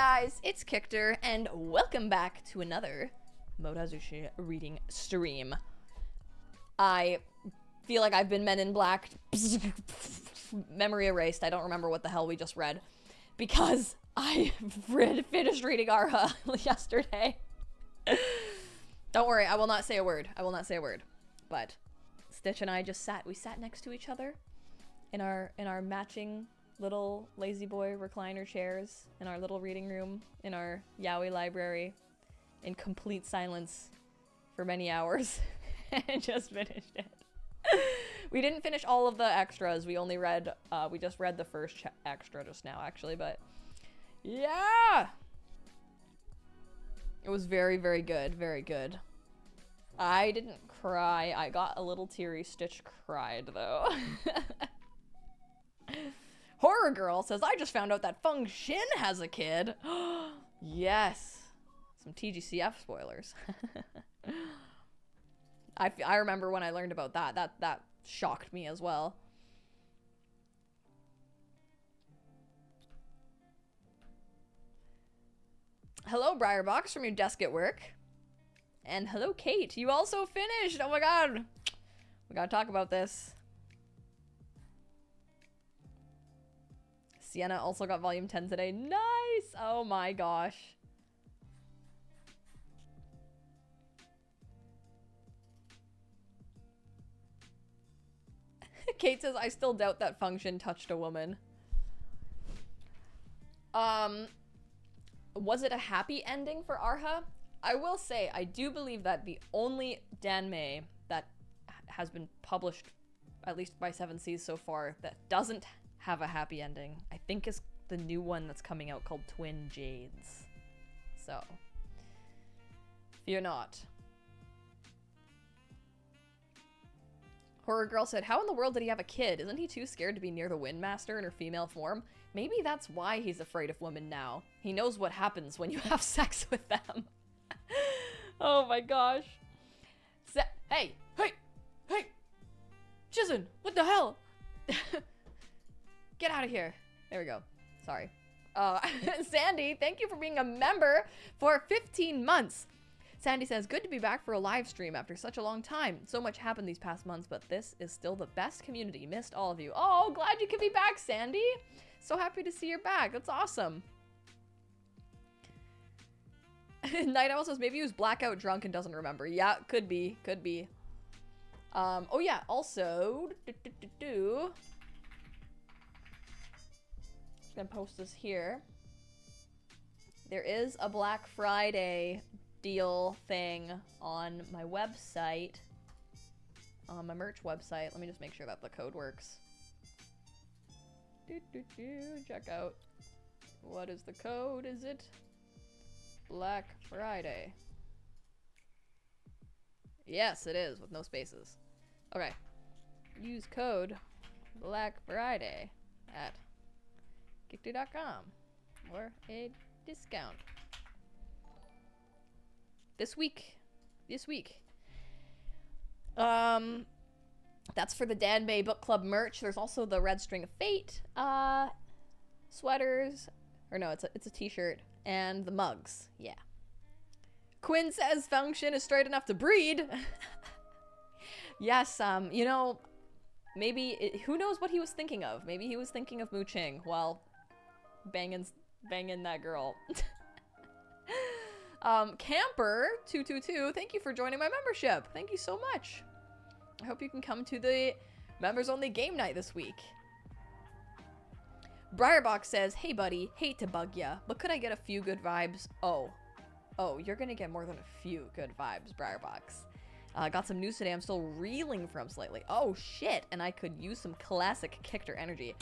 guys, it's Kictor, and welcome back to another Modazushi reading stream. I feel like I've been Men in Black. Memory erased. I don't remember what the hell we just read. Because I finished reading Arha yesterday. Don't worry, I will not say a word. I will not say a word. But Stitch and I just sat next to each other in our matching little lazy boy recliner chairs in our little reading room in our yaoi library in complete silence for many hours and just finished it. We didn't finish all of the extras. We only read we just read the first extra just now actually, but yeah, it was very, very good. Very good. I didn't cry. I got a little teary. Stitch cried though. Horror Girl says, I just found out that Feng Xin has a kid. Yes. Some TGCF spoilers. I remember when I learned about that. That shocked me as well. Hello, Briarbox from your desk at work. And hello, Kate. You also finished. Oh my god. We gotta talk about this. Sienna also got volume 10 today. Nice! Oh my gosh. Kate says, I still doubt that Feng Xin touched a woman. Was it a happy ending for Arha? I will say, I do believe that the only Danmei that has been published, at least by 7Seas so far, that doesn't have a happy ending, I think is the new one that's coming out called Twin Jades. So, fear not. Horror Girl said, how in the world did he have a kid? Isn't he too scared to be near the Windmaster in her female form? Maybe that's why he's afraid of women now. He knows what happens when you have sex with them. Oh my gosh. Hey! Jizen! What the hell? Get out of here. There we go. Sorry. Sandy, thank you for being a member for 15 months. Sandy says, good to be back for a live stream after such a long time. So much happened these past months, but this is still the best community. Missed all of you. Oh, glad you could be back, Sandy. So happy to see you're back. That's awesome. Night Owl says, maybe he was blackout drunk and doesn't remember. Yeah, could be. Could be. Oh yeah, also... Gonna post this here. There is a Black Friday deal thing on my website, on my merch website. Let me just make sure that the code works. Check out. What is the code? Is it Black Friday? Yes, it is, with no spaces. Okay. Use code Black Friday at Kictor.com or a discount. This week. That's for the Danmei Book Club merch. There's also the Red String of Fate sweaters, or no, it's a t-shirt, and the mugs. Yeah. Quinn says Feng Xin is straight enough to breed. Yes, you know, maybe who knows what he was thinking of? Maybe he was thinking of mooching while banging that girl. Camper222, thank you for joining my membership. Thank you so much. I hope you can come to the members only game night this week. Briarbox says, hey buddy, hate to bug ya, but could I get a few good vibes? Oh, you're gonna get more than a few good vibes, Briarbox. Got some news today I'm still reeling from slightly. Oh shit, and I could use some classic Kictor energy.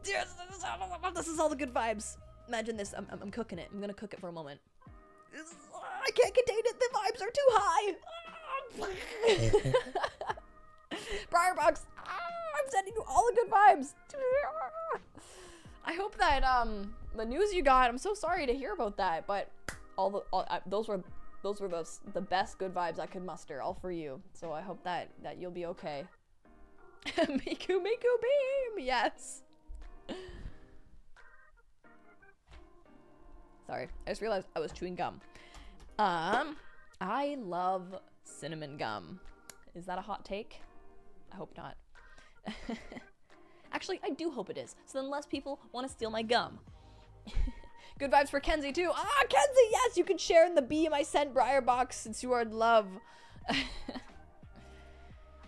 This is all the good vibes. Imagine this, I'm cooking it. I'm gonna cook it for a moment. I can't contain it, the vibes are too high. Briarbox, I'm sending you all the good vibes. I hope that the news you got, I'm so sorry to hear about that, but those were the best good vibes I could muster, all for you. So I hope that you'll be okay. Miku Beam, yes. Sorry, I just realized I was chewing gum. I love cinnamon gum. Is that a hot take? I hope not. Actually, I do hope it is, so then less people want to steal my gum. Good vibes for Kenzie, too. Ah, Kenzie, yes, you can share in the beam I sent Briar Box since you are in love.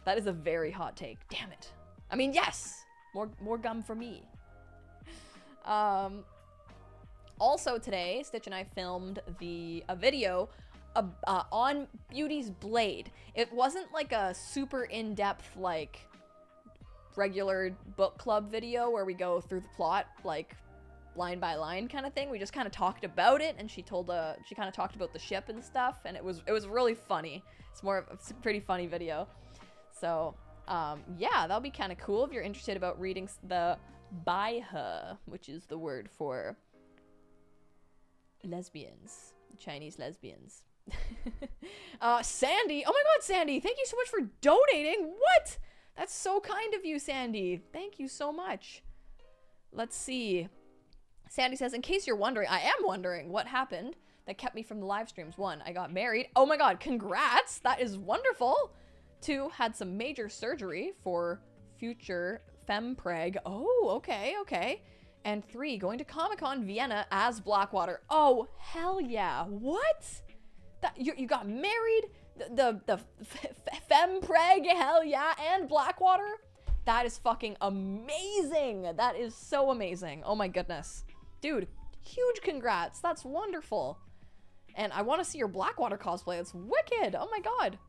That is a very hot take. Damn it. I mean, yes, more gum for me. Also today, Stitch and I filmed a video on Beauty's Blade. It wasn't like a super in-depth, like, regular book club video where we go through the plot, like, line by line kind of thing. We just kind of talked about it, and she kind of talked about the ship and stuff, and it was really funny. It's a pretty funny video. So, yeah, that'll be kind of cool if you're interested about reading the Bai He, which is the word for lesbians, Chinese lesbians. Sandy, oh my god, Sandy, thank you so much for donating. What? That's so kind of you, Sandy. Thank you so much. Let's see. Sandy says, in case you're wondering, I am wondering what happened that kept me from the live streams. 1, I got married. Oh my god, congrats. That is wonderful. 2, had some major surgery for future fempreg. Oh, okay. And 3, going to Comic-Con Vienna as Blackwater. Oh, hell yeah. What? You got married? The fempreg, hell yeah, and Blackwater? That is fucking amazing. That is so amazing. Oh my goodness. Dude, huge congrats. That's wonderful. And I want to see your Blackwater cosplay. It's wicked. Oh my god.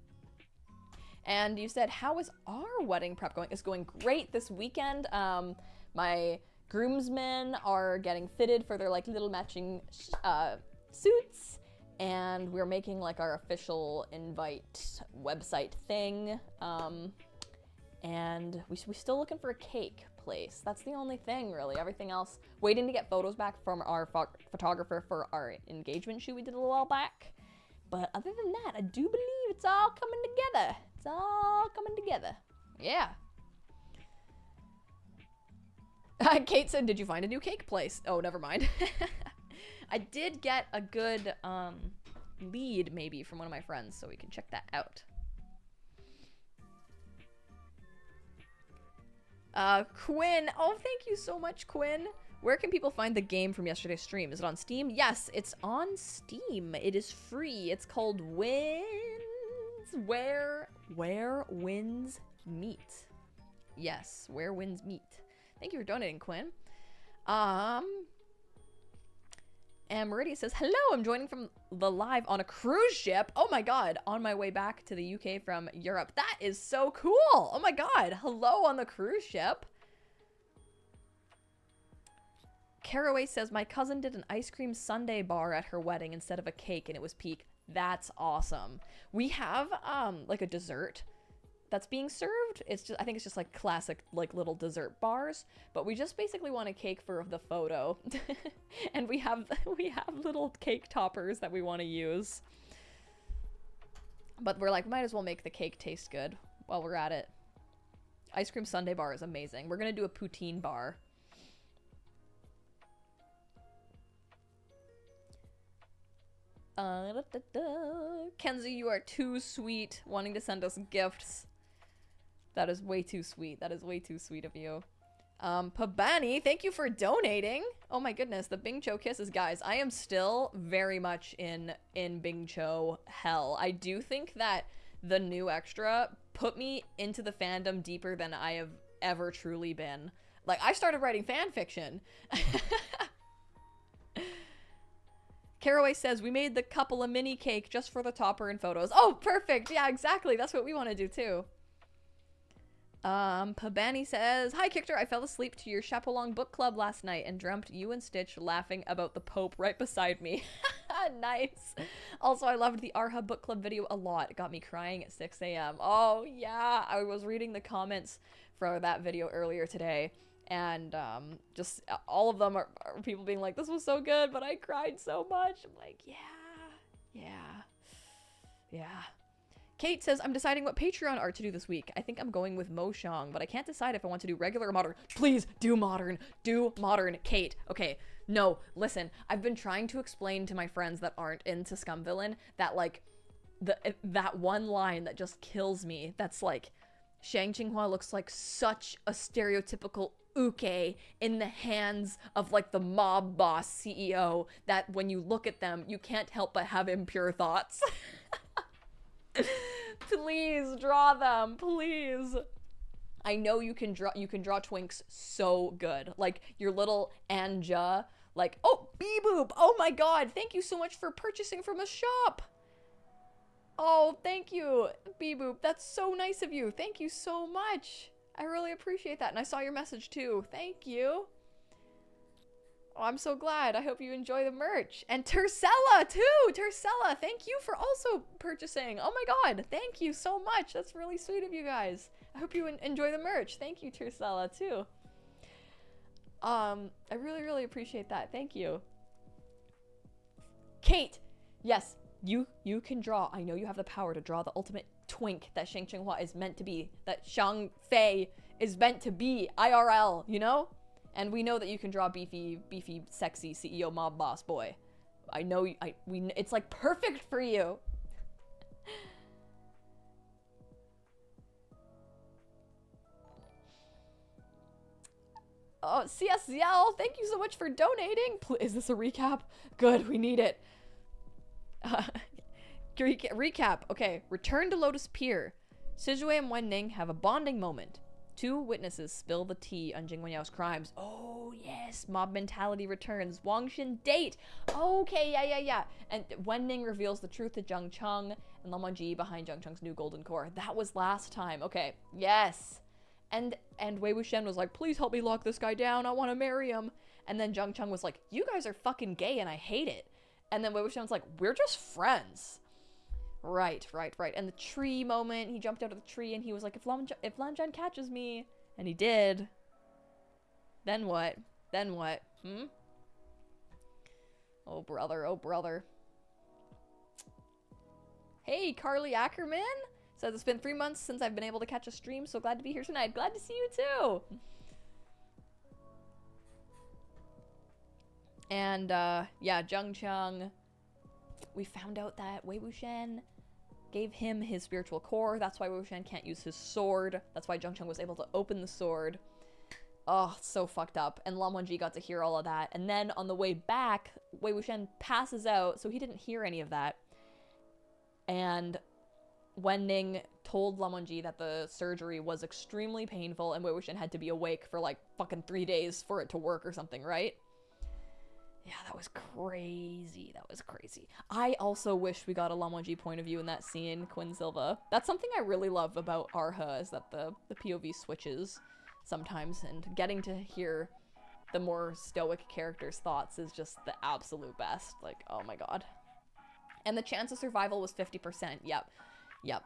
And you said, how is our wedding prep going? It's going great this weekend. My groomsmen are getting fitted for their, like, little matching suits. And we're making, like, our official invite website thing. And we're still looking for a cake place. That's the only thing, really. Everything else, waiting to get photos back from our photographer for our engagement shoot we did a little while back. But other than that, I do believe it's all coming together. It's all coming together. Yeah. Kate said, did you find a new cake place? Oh, never mind. I did get a good lead, maybe, from one of my friends, so we can check that out. Quinn. Oh, thank you so much, Quinn. Where can people find the game from yesterday's stream? Is it on Steam? Yes, it's on Steam. It is free. It's called Where Winds Meet. Yes, Where Winds Meet. Thank you for donating, Quinn. And Meridia says, hello, I'm joining from the live on a cruise ship. Oh my god, on my way back to the UK from Europe. That is so cool. Oh my god, hello on the cruise ship. Caraway says, my cousin did an ice cream sundae bar at her wedding instead of a cake, and it was peak. That's awesome. We have, like, a dessert that's being served. It's just, I think it's just like classic, like, little dessert bars, but we just basically want a cake for the photo. And we have little cake toppers that we want to use, but we're like, might as well make the cake taste good while we're at it. Ice cream sundae bar is amazing. We're gonna do a poutine bar. Kenzie, you are too sweet, wanting to send us gifts. That is way too sweet. That is way too sweet of you. Pabani, thank you for donating. Oh my goodness, the Bing Cho kisses, guys. I am still very much in Bing Cho hell. I do think that the new extra put me into the fandom deeper than I have ever truly been. Like, I started writing fan fiction. Caraway says, we made the couple a mini cake just for the topper and photos. Oh, perfect. Yeah, exactly. That's what we want to do too. Pabani says, hi, Kictor. I fell asleep to your Chapolong book club last night and dreamt you and Stitch laughing about the Pope right beside me. Nice. Also, I loved the Arha book club video a lot. It got me crying at 6 a.m. Oh, yeah. I was reading the comments for that video earlier today. And just all of them are people being like, this was so good, but I cried so much. I'm like, yeah. Kate says, I'm deciding what Patreon art to do this week. I think I'm going with Mo Shang, but I can't decide if I want to do regular or modern. Please do modern. Do modern, Kate. Okay, No, listen, I've been trying to explain to my friends that aren't into Scum Villain that, like, that one line that just kills me, that's like, Shang Qinghua looks like such a stereotypical uke in the hands of, like, the mob boss CEO that when you look at them, you can't help but have impure thoughts. Please draw them, please. I know you can draw twinks so good. Like, your little Anja, like, oh, Bee-Boop, oh my god, thank you so much for purchasing from a shop. Oh, thank you, Bee-Boop, that's so nice of you. Thank you so much. I really appreciate that, and I saw your message too. Thank you. Oh, I'm so glad. I hope you enjoy the merch. And Tercella, too! Tercella, thank you for also purchasing. Oh my god, thank you so much. That's really sweet of you guys. I hope you enjoy the merch. Thank you, Tercella, too. I really, really appreciate that. Thank you. Kate! Yes, you can draw. I know you have the power to draw the ultimate twink that Shang Qinghua is meant to be. That Shang Fei is meant to be. IRL, you know? And we know that you can draw beefy, sexy CEO mob boss boy. I know it's like perfect for you. Oh, CSL, thank you so much for donating. Is this a recap? Good, we need it. Recap. Okay, return to Lotus Pier. Sizue and Wenning have a bonding moment. 2 witnesses spill the tea on Jing Wenyao's crimes. Oh, yes. Mob mentality returns. Wangshin date. Okay, yeah. And Wenning reveals the truth to Zheng Cheng and Lan Wangji behind Zheng Cheng's new golden core. That was last time. Okay, yes. And Wei Wuxian was like, please help me lock this guy down. I want to marry him. And then Zheng Cheng was like, you guys are fucking gay and I hate it. And then Wei Wuxian was like, we're just friends. Right. And the tree moment, he jumped out of the tree and he was like, if Lanzhan catches me, and he did, then what? Oh brother. Hey, Carly Ackerman says, it's been 3 months since I've been able to catch a stream, so glad to be here tonight. Glad to see you too. And yeah, Zheng Cheng, we found out that Wei Wuxian gave him his spiritual core. That's why Wei Wuxian can't use his sword. That's why Zheng Cheng was able to open the sword. Oh, so fucked up. And Lan Wangji got to hear all of that. And then on the way back, Wei Wuxian passes out, so he didn't hear any of that. And Wenning told Lan Wangji that the surgery was extremely painful and Wei Wuxian had to be awake for like fucking 3 days for it to work or something, right? Yeah, that was crazy. I also wish we got a Lan Wangji point of view in that scene, Quinn Silva. That's something I really love about Arha, is that the POV switches sometimes, and getting to hear the more stoic character's thoughts is just the absolute best. Like, oh my god. And the chance of survival was 50%. Yep.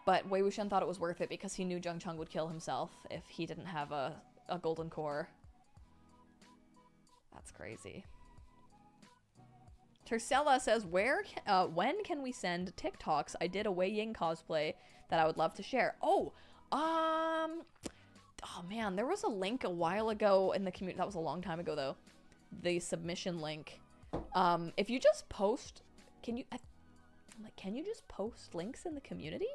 But Wei Wuxian thought it was worth it because he knew Zheng Cheng would kill himself if he didn't have a golden core. That's crazy. Tercella says, when can we send TikToks? I did a Wei Ying cosplay that I would love to share. Oh man, there was a link a while ago in the community. That was a long time ago though. The submission link. If you just post, can you just post links in the community?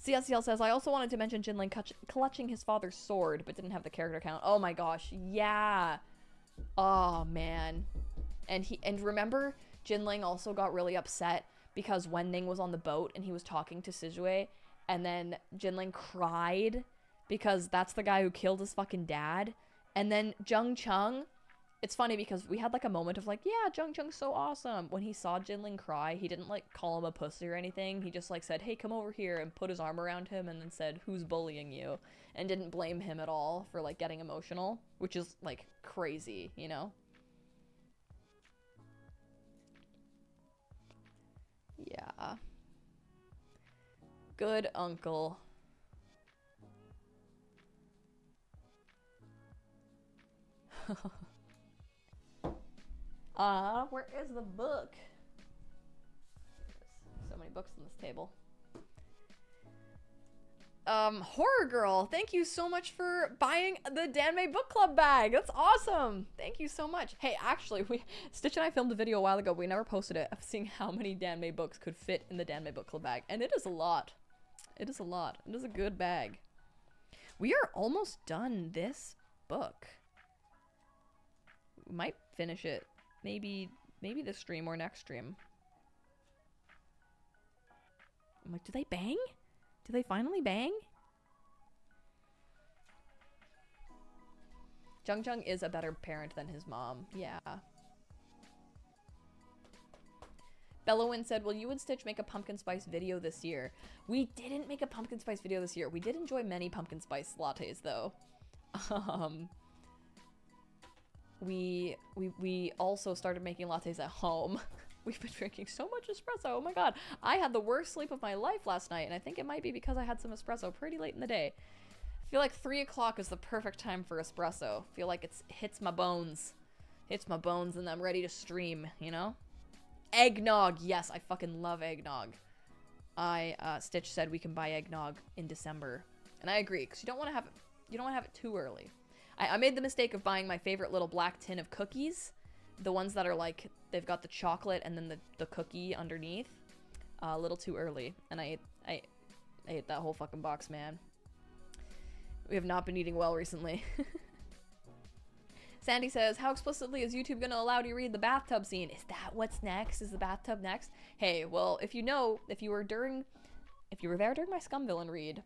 CSCL says, I also wanted to mention Jinling clutching his father's sword, but didn't have the character count. Oh my gosh, yeah. Oh man. And remember, Jinling also got really upset because Wenning was on the boat and he was talking to Sizue, and then Jinling cried because that's the guy who killed his fucking dad. And then Zheng Cheng, it's funny because we had like a moment of like, yeah, Zheng Cheng's so awesome. When he saw Jinling cry, he didn't like call him a pussy or anything. He just like said, hey, come over here, and put his arm around him and then said, who's bullying you? And didn't blame him at all for like getting emotional, which is like crazy, you know? Yeah. Good uncle. Where is the book? There's so many books on this table. Horror Girl, thank you so much for buying the Danmei Book Club bag. That's awesome. Thank you so much. Hey, actually, Stitch and I filmed a video a while ago. We never posted it of seeing how many Danmei books could fit in the Danmei Book Club bag. And it is a lot. It is a lot. It is a good bag. We are almost done this book. We might finish it. Maybe this stream or next stream. I'm like, do they bang? Do they finally bang? Jung Jung is a better parent than his mom. Yeah. Bellowin said, will you and Stitch make a pumpkin spice video this year? We didn't make a pumpkin spice video this year. We did enjoy many pumpkin spice lattes, though. We also started making lattes at home. We've been drinking so much espresso. Oh my god. I had the worst sleep of my life last night, and I think it might be because I had some espresso pretty late in the day. I feel like 3 o'clock is the perfect time for espresso. I feel like it hits my bones. Hits my bones and I'm ready to stream, you know? Eggnog. Yes, I fucking love eggnog. Stitch said we can buy eggnog in December. And I agree, because you don't want to have it too early. I made the mistake of buying my favorite little black tin of cookies. The ones that are like, they've got the chocolate and then the cookie underneath. A little too early. And I ate that whole fucking box, man. We have not been eating well recently. Sandy says, how explicitly is YouTube gonna allow you to read the bathtub scene? Is that what's next? Is the bathtub next? Hey, well, if you were there during my Scum Villain read,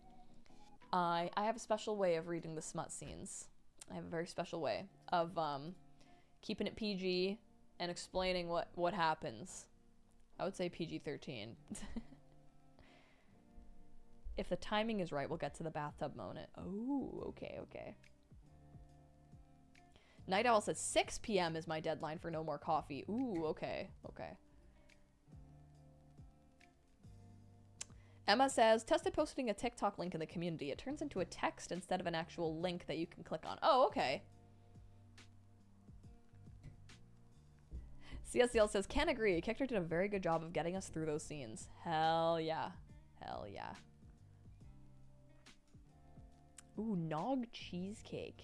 I have a special way of reading the smut scenes. I have a very special way of, keeping it PG and explaining what happens. I would say PG-13. If the timing is right, we'll get to the bathtub moment. Oh, okay. Night Owl says 6 p.m. is my deadline for no more coffee. Ooh, okay. Emma says, tested posting a TikTok link in the community. It turns into a text instead of an actual link that you can click on. Oh, okay. CSCL says, can agree. Kector did a very good job of getting us through those scenes. Hell yeah. Ooh, Nog cheesecake.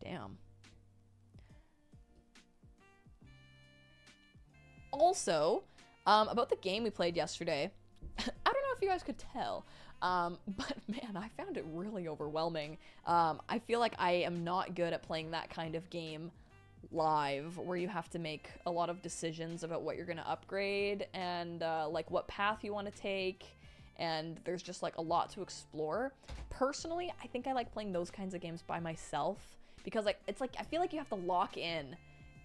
Damn. Also, about the game we played yesterday, I don't know if you guys could tell, but man, I found it really overwhelming. I feel like I am not good at playing that kind of game live, where you have to make a lot of decisions about what you're going to upgrade and like what path you want to take, and there's just like a lot to explore. Personally, I think I like playing those kinds of games by myself, because like it's like I feel like you have to lock in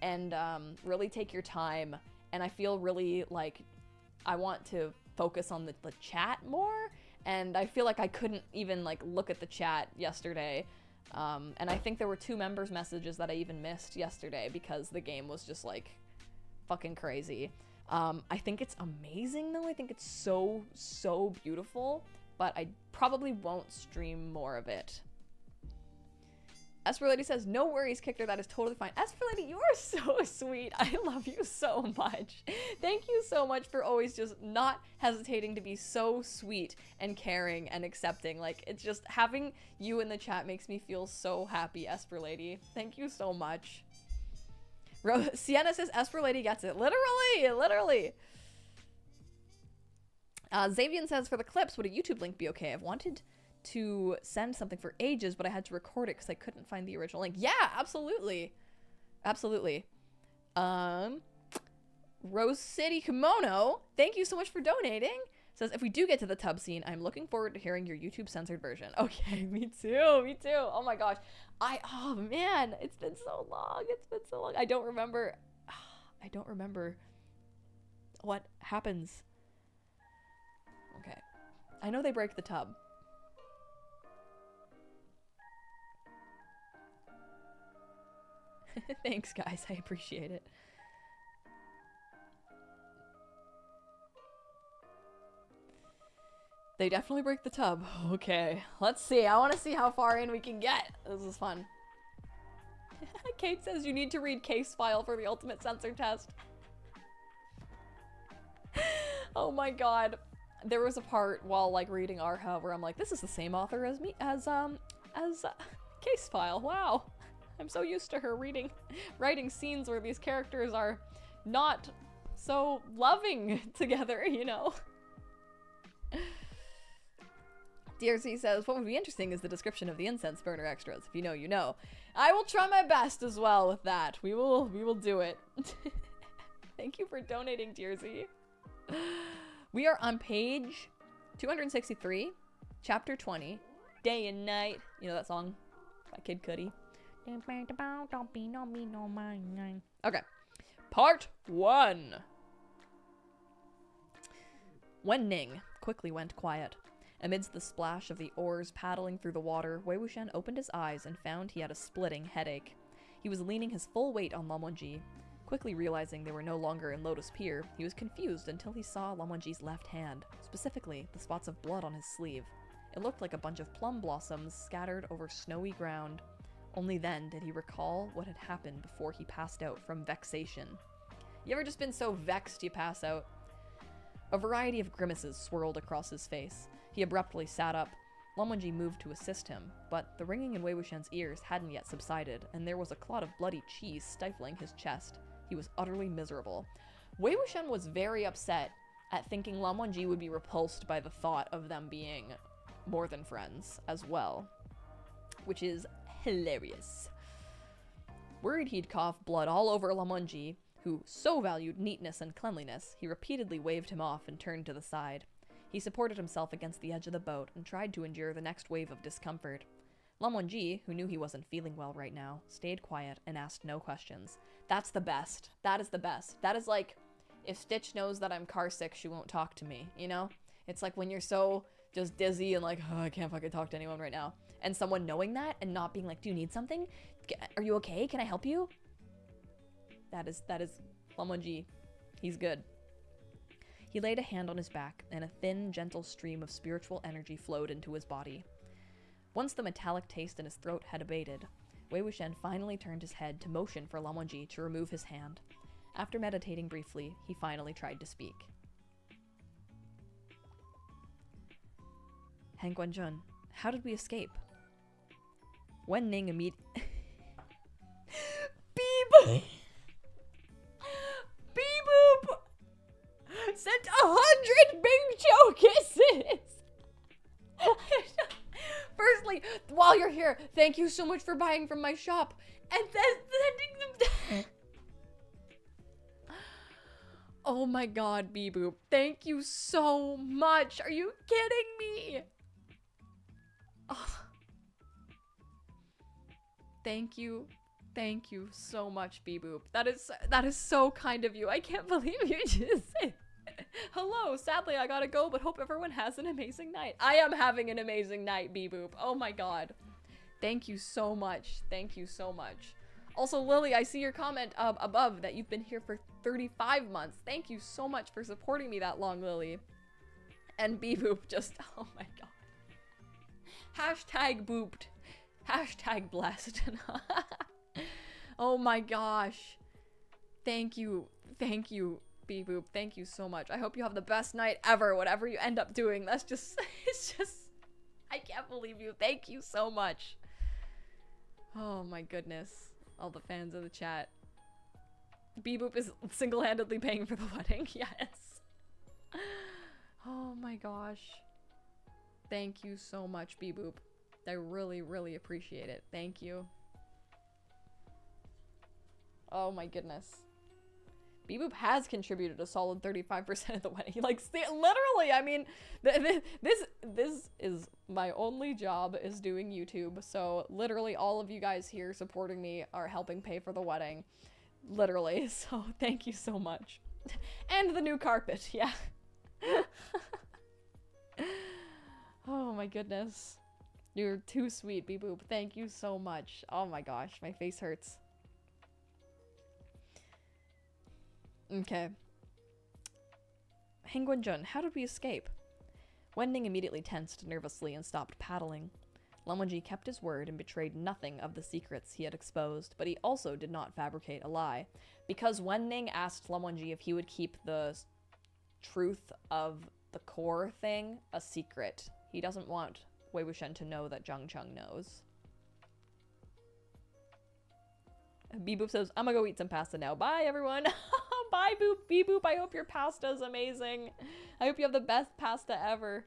and really take your time, and I feel really like I want to focus on the chat more, and I feel like I couldn't even like look at the chat yesterday. And I think there were 2 members' messages that I even missed yesterday because the game was just like fucking crazy. I think it's amazing though. I think it's so beautiful, but I probably won't stream more of it. Esper Lady says, no worries, Kictor, that is totally fine. Esper Lady, you are so sweet. I love you so much. Thank you so much for always just not hesitating to be so sweet and caring and accepting. Like, it's just having you in the chat makes me feel so happy, Esper Lady. Thank you so much. Sienna says, Esper Lady gets it. Literally. Xavian says, for the clips, would a YouTube link be okay? I've wanted to send something for ages, but I had to record it because I couldn't find the original link. Yeah, absolutely. Rose City Kimono, thank you so much for donating. Says, if we do get to the tub scene, I'm looking forward to hearing your YouTube censored version. Okay, me too. Oh my gosh. Oh man, it's been so long. I don't remember what happens. Okay. I know they break the tub. Thanks, guys. I appreciate it. They definitely break the tub. Okay, let's see. I want to see how far in we can get. This is fun. Kate says you need to read case file for the ultimate censor test. Oh my god. There was a part while like reading Arha where I'm like, this is the same author as me, as Case File. Wow. I'm so used to her writing scenes where these characters are not so loving together, you know? DRC says, what would be interesting is the description of the incense burner extras. If you know, you know. I will try my best as well with that. We will do it. Thank you for donating, DRC. We are on page 263, chapter 20, Day and Night. You know that song by Kid Cudi? Okay. Part 1. Wen Ning quickly went quiet. Amidst the splash of the oars paddling through the water, Wei Wuxian opened his eyes and found he had a splitting headache. He was leaning his full weight on Lan Wangji. Quickly realizing they were no longer in Lotus Pier, he was confused until he saw Lan Wangji's left hand, specifically the spots of blood on his sleeve. It looked like a bunch of plum blossoms scattered over snowy ground. Only then did he recall what had happened before he passed out from vexation. You ever just been so vexed you pass out? A variety of grimaces swirled across his face. He abruptly sat up. Lan Wangji moved to assist him, but the ringing in Wei Wuxian's ears hadn't yet subsided, and there was a clot of bloody cheese stifling his chest. He was utterly miserable. Wei Wuxian was very upset at thinking Lan Wangji would be repulsed by the thought of them being more than friends as well, which is hilarious. Worried he'd cough blood all over Lan Wangji, who so valued neatness and cleanliness, he repeatedly waved him off and turned to the side. He supported himself against the edge of the boat and tried to endure the next wave of discomfort. Lan Wangji, who knew he wasn't feeling well right now, stayed quiet and asked no questions. That's the best. That is the best. That is like, if Stitch knows that I'm car sick, she won't talk to me, you know? It's like when you're so just dizzy and like, oh, I can't fucking talk to anyone right now. And someone knowing that and not being like, do you need something? Are you okay? Can I help you? That is Lan Wangji. He's good. He laid a hand on his back, and a thin, gentle stream of spiritual energy flowed into his body. Once the metallic taste in his throat had abated, Wei Wuxian finally turned his head to motion for Lan Wangji to remove his hand. After meditating briefly, he finally tried to speak. Han Guanjun, how did we escape? Wen Ning immediately... Beep! Beep-boop! Sent 100 Bing Cho kisses! Firstly, while you're here, thank you so much for buying from my shop. And then sending them... Oh my god, Bee-boop. Thank you so much. Are you kidding me? Oh. Thank you. Thank you so much, Bee-boop. That is so kind of you. I can't believe you just said... Hello, sadly I gotta go, but hope everyone has an amazing night. I am having an amazing night, Bee-boop. Oh my god. Thank you so much. Thank you so much. Also, Lily, I see your comment above that you've been here for 35 months. Thank you so much for supporting me that long, Lily. And Bee-boop just, oh my god. Hashtag booped. Hashtag blessed. Oh my gosh. Thank you. Thank you, Bee-boop. Thank you so much. I hope you have the best night ever, whatever you end up doing. That's just, it's just, I can't believe you. Thank you so much. Oh my goodness. All the fans of the chat. Bee-boop is single-handedly paying for the wedding. Yes. Oh my gosh. Thank you so much, Bee-boop. I really, really appreciate it. Thank you. Oh my goodness. Bee-boop has contributed a solid 35% of the wedding. Like, literally, I mean, this is my only job is doing YouTube. So literally all of you guys here supporting me are helping pay for the wedding. Literally. So thank you so much. And the new carpet. Yeah. Oh my goodness. You're too sweet, Bee-boop. Thank you so much. Oh my gosh, my face hurts. Okay. Han Guanjun, how did we escape? Wen Ning immediately tensed nervously and stopped paddling. Lan Wangji kept his word and betrayed nothing of the secrets he had exposed, but he also did not fabricate a lie. Because Wen Ning asked Lan Wangji if he would keep the truth of the core thing a secret. He doesn't want Wei Wuxian to know that Zhang Cheng knows. B-Boop says, I'm gonna go eat some pasta now. Bye, everyone. Bye, Boop. B-Boop, I hope your pasta is amazing. I hope you have the best pasta ever.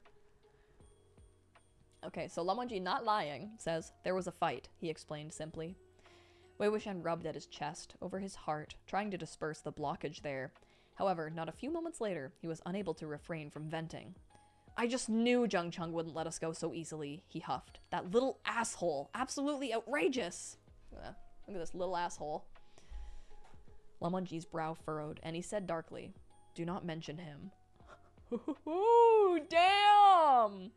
Okay, so Lan Wangji, not lying, says, there was a fight, he explained simply. Wei Wuxian rubbed at his chest, over his heart, trying to disperse the blockage there. However, not a few moments later, he was unable to refrain from venting. I just knew Zhang Cheng wouldn't let us go so easily, he huffed. That little asshole. Absolutely outrageous. Look at this little asshole. Lan Wangji's brow furrowed, and he said darkly, do not mention him. Ooh, damn!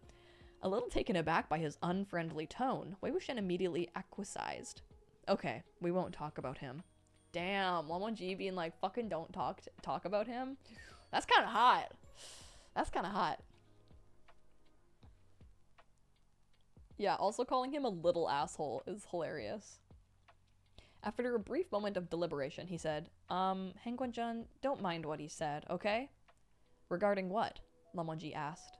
A little taken aback by his unfriendly tone, Wei Wuxian immediately acquiesced. Okay, we won't talk about him. Damn, Lan Wangji being like, fucking don't talk about him? That's kind of hot. That's kind of hot. Yeah, also calling him a little asshole is hilarious. After a brief moment of deliberation, he said, Heng Guanzhen, don't mind what he said, okay? Regarding what? Lan Wangji asked.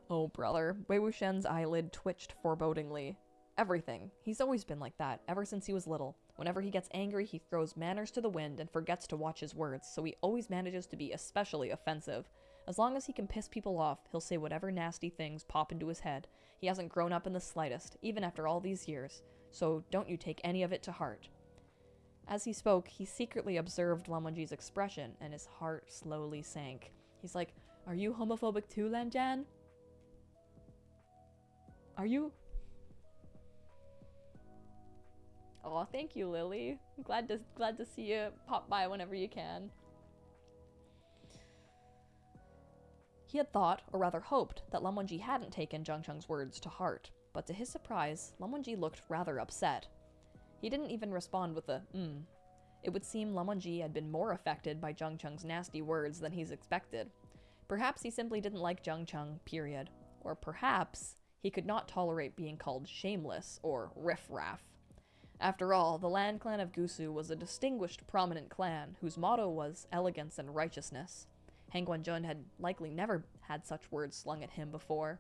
Oh, brother. Wei Wuxian's eyelid twitched forebodingly. Everything. He's always been like that, ever since he was little. Whenever he gets angry, he throws manners to the wind and forgets to watch his words, so he always manages to be especially offensive. As long as he can piss people off, he'll say whatever nasty things pop into his head. He hasn't grown up in the slightest, even after all these years, so don't you take any of it to heart. As he spoke, he secretly observed Lan Wangji's expression, and his heart slowly sank. He's like, are you homophobic too, Lan Zhan? Are you? Oh, thank you, Lily. I'm glad to see you pop by whenever you can. He had thought, or rather hoped, that Lan Wangji hadn't taken Zhang Cheng's words to heart, but to his surprise, Lan Wangji looked rather upset. He didn't even respond with a It would seem Lan Wangji had been more affected by Zhang Cheng's nasty words than he's expected. Perhaps he simply didn't like Zhang Cheng, period. Or perhaps he could not tolerate being called shameless or riff-raff. After all, the Land Clan of Gusu was a distinguished, prominent clan whose motto was elegance and righteousness. Heng Guanzhen had likely never had such words slung at him before.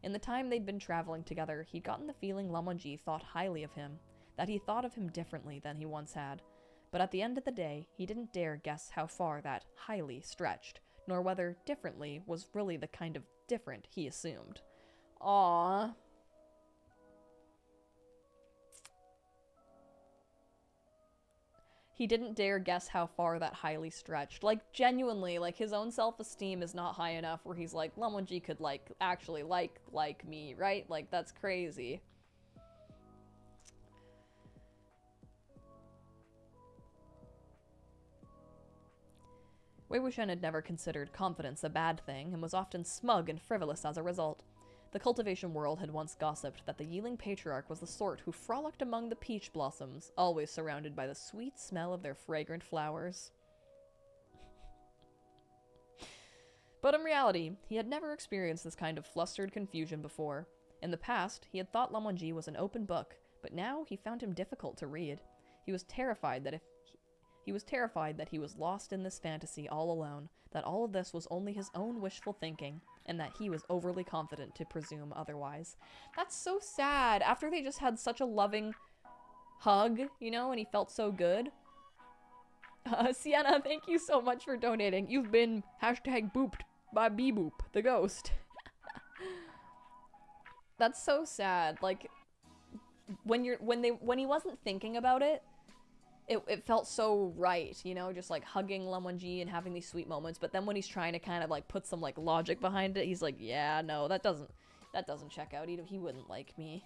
In the time they'd been traveling together, he'd gotten the feeling Lan Wangji thought highly of him, that he thought of him differently than he once had. But at the end of the day, he didn't dare guess how far that highly stretched, nor whether differently was really the kind of different he assumed. Aww. He didn't dare guess how far that highly stretched. Like, genuinely, like, his own self-esteem is not high enough where he's like, Lan Wangji could, like, actually like me, right? Like, that's crazy. Wei Wuxian had never considered confidence a bad thing, and was often smug and frivolous as a result. The cultivation world had once gossiped that the Yiling patriarch was the sort who frolicked among the peach blossoms, always surrounded by the sweet smell of their fragrant flowers. But in reality, he had never experienced this kind of flustered confusion before. In the past, he had thought Lan Wangji was an open book, but now he found him difficult to read. He was terrified that he was lost in this fantasy all alone, that all of this was only his own wishful thinking, and that he was overly confident to presume otherwise. That's so sad. After they just had such a loving hug, you know, and he felt so good. Sienna, thank you so much for donating. You've been #booped by B-Boop, the ghost. That's so sad. Like, when he wasn't thinking about it, it felt so right, you know, just like hugging Lan Wangji and having these sweet moments. But then when he's trying to kind of like put some like logic behind it, he's like, yeah, no, that doesn't check out. He wouldn't like me.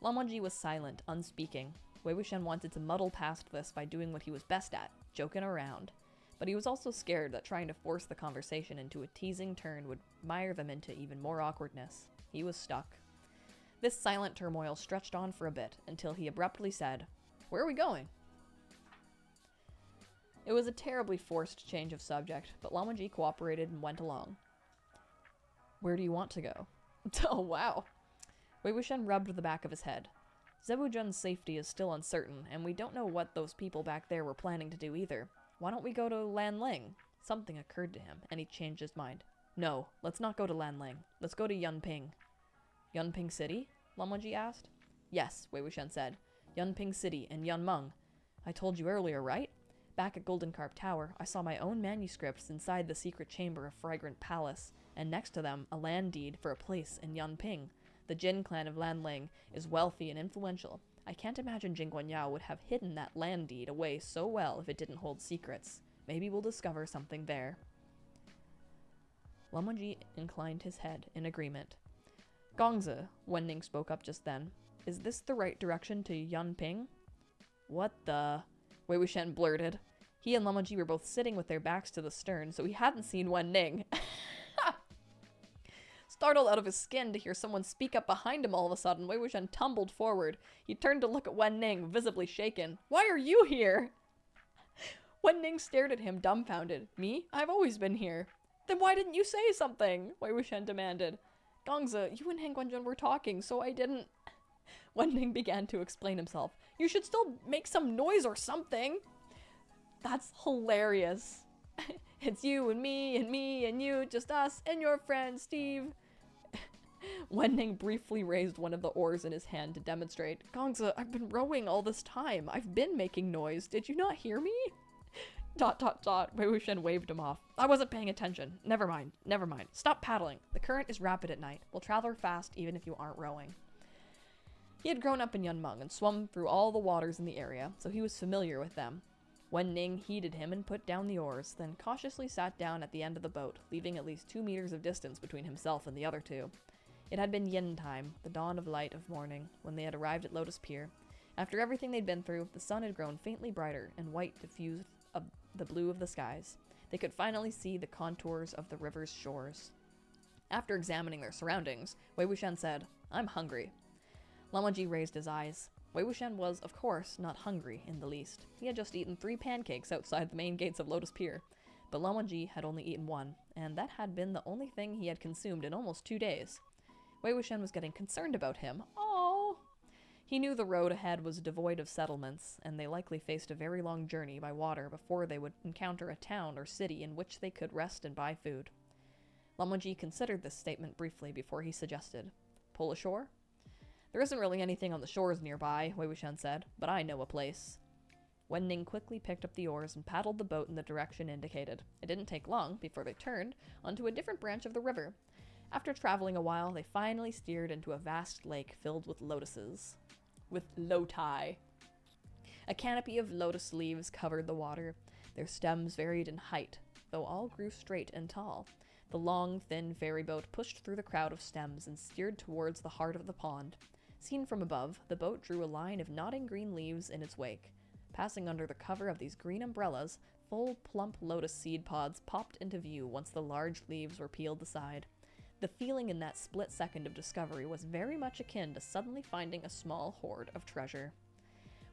Lan Wangji was silent, unspeaking. Wei Wuxian wanted to muddle past this by doing what he was best at, joking around. But he was also scared that trying to force the conversation into a teasing turn would mire them into even more awkwardness. He was stuck. This silent turmoil stretched on for a bit, until he abruptly said, "Where are we going?" It was a terribly forced change of subject, but Lan Wangji cooperated and went along. "Where do you want to go?" Oh, wow. Wei Wuxian rubbed the back of his head. Zebujun's safety is still uncertain, and we don't know what those people back there were planning to do either. Why don't we go to Lanling? Something occurred to him, and he changed his mind. No, let's not go to Lanling. Let's go to Yunping. Yunping City? Lamonji asked. Yes, Wei Wuxian said. Yunping City and Yunmeng. I told you earlier, right? Back at Golden Carp Tower, I saw my own manuscripts inside the secret chamber of Fragrant Palace, and next to them, a land deed for a place in Yunping. The Jin clan of Lanling is wealthy and influential. I can't imagine Jing Guanyao would have hidden that land deed away so well if it didn't hold secrets. Maybe we'll discover something there. Lamonji inclined his head in agreement. Gongzi, Wenning spoke up just then. Is this the right direction to Yunping? What the? Wei Wuxian blurted. He and Lamonji were both sitting with their backs to the stern, so he hadn't seen Wenning. Startled out of his skin to hear someone speak up behind him all of a sudden, Wei Wuxian tumbled forward. He turned to look at Wenning, visibly shaken. Why are you here? Wenning stared at him, dumbfounded. Me? I've always been here. Then why didn't you say something? Wei Wuxian demanded. Gongzi, you and Han Guanzhong were talking, so I didn't... Wenning began to explain himself. You should still make some noise or something. That's hilarious. It's you and me and you, just us and your friend Steve. Wenning briefly raised one of the oars in his hand to demonstrate. Gongzi, I've been rowing all this time. I've been making noise. Did you not hear me? ... Wei Wuxian waved him off. I wasn't paying attention. Never mind. Stop paddling. The current is rapid at night. We'll travel fast even if you aren't rowing. He had grown up in Yunmeng and swum through all the waters in the area, so he was familiar with them. Wenning heeded him and put down the oars, then cautiously sat down at the end of the boat, leaving at least 2 meters of distance between himself and the other two. It had been yin time, the dawn of light of morning, when they had arrived at Lotus Pier. After everything they'd been through, the sun had grown faintly brighter, and white diffused the blue of the skies. They could finally see the contours of the river's shores. After examining their surroundings, Wei Wuxian said, I'm hungry. Lamonji raised his eyes. Wei Wuxian was, of course, not hungry in the least. He had just eaten 3 pancakes outside the main gates of Lotus Pier. But Lamonji had only eaten 1, and that had been the only thing he had consumed in almost 2 days. Wei Wuxian was getting concerned about him. Oh! He knew the road ahead was devoid of settlements, and they likely faced a very long journey by water before they would encounter a town or city in which they could rest and buy food. Lamonji considered this statement briefly before he suggested, pull ashore? There isn't really anything on the shores nearby, Wei Wuxian said, but I know a place. Wenning quickly picked up the oars and paddled the boat in the direction indicated. It didn't take long before they turned onto a different branch of the river. After traveling a while, they finally steered into a vast lake filled with lotuses. With loti. A canopy of lotus leaves covered the water. Their stems varied in height, though all grew straight and tall. The long, thin ferry boat pushed through the crowd of stems and steered towards the heart of the pond. Seen from above, the boat drew a line of nodding green leaves in its wake. Passing under the cover of these green umbrellas, full, plump lotus seed pods popped into view once the large leaves were peeled aside. The feeling in that split second of discovery was very much akin to suddenly finding a small hoard of treasure.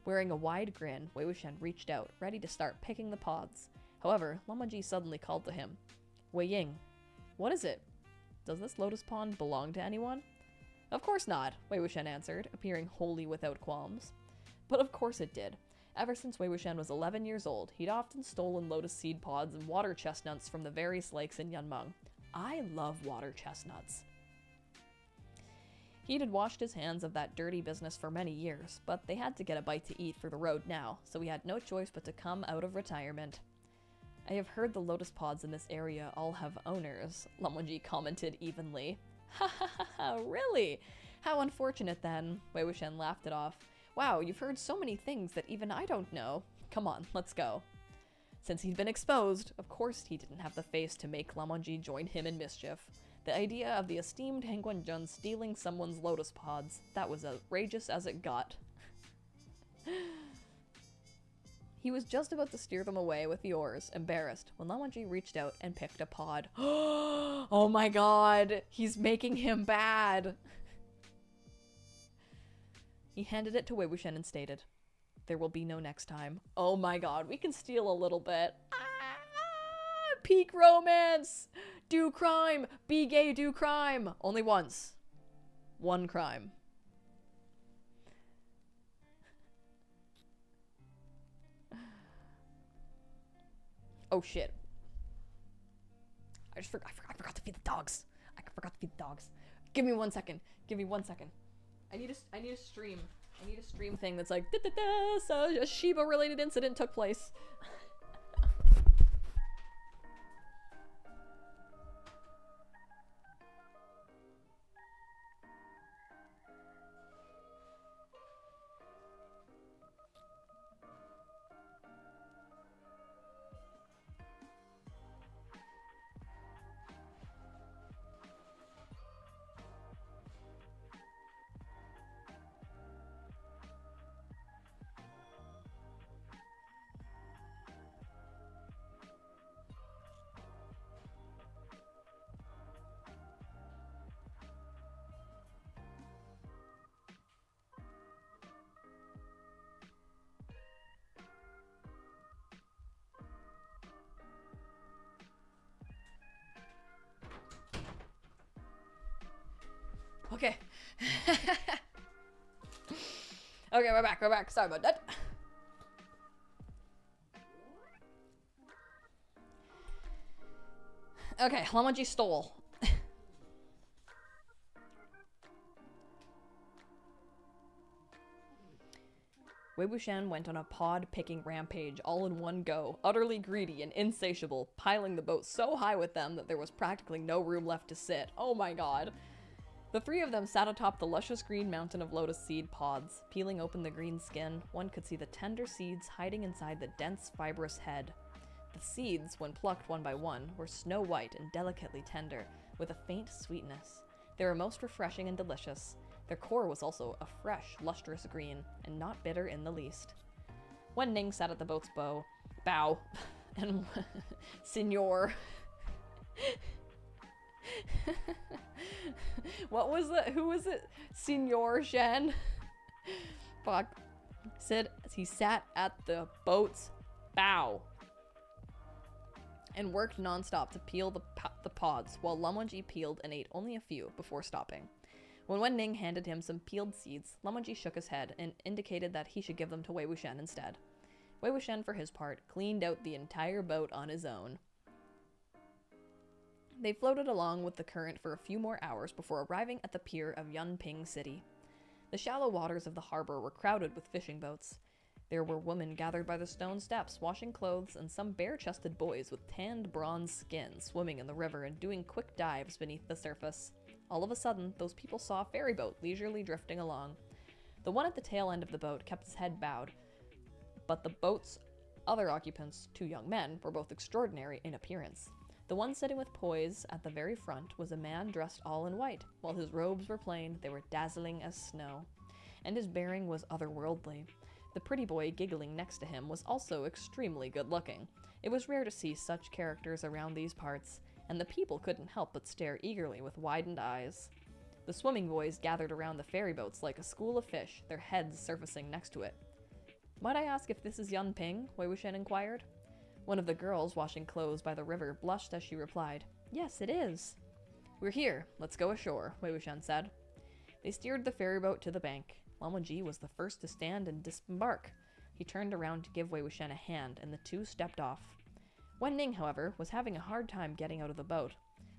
Wearing a wide grin, Wei Wuxian reached out, ready to start picking the pods. However, Lamonji suddenly called to him. Wei Ying, what is it? Does this lotus pond belong to anyone? Of course not, Wei Wuxian answered, appearing wholly without qualms. But of course it did. Ever since Wei Wuxian was 11 years old, he'd often stolen lotus seed pods and water chestnuts from the various lakes in Yunmeng. I love water chestnuts. He'd had washed his hands of that dirty business for many years, but they had to get a bite to eat for the road now, so he had no choice but to come out of retirement. I have heard the lotus pods in this area all have owners, Lamonji commented evenly. Ha ha ha ha, really? How unfortunate then, Wei Wuxian laughed it off. Wow, you've heard so many things that even I don't know. Come on, let's go. Since he'd been exposed, of course he didn't have the face to make Lamonji join him in mischief. The idea of the esteemed Han Guanzhong stealing someone's lotus pods, that was outrageous as it got. He was just about to steer them away with the oars, embarrassed, when Lamonji reached out and picked a pod. Oh my god, he's making him bad! He handed it to Wei Wuxian and stated, there will be no next time. Oh my god, we can steal a little bit. Peak romance! Do crime! Be gay, do crime! Only once. One crime. Oh shit. I forgot to feed the dogs. I forgot to feed the dogs. Give me 1 second. Give me 1 second. I need a stream. I need a stream thing that's like, da, da, da, so a Shiba related incident took place. Okay. Okay, we're back. Sorry about that. Okay, Lamanji stole. Wei Wuxian went on a pod-picking rampage all in one go, utterly greedy and insatiable, piling the boat so high with them that there was practically no room left to sit. Oh my god. The three of them sat atop the luscious green mountain of lotus seed pods. Peeling open the green skin, one could see the tender seeds hiding inside the dense, fibrous head. The seeds, when plucked one by one, were snow-white and delicately tender, with a faint sweetness. They were most refreshing and delicious. Their core was also a fresh, lustrous green, and not bitter in the least. Wen Ning sat at the boat's bow, and Signor... What was it? Who was it? Signor Shen? Fuck. Said as he sat at the boat's bow and worked nonstop to peel the pods, while Lamanji peeled and ate only a few before stopping. When Wen Ning handed him some peeled seeds, Lamanji shook his head and indicated that he should give them to Wei Wuxian instead. Wei Wuxian, for his part, cleaned out the entire boat on his own. They floated along with the current for a few more hours before arriving at the pier of Yunping City. The shallow waters of the harbor were crowded with fishing boats. There were women gathered by the stone steps, washing clothes, and some bare-chested boys with tanned bronze skin swimming in the river and doing quick dives beneath the surface. All of a sudden, those people saw a ferry boat leisurely drifting along. The one at the tail end of the boat kept his head bowed, but the boat's other occupants, two young men, were both extraordinary in appearance. The one sitting with poise at the very front was a man dressed all in white. While his robes were plain, they were dazzling as snow. And his bearing was otherworldly. The pretty boy giggling next to him was also extremely good-looking. It was rare to see such characters around these parts, and the people couldn't help but stare eagerly with widened eyes. The swimming boys gathered around the ferry boats like a school of fish, their heads surfacing next to it. "Might I ask if this is Yunping?" Wei Wuxian inquired. One of the girls washing clothes by the river blushed as she replied, "Yes, it is." "We're here. Let's go ashore," Wei Wuxian said. They steered the ferry boat to the bank. Lamanji was the first to stand and disembark. He turned around to give Wei Wuxian a hand, and the two stepped off. Wen Ning, however, was having a hard time getting out of the boat.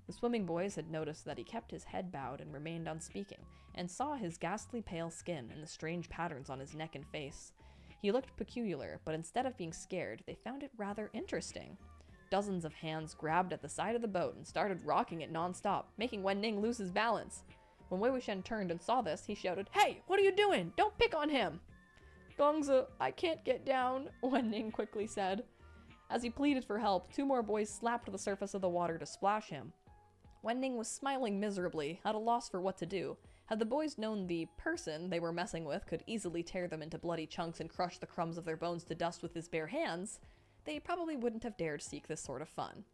The swimming boys had noticed that he kept his head bowed and remained unspeaking, and saw his ghastly pale skin and the strange patterns on his neck and face. He looked peculiar, but instead of being scared, they found it rather interesting. Dozens of hands grabbed at the side of the boat and started rocking it non-stop, making Wen Ning lose his balance. When Wei Wuxian turned and saw this, he shouted, "Hey, what are you doing? Don't pick on him!" "Gongzi, I can't get down," Wen Ning quickly said. As he pleaded for help, two more boys slapped the surface of the water to splash him. Wen Ning was smiling miserably, at a loss for what to do. Had the boys known the person they were messing with could easily tear them into bloody chunks and crush the crumbs of their bones to dust with his bare hands, they probably wouldn't have dared seek this sort of fun.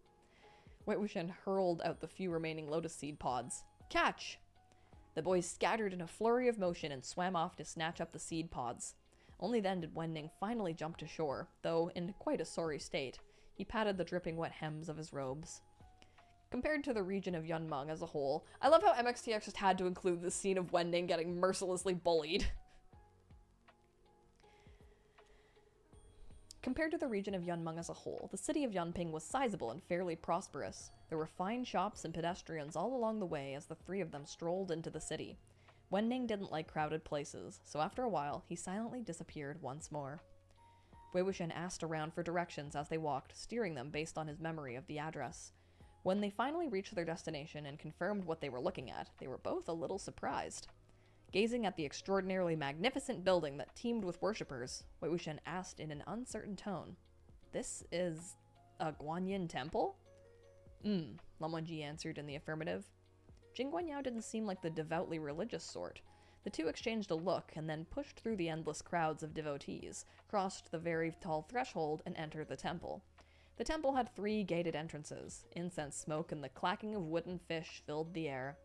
Wei Wuxian hurled out the few remaining lotus seed pods. "Catch!" The boys scattered in a flurry of motion and swam off to snatch up the seed pods. Only then did Wen Ning finally jump to shore, though in quite a sorry state. He patted the dripping wet hems of his robes. Compared to the region of Yunmeng as a whole, I love how MXTX just had to include the scene of Wen Ning getting mercilessly bullied. Compared to the region of Yunmeng as a whole, the city of Yunping was sizable and fairly prosperous. There were fine shops and pedestrians all along the way as the three of them strolled into the city. Wenning didn't like crowded places, so after a while, he silently disappeared once more. Wei Wuxian asked around for directions as they walked, steering them based on his memory of the address. When they finally reached their destination and confirmed what they were looking at, they were both a little surprised. Gazing at the extraordinarily magnificent building that teemed with worshippers, Wei Wuxian asked in an uncertain tone, "This is a Guanyin temple?" Lan Wangji answered in the affirmative. Jing Guanyao didn't seem like the devoutly religious sort. The two exchanged a look and then pushed through the endless crowds of devotees, crossed the very tall threshold, and entered the temple. The temple had 3 gated entrances. Incense smoke and the clacking of wooden fish filled the air.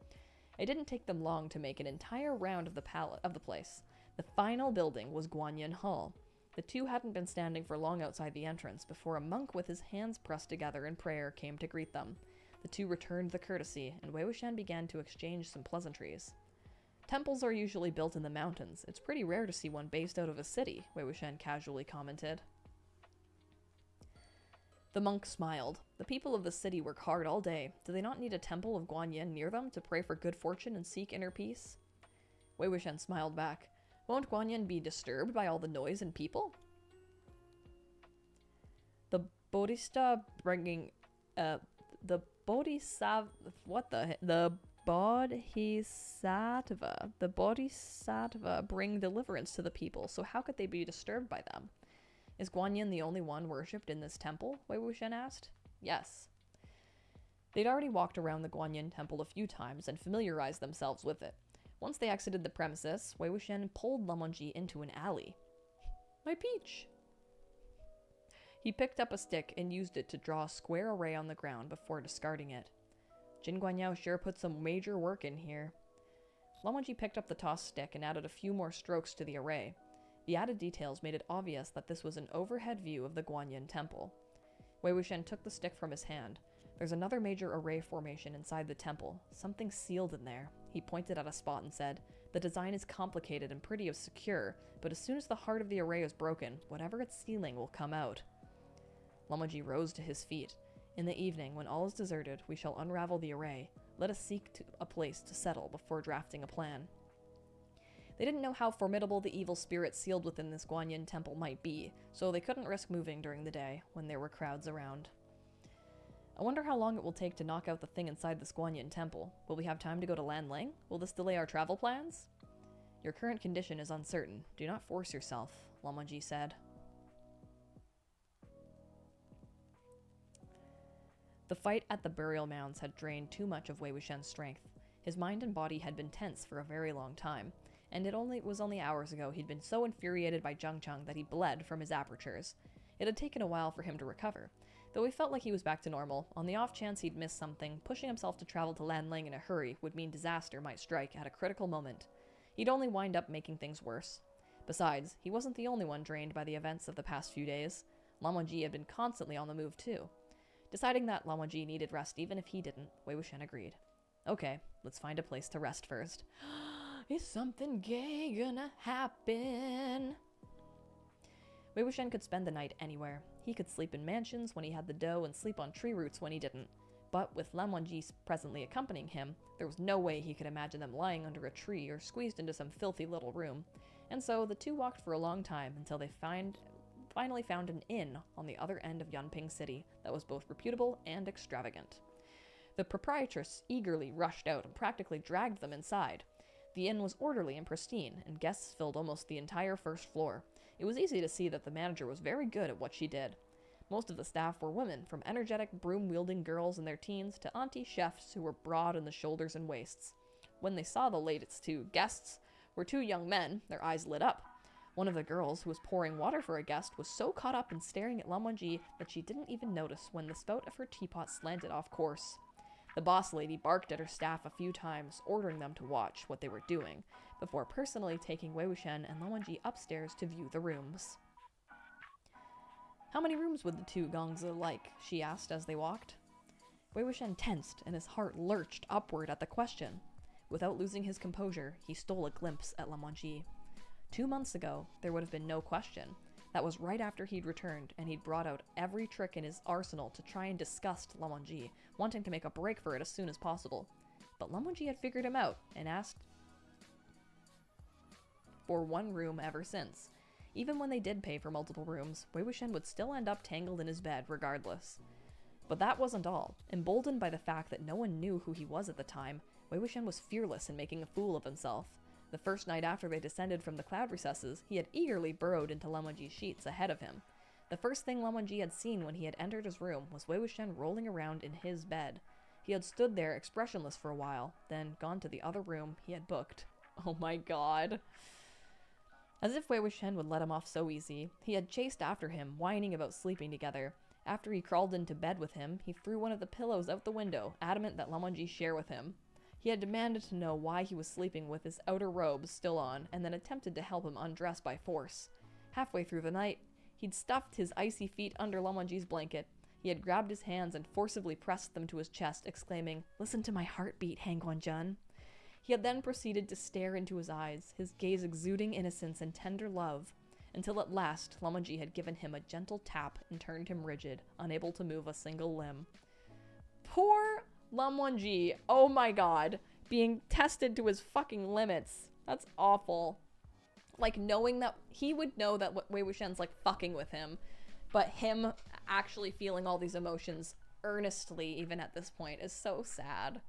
It didn't take them long to make an entire round of the place. The final building was Guanyin Hall. The two hadn't been standing for long outside the entrance before a monk with his hands pressed together in prayer came to greet them. The two returned the courtesy, and Wei Wuxian began to exchange some pleasantries. Temples are usually built in the mountains. It's pretty rare to see one based out of a city, Wei Wuxian casually commented. The monk smiled. The people of the city work hard all day. Do they not need a temple of Guanyin near them to pray for good fortune and seek inner peace? Wei Wuxian smiled back. Won't Guanyin be disturbed by all the noise and people? The Bodhisattva bringing, the Bodhisattva bring deliverance to the people, so how could they be disturbed by them? Is Guanyin the only one worshipped in this temple? Wei Wuxian asked. Yes. They'd already walked around the Guanyin temple a few times and familiarized themselves with it. Once they exited the premises, Wei Wuxian pulled Lan Wangji into an alley. My peach! He picked up a stick and used it to draw a square array on the ground before discarding it. Jin Guanyao sure put some major work in here. Lan Wangji picked up the tossed stick and added a few more strokes to the array. The added details made it obvious that this was an overhead view of the Guanyin temple. Wei Wuxian took the stick from his hand. There's another major array formation inside the temple. Something sealed in there. He pointed at a spot and said, "The design is complicated and pretty secure, but as soon as the heart of the array is broken, whatever it's sealing will come out." Lan Wangji rose to his feet. In the evening, when all is deserted, we shall unravel the array. Let us seek a place to settle before drafting a plan. They didn't know how formidable the evil spirit sealed within this Guanyin temple might be, so they couldn't risk moving during the day, when there were crowds around. I wonder how long it will take to knock out the thing inside this Guanyin temple. Will we have time to go to Lanling? Will this delay our travel plans? Your current condition is uncertain. Do not force yourself, Lan Wangji said. The fight at the burial mounds had drained too much of Wei Wuxian's strength. His mind and body had been tense for a very long time, and it was only hours ago he'd been so infuriated by Zheng Cheng that he bled from his apertures. It had taken a while for him to recover. Though he felt like he was back to normal, on the off chance he'd missed something, pushing himself to travel to Lanling in a hurry would mean disaster might strike at a critical moment. He'd only wind up making things worse. Besides, he wasn't the only one drained by the events of the past few days. Lan Wangji had been constantly on the move too. Deciding that Lan Wangji needed rest even if he didn't, Wei Wuxian agreed. Okay, let's find a place to rest first. Is something gay gonna happen? Wei Wuxian could spend the night anywhere. He could sleep in mansions when he had the dough and sleep on tree roots when he didn't. But with Lan Wangji presently accompanying him, there was no way he could imagine them lying under a tree or squeezed into some filthy little room. And so the two walked for a long time until they finally found an inn on the other end of Yunping City that was both reputable and extravagant. The proprietress eagerly rushed out and practically dragged them inside. The inn was orderly and pristine, and guests filled almost the entire first floor. It was easy to see that the manager was very good at what she did. Most of the staff were women, from energetic, broom-wielding girls in their teens to auntie chefs who were broad in the shoulders and waists. When they saw the latest two guests were 2 young men, their eyes lit up. One of the girls, who was pouring water for a guest, was so caught up in staring at Lan Wangji that she didn't even notice when the spout of her teapot slanted off course. The boss lady barked at her staff a few times, ordering them to watch what they were doing, before personally taking Wei Wuxian and Lan Wangji upstairs to view the rooms. How many rooms would the 2 Gongzi like? She asked as they walked. Wei Wuxian tensed, and his heart lurched upward at the question. Without losing his composure, he stole a glimpse at Lan Wangji. 2 months ago, there would have been no question. That was right after he'd returned, and he'd brought out every trick in his arsenal to try and disgust Lan Wangji, wanting to make a break for it as soon as possible. But Lan Wangji had figured him out, and asked for one room ever since. Even when they did pay for multiple rooms, Wei Wuxian would still end up tangled in his bed regardless. But that wasn't all. Emboldened by the fact that no one knew who he was at the time, Wei Wuxian was fearless in making a fool of himself. The first night after they descended from the cloud recesses, he had eagerly burrowed into Lan Wangji's sheets ahead of him. The first thing Lan Wangji had seen when he had entered his room was Wei Wuxian rolling around in his bed. He had stood there expressionless for a while, then gone to the other room he had booked. Oh my god. As if Wei Wuxian would let him off so easy, he had chased after him, whining about sleeping together. After he crawled into bed with him, he threw one of the pillows out the window, adamant that Lan Wangji share with him. He had demanded to know why he was sleeping with his outer robes still on, and then attempted to help him undress by force. Halfway through the night, he'd stuffed his icy feet under Lan Wangji's blanket. He had grabbed his hands and forcibly pressed them to his chest, exclaiming, "Listen to my heartbeat, Hangguanjun." He had then proceeded to stare into his eyes, his gaze exuding innocence and tender love, until at last Lan Wangji had given him a gentle tap and turned him rigid, unable to move a single limb. Poor Lan Wangji, oh my god, being tested to his fucking limits. That's awful. Like, knowing that he would know that Wei Wuxian's like fucking with him, but him actually feeling all these emotions earnestly even at this point is so sad.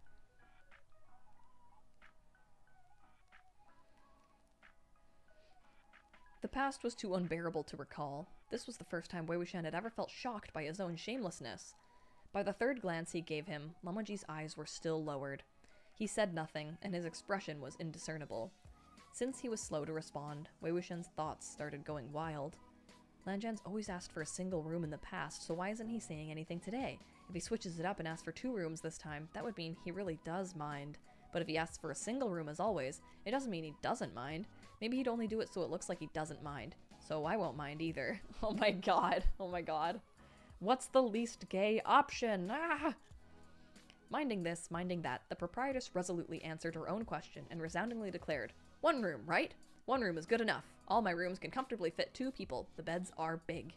The past was too unbearable to recall. This was the first time Wei Wuxian had ever felt shocked by his own shamelessness. By the third glance he gave him, Lan Wangji's eyes were still lowered. He said nothing, and his expression was indiscernible. Since he was slow to respond, Wei Wuxian's thoughts started going wild. Lan Zhan's always asked for a single room in the past, so why isn't he saying anything today? If he switches it up and asks for 2 rooms this time, that would mean he really does mind. But if he asks for a single room as always, it doesn't mean he doesn't mind. Maybe he'd only do it so it looks like he doesn't mind. So I won't mind either. Oh my god. Oh my god. What's the least gay option? Ah! Minding this, minding that, the proprietress resolutely answered her own question and resoundingly declared, "1 room, right? 1 room is good enough. All my rooms can comfortably fit 2 people. The beds are big."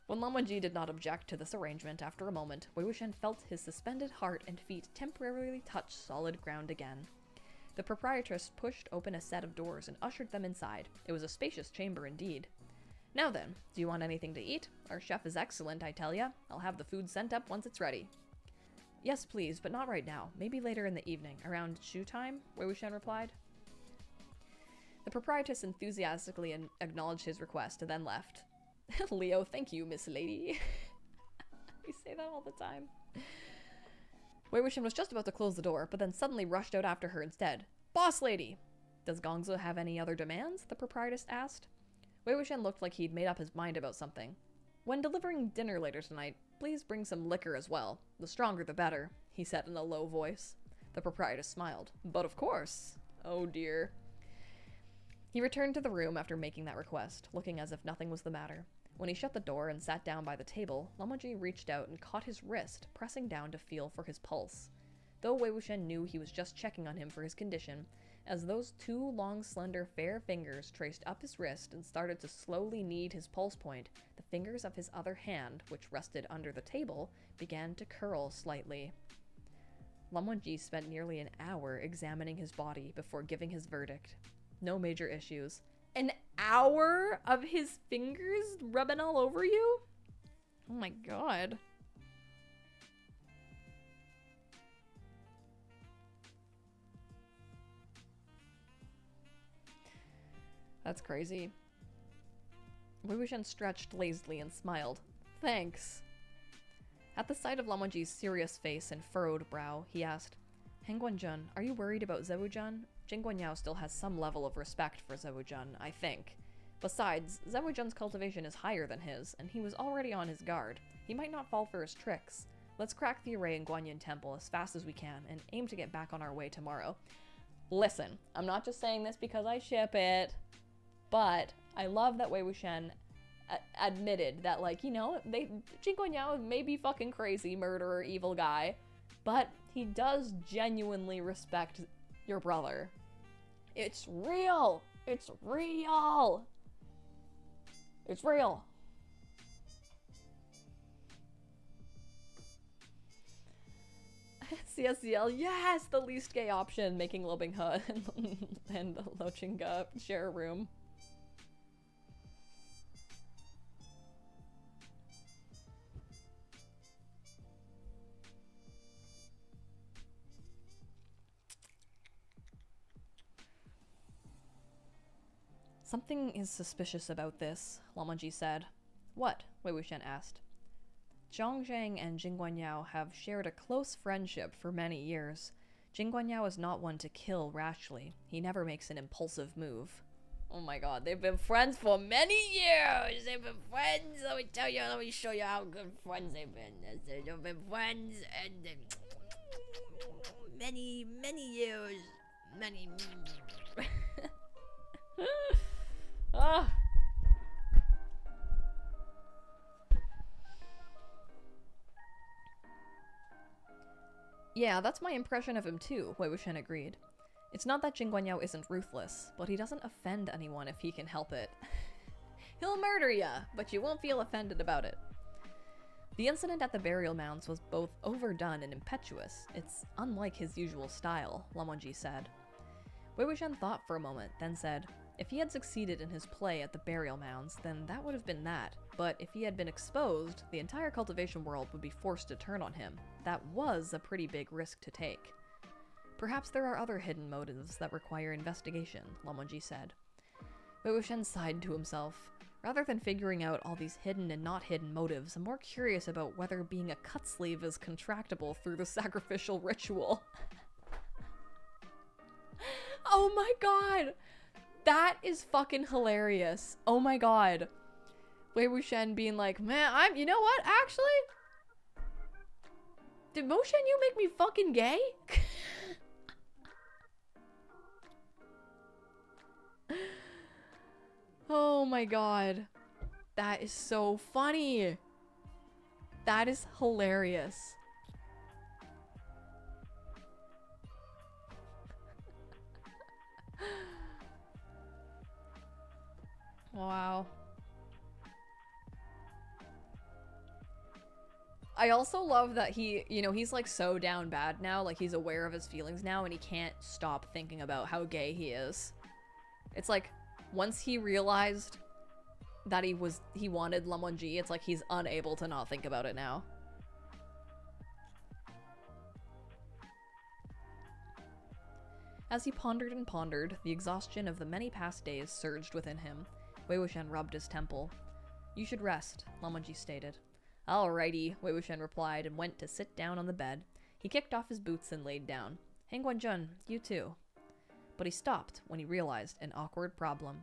When Lan Wangji did not object to this arrangement, after a moment, Wei Wuxian felt his suspended heart and feet temporarily touch solid ground again. The proprietress pushed open a set of doors and ushered them inside. It was a spacious chamber indeed. "Now then, do you want anything to eat? Our chef is excellent, I tell ya. I'll have the food sent up once it's ready." "Yes, please, but not right now. Maybe later in the evening, around shoe time," Wei Wuxian replied. The proprietress enthusiastically acknowledged his request and then left. "Leo, thank you, Miss Lady." I say that all the time. Wei Wuxian was just about to close the door, but then suddenly rushed out after her instead. "Boss lady!" "Does Gongzi have any other demands?" the proprietress asked. Wei Wuxian looked like he'd made up his mind about something. "When delivering dinner later tonight, please bring some liquor as well. The stronger the better," he said in a low voice. The proprietress smiled. "But of course." Oh dear. He returned to the room after making that request, looking as if nothing was the matter. When he shut the door and sat down by the table, Lan Wangji reached out and caught his wrist, pressing down to feel for his pulse. Though Wei Wuxian knew he was just checking on him for his condition, as those 2 long, slender, fair fingers traced up his wrist and started to slowly knead his pulse point, the fingers of his other hand, which rested under the table, began to curl slightly. Lan Wangji spent nearly an hour examining his body before giving his verdict. No major issues. An hour of his fingers rubbing all over you? Oh my god. That's crazy. Wei Wuxian stretched lazily and smiled. "Thanks." At the sight of Lan Wangji's serious face and furrowed brow, he asked, "Hangguanjun, are you worried about Zewujun? Jingguanyao still has some level of respect for Zewujun, I think. Besides, Zewujun's cultivation is higher than his, and he was already on his guard. He might not fall for his tricks. Let's crack the array in Guanyin Temple as fast as we can, and aim to get back on our way tomorrow." Listen, I'm not just saying this because I ship it, but I love that Wei Wuxian admitted that, like, you know, Jingguanyao may be fucking crazy, murderer, evil guy, but he does genuinely respect your brother. It's real! It's real! It's real. CSCL, yes! The least gay option, making Lobingha and Lochinga share a room. Something is suspicious about this, Lamonji said. What? Wei Wuxian asked. Zhang Zhang and Jing Guanyao have shared a close friendship for many years. Jing Guanyao is not one to kill rashly. He never makes an impulsive move. Oh my god, they've been friends for many years! They've been friends! Let me tell you, let me show you how good friends they've been. They've been friends and many, many years. Many... Ah! Yeah, that's my impression of him too, Wei Wuxian agreed. It's not that Jing Guanyao isn't ruthless, but he doesn't offend anyone if he can help it. He'll murder ya, but you won't feel offended about it. The incident at the burial mounds was both overdone and impetuous. It's unlike his usual style, Lamonji said. Wei Wuxian thought for a moment, then said, if he had succeeded in his play at the burial mounds, then that would have been that. But if he had been exposed, the entire cultivation world would be forced to turn on him. That was a pretty big risk to take. Perhaps there are other hidden motives that require investigation, Lamonji said. Wei Wuxian sighed to himself. Rather than figuring out all these hidden and not hidden motives, I'm more curious about whether being a cut sleeve is contractable through the sacrificial ritual. Oh my god! That is fucking hilarious. Oh my god. Wei Wuxian being like, man, you know what, actually? Did Mo Shen Yu make me fucking gay? Oh my god. That is so funny. That is hilarious. Wow. I also love that he, you know, he's like so down bad now, like he's aware of his feelings now and he can't stop thinking about how gay he is. It's like, once he realized that he wanted Lamonji, it's like he's unable to not think about it now. As he pondered and pondered, the exhaustion of the many past days surged within him. Wei Wuxian rubbed his temple. You should rest, Lamonji stated. Alrighty, Wei Wuxian replied and went to sit down on the bed. He kicked off his boots and laid down. Heng Guanjun, you too. But he stopped when he realized an awkward problem.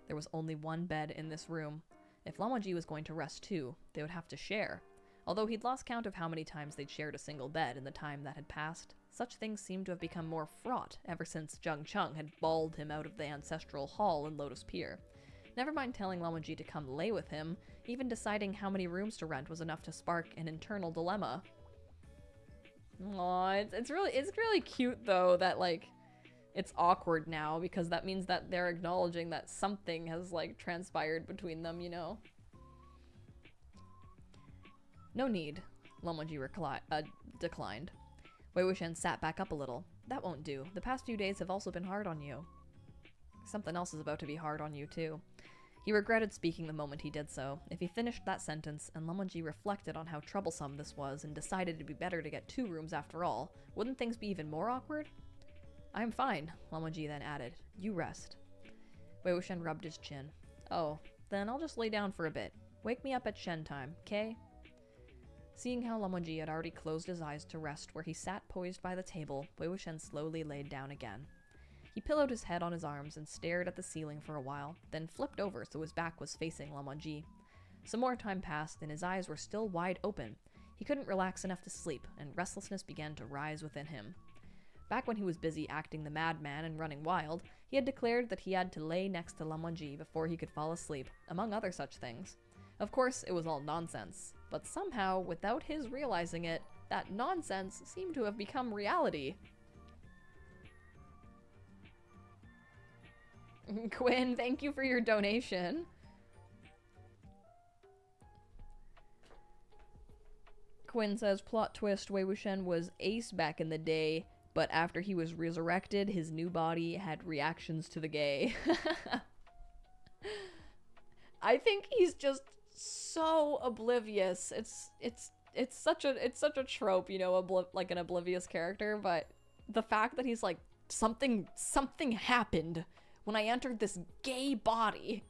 There was only one bed in this room. If Lamonji was going to rest too, they would have to share. Although he'd lost count of how many times they'd shared a single bed in the time that had passed, such things seemed to have become more fraught ever since Zheng Cheng had bawled him out of the ancestral hall in Lotus Pier. Never mind telling Lamonji to come lay with him, even deciding how many rooms to rent was enough to spark an internal dilemma. Aw, it's really cute though that like it's awkward now because that means that they're acknowledging that something has like transpired between them, you know. No need, Lamonji declined. Wei Wuxian sat back up a little. That won't do. The past few days have also been hard on you. Something else is about to be hard on you too. He regretted speaking the moment he did so. If he finished that sentence, and Lamonji reflected on how troublesome this was and decided it'd be better to get 2 rooms after all, wouldn't things be even more awkward? I'm fine, Lamonji then added. You rest. Wei Wuxian rubbed his chin. Oh, then I'll just lay down for a bit. Wake me up at Shen time, okay? Seeing how Lamonji had already closed his eyes to rest where he sat poised by the table, Wei Wuxian slowly laid down again. He pillowed his head on his arms and stared at the ceiling for a while, then flipped over so his back was facing Lamonji. Some more time passed, and his eyes were still wide open. He couldn't relax enough to sleep, and restlessness began to rise within him. Back when he was busy acting the madman and running wild, he had declared that he had to lay next to Lamonji before he could fall asleep, among other such things. Of course, it was all nonsense, but somehow, without his realizing it, that nonsense seemed to have become reality. Quinn, thank you for your donation. Quinn says, plot twist, Wei Wuxian was ace back in the day, but after he was resurrected, his new body had reactions to the gay. I think he's just so oblivious. It's such a trope, you know, like an oblivious character, but the fact that he's like, something happened when I entered this gay body.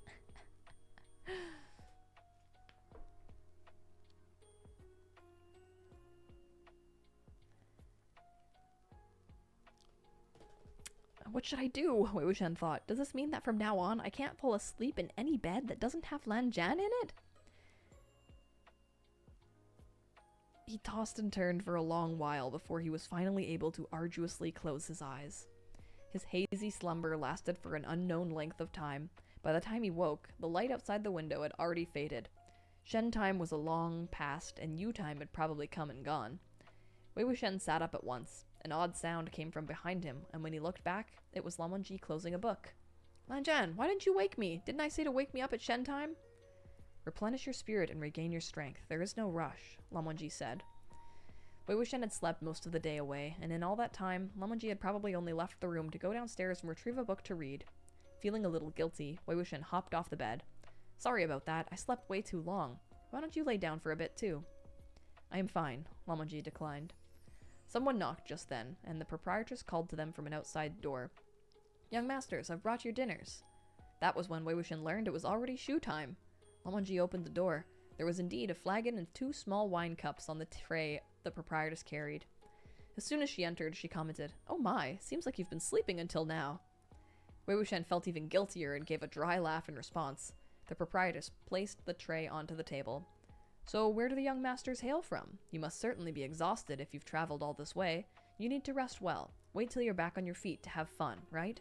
What should I do? Wei Wuxian thought. Does this mean that from now on I can't fall asleep in any bed that doesn't have Lan Zhan in it? He tossed and turned for a long while before he was finally able to arduously close his eyes. His hazy slumber lasted for an unknown length of time. By the time he woke, the light outside the window had already faded. Shen time was a long past, and Yu time had probably come and gone. Wei Wuxian sat up at once. An odd sound came from behind him, and when he looked back, it was Lan Wangji closing a book. Lan Zhan, why didn't you wake me? Didn't I say to wake me up at Shen time? Replenish your spirit and regain your strength. There is no rush, Lan Wangji said. Wei Wuxian had slept most of the day away, and in all that time, Lan Wangji had probably only left the room to go downstairs and retrieve a book to read. Feeling a little guilty, Wei Wuxian hopped off the bed. Sorry about that, I slept way too long. Why don't you lay down for a bit too? I am fine, Lan Wangji declined. Someone knocked just then, and the proprietress called to them from an outside door. Young masters, I've brought your dinners. That was when Wei Wuxian learned it was already shoe time. Lan Wangji opened the door. There was indeed a flagon and 2 small wine cups on the tray the proprietress carried. As soon as she entered, she commented, Oh my, seems like you've been sleeping until now. Wei Wuxian felt even guiltier and gave a dry laugh in response. The proprietress placed the tray onto the table. So where do the young masters hail from? You must certainly be exhausted if you've traveled all this way. You need to rest well. Wait till you're back on your feet to have fun, right?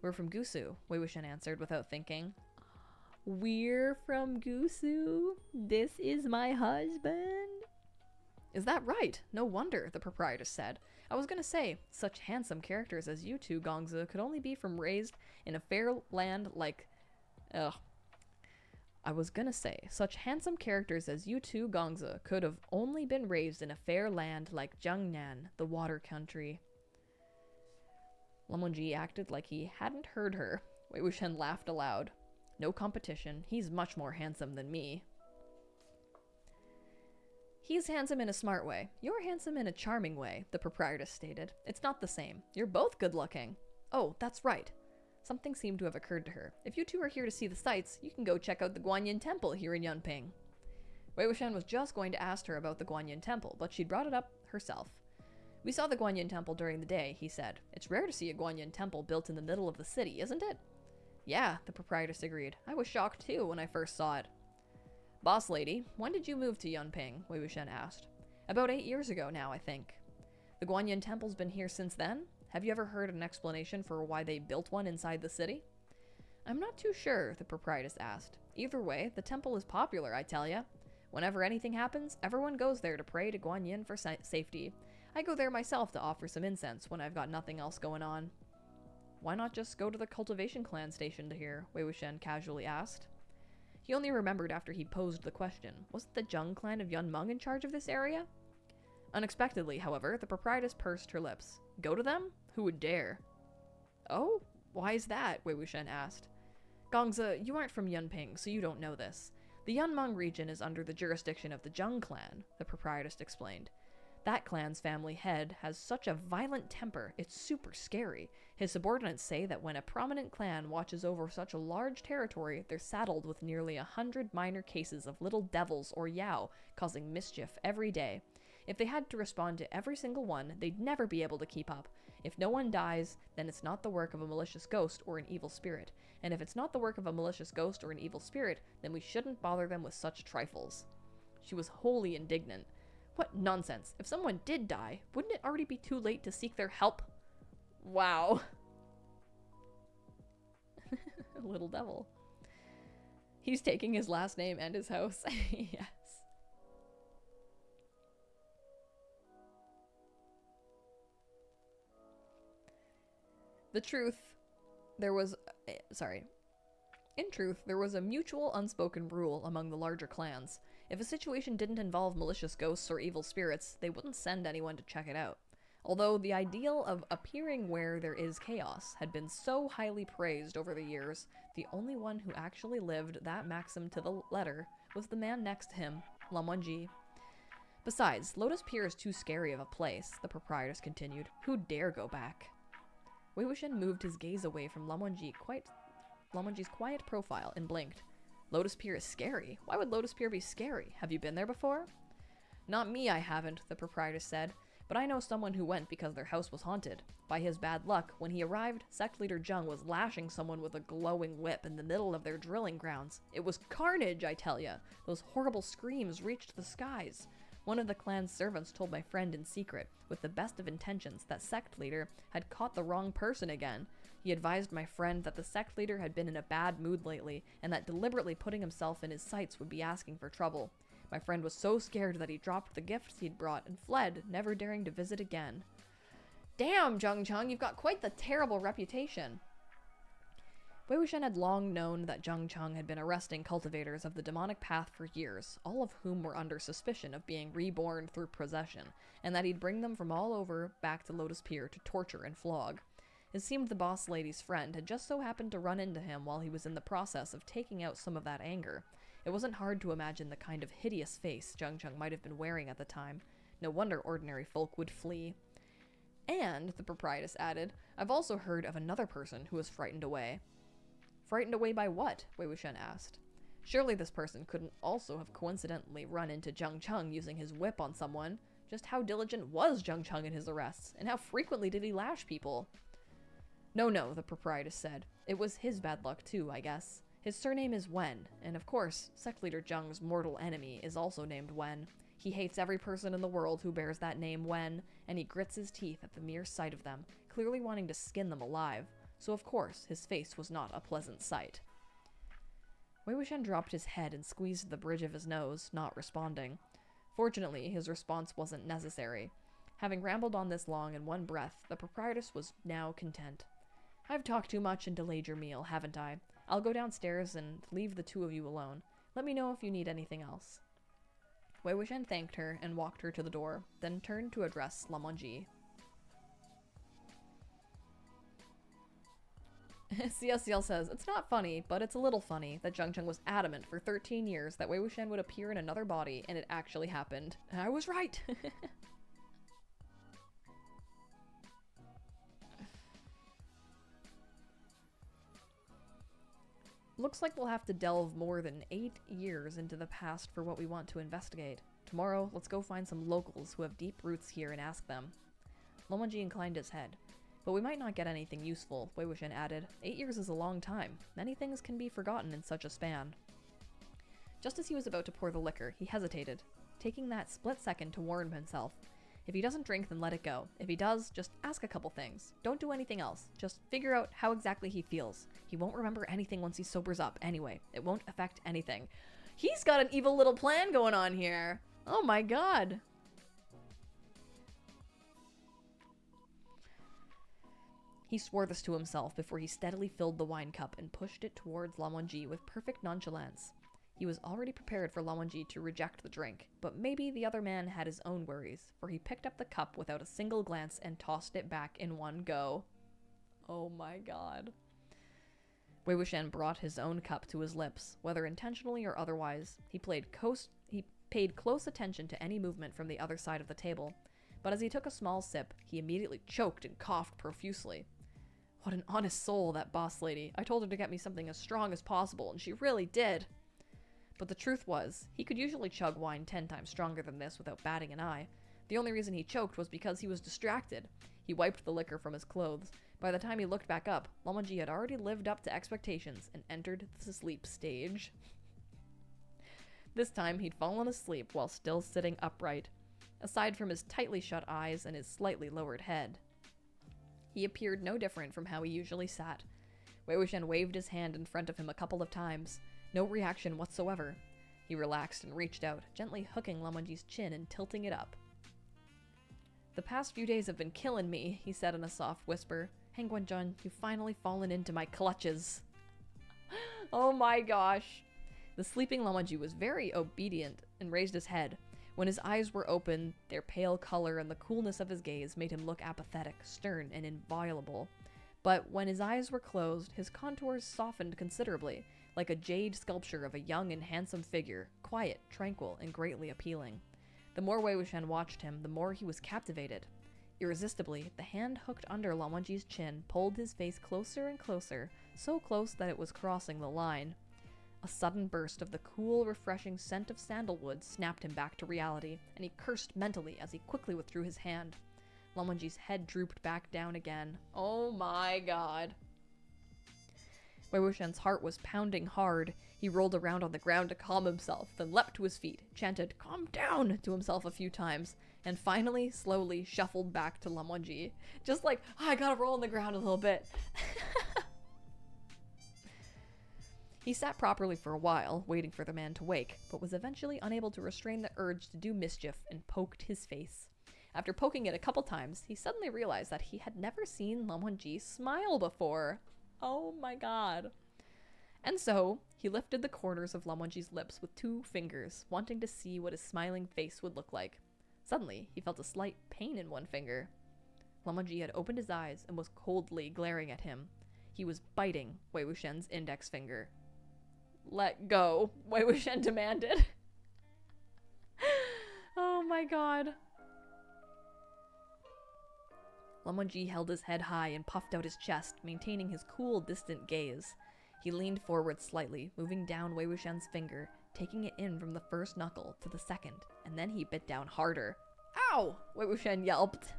We're from Gusu, Wei Wuxian answered without thinking. We're from Gusu? This is my husband? Is that right? No wonder, the proprietress said. I was gonna say, such handsome characters as you two, Gongzi, could only be from raised in a fair land like... I was gonna say, such handsome characters as you two, Gongzi, could have only been raised in a fair land like Jiangnan, the water country. Lan Wangji acted like he hadn't heard her. Wei Wuxian laughed aloud. No competition. He's much more handsome than me. He's handsome in a smart way. You're handsome in a charming way, the proprietress stated. It's not the same. You're both good-looking. Oh, that's right. Something seemed to have occurred to her. If you two are here to see the sights, you can go check out the Guanyin Temple here in Yunping. Wei Wuxian was just going to ask her about the Guanyin Temple, but she'd brought it up herself. We saw the Guanyin Temple during the day, he said. It's rare to see a Guanyin Temple built in the middle of the city, isn't it? Yeah, the proprietress agreed. I was shocked too when I first saw it. Boss lady, when did you move to Yunping? Wei Wuxian asked. About 8 years ago now, I think. The Guanyin Temple's been here since then? Have you ever heard an explanation for why they built one inside the city? I'm not too sure, the proprietress asked. Either way, the temple is popular, I tell ya. Whenever anything happens, everyone goes there to pray to Guanyin for safety. I go there myself to offer some incense when I've got nothing else going on. Why not just go to the cultivation clan stationed here? Wei Wuxian casually asked. He only remembered after he'd posed the question. Wasn't the Zheng clan of Yunmeng in charge of this area? Unexpectedly, however, the proprietress pursed her lips. Go to them? Who would dare? Oh? Why is that? Wei Wuxian asked. Gongzi, you aren't from Yunping, so you don't know this. The Yunmeng region is under the jurisdiction of the Zheng clan, the proprietress explained. That clan's family head has such a violent temper, it's super scary. His subordinates say that when a prominent clan watches over such a large territory, they're saddled with nearly 100 minor cases of little devils or yao, causing mischief every day. If they had to respond to every single one, they'd never be able to keep up. If no one dies, then it's not the work of a malicious ghost or an evil spirit. And if it's not the work of a malicious ghost or an evil spirit, then we shouldn't bother them with such trifles. She was wholly indignant. What nonsense. If someone did die, wouldn't it already be too late to seek their help? Wow. Little devil. He's taking his last name and his house. Yes. In truth, there was a mutual unspoken rule among the larger clans. If a situation didn't involve malicious ghosts or evil spirits, they wouldn't send anyone to check it out. Although the ideal of appearing where there is chaos had been so highly praised over the years, the only one who actually lived that maxim to the letter was the man next to him, Mdzs. Besides, Lotus Pier is too scary of a place, the proprietress continued. Who dare go back? Wei Wuxian moved his gaze away from Mdzs' quiet profile and blinked. Lotus Pier is scary? Why would Lotus Pier be scary? Have you been there before? Not me, I haven't, the proprietress said. But I know someone who went because their house was haunted. By his bad luck, when he arrived, sect leader Zheng was lashing someone with a glowing whip in the middle of their drilling grounds. It was carnage, I tell ya. Those horrible screams reached the skies. One of the clan's servants told my friend in secret, with the best of intentions, that sect leader had caught the wrong person again. He advised my friend that the sect leader had been in a bad mood lately, and that deliberately putting himself in his sights would be asking for trouble. My friend was so scared that he dropped the gifts he'd brought and fled, never daring to visit again. Damn, Zheng Cheng, you've got quite the terrible reputation. Wei Wuxian had long known that Zheng Cheng had been arresting cultivators of the demonic path for years, all of whom were under suspicion of being reborn through possession, and that he'd bring them from all over back to Lotus Pier to torture and flog. It seemed the boss lady's friend had just so happened to run into him while he was in the process of taking out some of that anger. It wasn't hard to imagine the kind of hideous face Zheng Cheng might have been wearing at the time. No wonder ordinary folk would flee. And, the proprietress added, I've also heard of another person who was frightened away. Frightened away by what? Wei Wuxian asked. Surely this person couldn't also have coincidentally run into Zheng Cheng using his whip on someone. Just how diligent was Zheng Cheng in his arrests, and how frequently did he lash people? No, the proprietress said. It was his bad luck too, I guess. His surname is Wen, and of course, sect leader Zheng's mortal enemy is also named Wen. He hates every person in the world who bears that name Wen, and he grits his teeth at the mere sight of them, clearly wanting to skin them alive. So of course, his face was not a pleasant sight. Wei Wuxian dropped his head and squeezed the bridge of his nose, not responding. Fortunately, his response wasn't necessary. Having rambled on this long in one breath, the proprietress was now content. I've talked too much and delayed your meal, haven't I? I'll go downstairs and leave the two of you alone. Let me know if you need anything else. Wei Wuxian thanked her and walked her to the door, then turned to address Mdzs. CSCL says, it's not funny, but it's a little funny that Zheng Cheng was adamant for 13 years that Wei Wuxian would appear in another body, and it actually happened. I was right! Looks like we'll have to delve more than 8 years into the past for what we want to investigate. Tomorrow, let's go find some locals who have deep roots here and ask them. Mdzs inclined his head. But we might not get anything useful, Wei Wuxian added. 8 years is a long time. Many things can be forgotten in such a span. Just as he was about to pour the liquor, he hesitated, taking that split second to warn himself. If he doesn't drink, then let it go. If he does, just ask a couple things. Don't do anything else. Just figure out how exactly he feels. He won't remember anything once he sobers up anyway. It won't affect anything. He's got an evil little plan going on here. Oh my god. He swore this to himself before he steadily filled the wine cup and pushed it towards Mdzs with perfect nonchalance. He was already prepared for Mdzs to reject the drink, but maybe the other man had his own worries, for he picked up the cup without a single glance and tossed it back in one go. Oh my god. Wei Wuxian brought his own cup to his lips, whether intentionally or otherwise. He paid close attention to any movement from the other side of the table, but as he took a small sip, he immediately choked and coughed profusely. What an honest soul, that boss lady. I told her to get me something as strong as possible, and she really did. But the truth was, he could usually chug wine 10 times stronger than this without batting an eye. The only reason he choked was because he was distracted. He wiped the liquor from his clothes. By the time he looked back up, Mdzs had already lived up to expectations and entered the sleep stage. This time, he'd fallen asleep while still sitting upright, aside from his tightly shut eyes and his slightly lowered head. He appeared no different from how he usually sat. Wei Wuxian waved his hand in front of him a couple of times. No reaction whatsoever. He relaxed and reached out, gently hooking Mdzs' chin and tilting it up. The past few days have been killing me, he said in a soft whisper. Hengguanzhen, you've finally fallen into my clutches. Oh my gosh. The sleeping Mdzs was very obedient and raised his head. When his eyes were open, their pale color and the coolness of his gaze made him look apathetic, stern, and inviolable. But when his eyes were closed, his contours softened considerably, like a jade sculpture of a young and handsome figure, quiet, tranquil, and greatly appealing. The more Wei Wuxian watched him, the more he was captivated. Irresistibly, the hand hooked under Lan Wangji's chin pulled his face closer and closer, so close that it was crossing the line. A sudden burst of the cool, refreshing scent of sandalwood snapped him back to reality, and he cursed mentally as he quickly withdrew his hand. Lan Wangji's head drooped back down again. Oh my god. Wei Wuxian's heart was pounding hard. He rolled around on the ground to calm himself, then leapt to his feet, chanted, "Calm down!" to himself a few times, and finally, slowly shuffled back to Lan Wangji. Just like, oh, I gotta roll on the ground a little bit. He sat properly for a while, waiting for the man to wake, but was eventually unable to restrain the urge to do mischief and poked his face. After poking it a couple times, he suddenly realized that he had never seen Lan Wangji smile before. Oh my god. And so, he lifted the corners of Lan Wangji's lips with 2 fingers, wanting to see what his smiling face would look like. Suddenly, he felt a slight pain in one finger. Lan Wangji had opened his eyes and was coldly glaring at him. He was biting Wei Wuxian's index finger. "Let go," Wei Wuxian demanded. Oh my god. Lan Wangji held his head high and puffed out his chest, maintaining his cool, distant gaze. He leaned forward slightly, moving down Wei Wuxian's finger, taking it in from the first knuckle to the second, and then he bit down harder. "Ow!" Wei Wuxian yelped.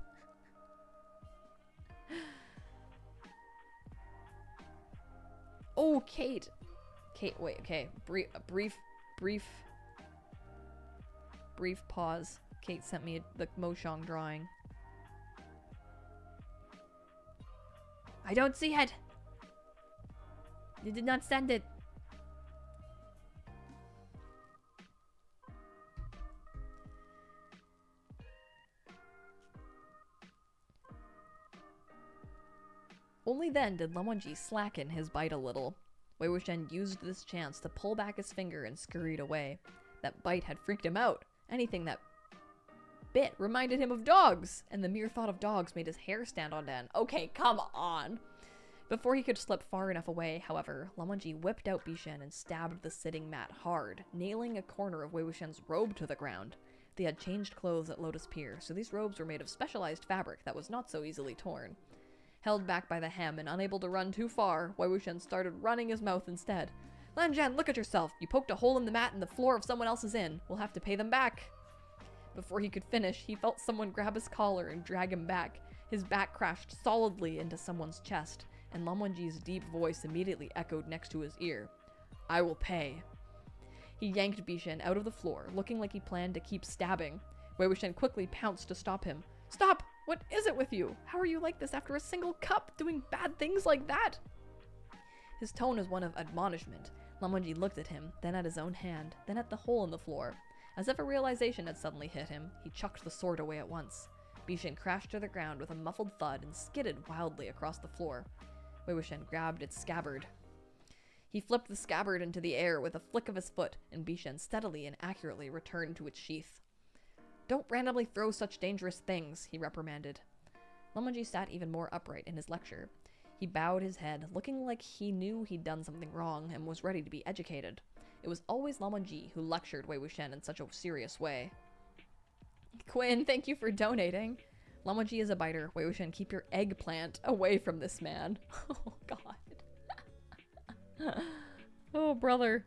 Oh, Kate! Kate, wait, okay. Brief pause. Kate sent me the Moshong drawing. I don't see it! You did not send it! Only then did Lan Wangji slacken his bite a little. Wei Wuxian used this chance to pull back his finger and scurried away. That bite had freaked him out. Anything that bit reminded him of dogs, and the mere thought of dogs made his hair stand on end. Okay, come on! Before he could slip far enough away, however, Lan Wangji whipped out Bishan and stabbed the sitting mat hard, nailing a corner of Wei Wuxian's robe to the ground. They had changed clothes at Lotus Pier, so these robes were made of specialized fabric that was not so easily torn. Held back by the hem and unable to run too far, Wei Wuxian started running his mouth instead. "Lan Zhan, look at yourself! You poked a hole in the mat and the floor of someone else's inn. We'll have to pay them back." Before he could finish, he felt someone grab his collar and drag him back. His back crashed solidly into someone's chest, and Lan Wangji's deep voice immediately echoed next to his ear. "I will pay." He yanked Bishan out of the floor, looking like he planned to keep stabbing. Wei Wuxian quickly pounced to stop him. "Stop! What is it with you? How are you like this after a single cup, doing bad things like that?" His tone was one of admonishment. Lan Wangji looked at him, then at his own hand, then at the hole in the floor. As if a realization had suddenly hit him, he chucked the sword away at once. Bishan crashed to the ground with a muffled thud and skidded wildly across the floor. Wei Wuxian grabbed its scabbard. He flipped the scabbard into the air with a flick of his foot, and Bishan steadily and accurately returned to its sheath. "Don't randomly throw such dangerous things," he reprimanded. Lan Wangji sat even more upright in his lecture. He bowed his head, looking like he knew he'd done something wrong and was ready to be educated. It was always Lan Wangji who lectured Wei Wuxian in such a serious way. "Quinn, thank you for donating." "Lan Wangji is a biter. Wei Wuxian, keep your eggplant away from this man." Oh, God. Oh, brother.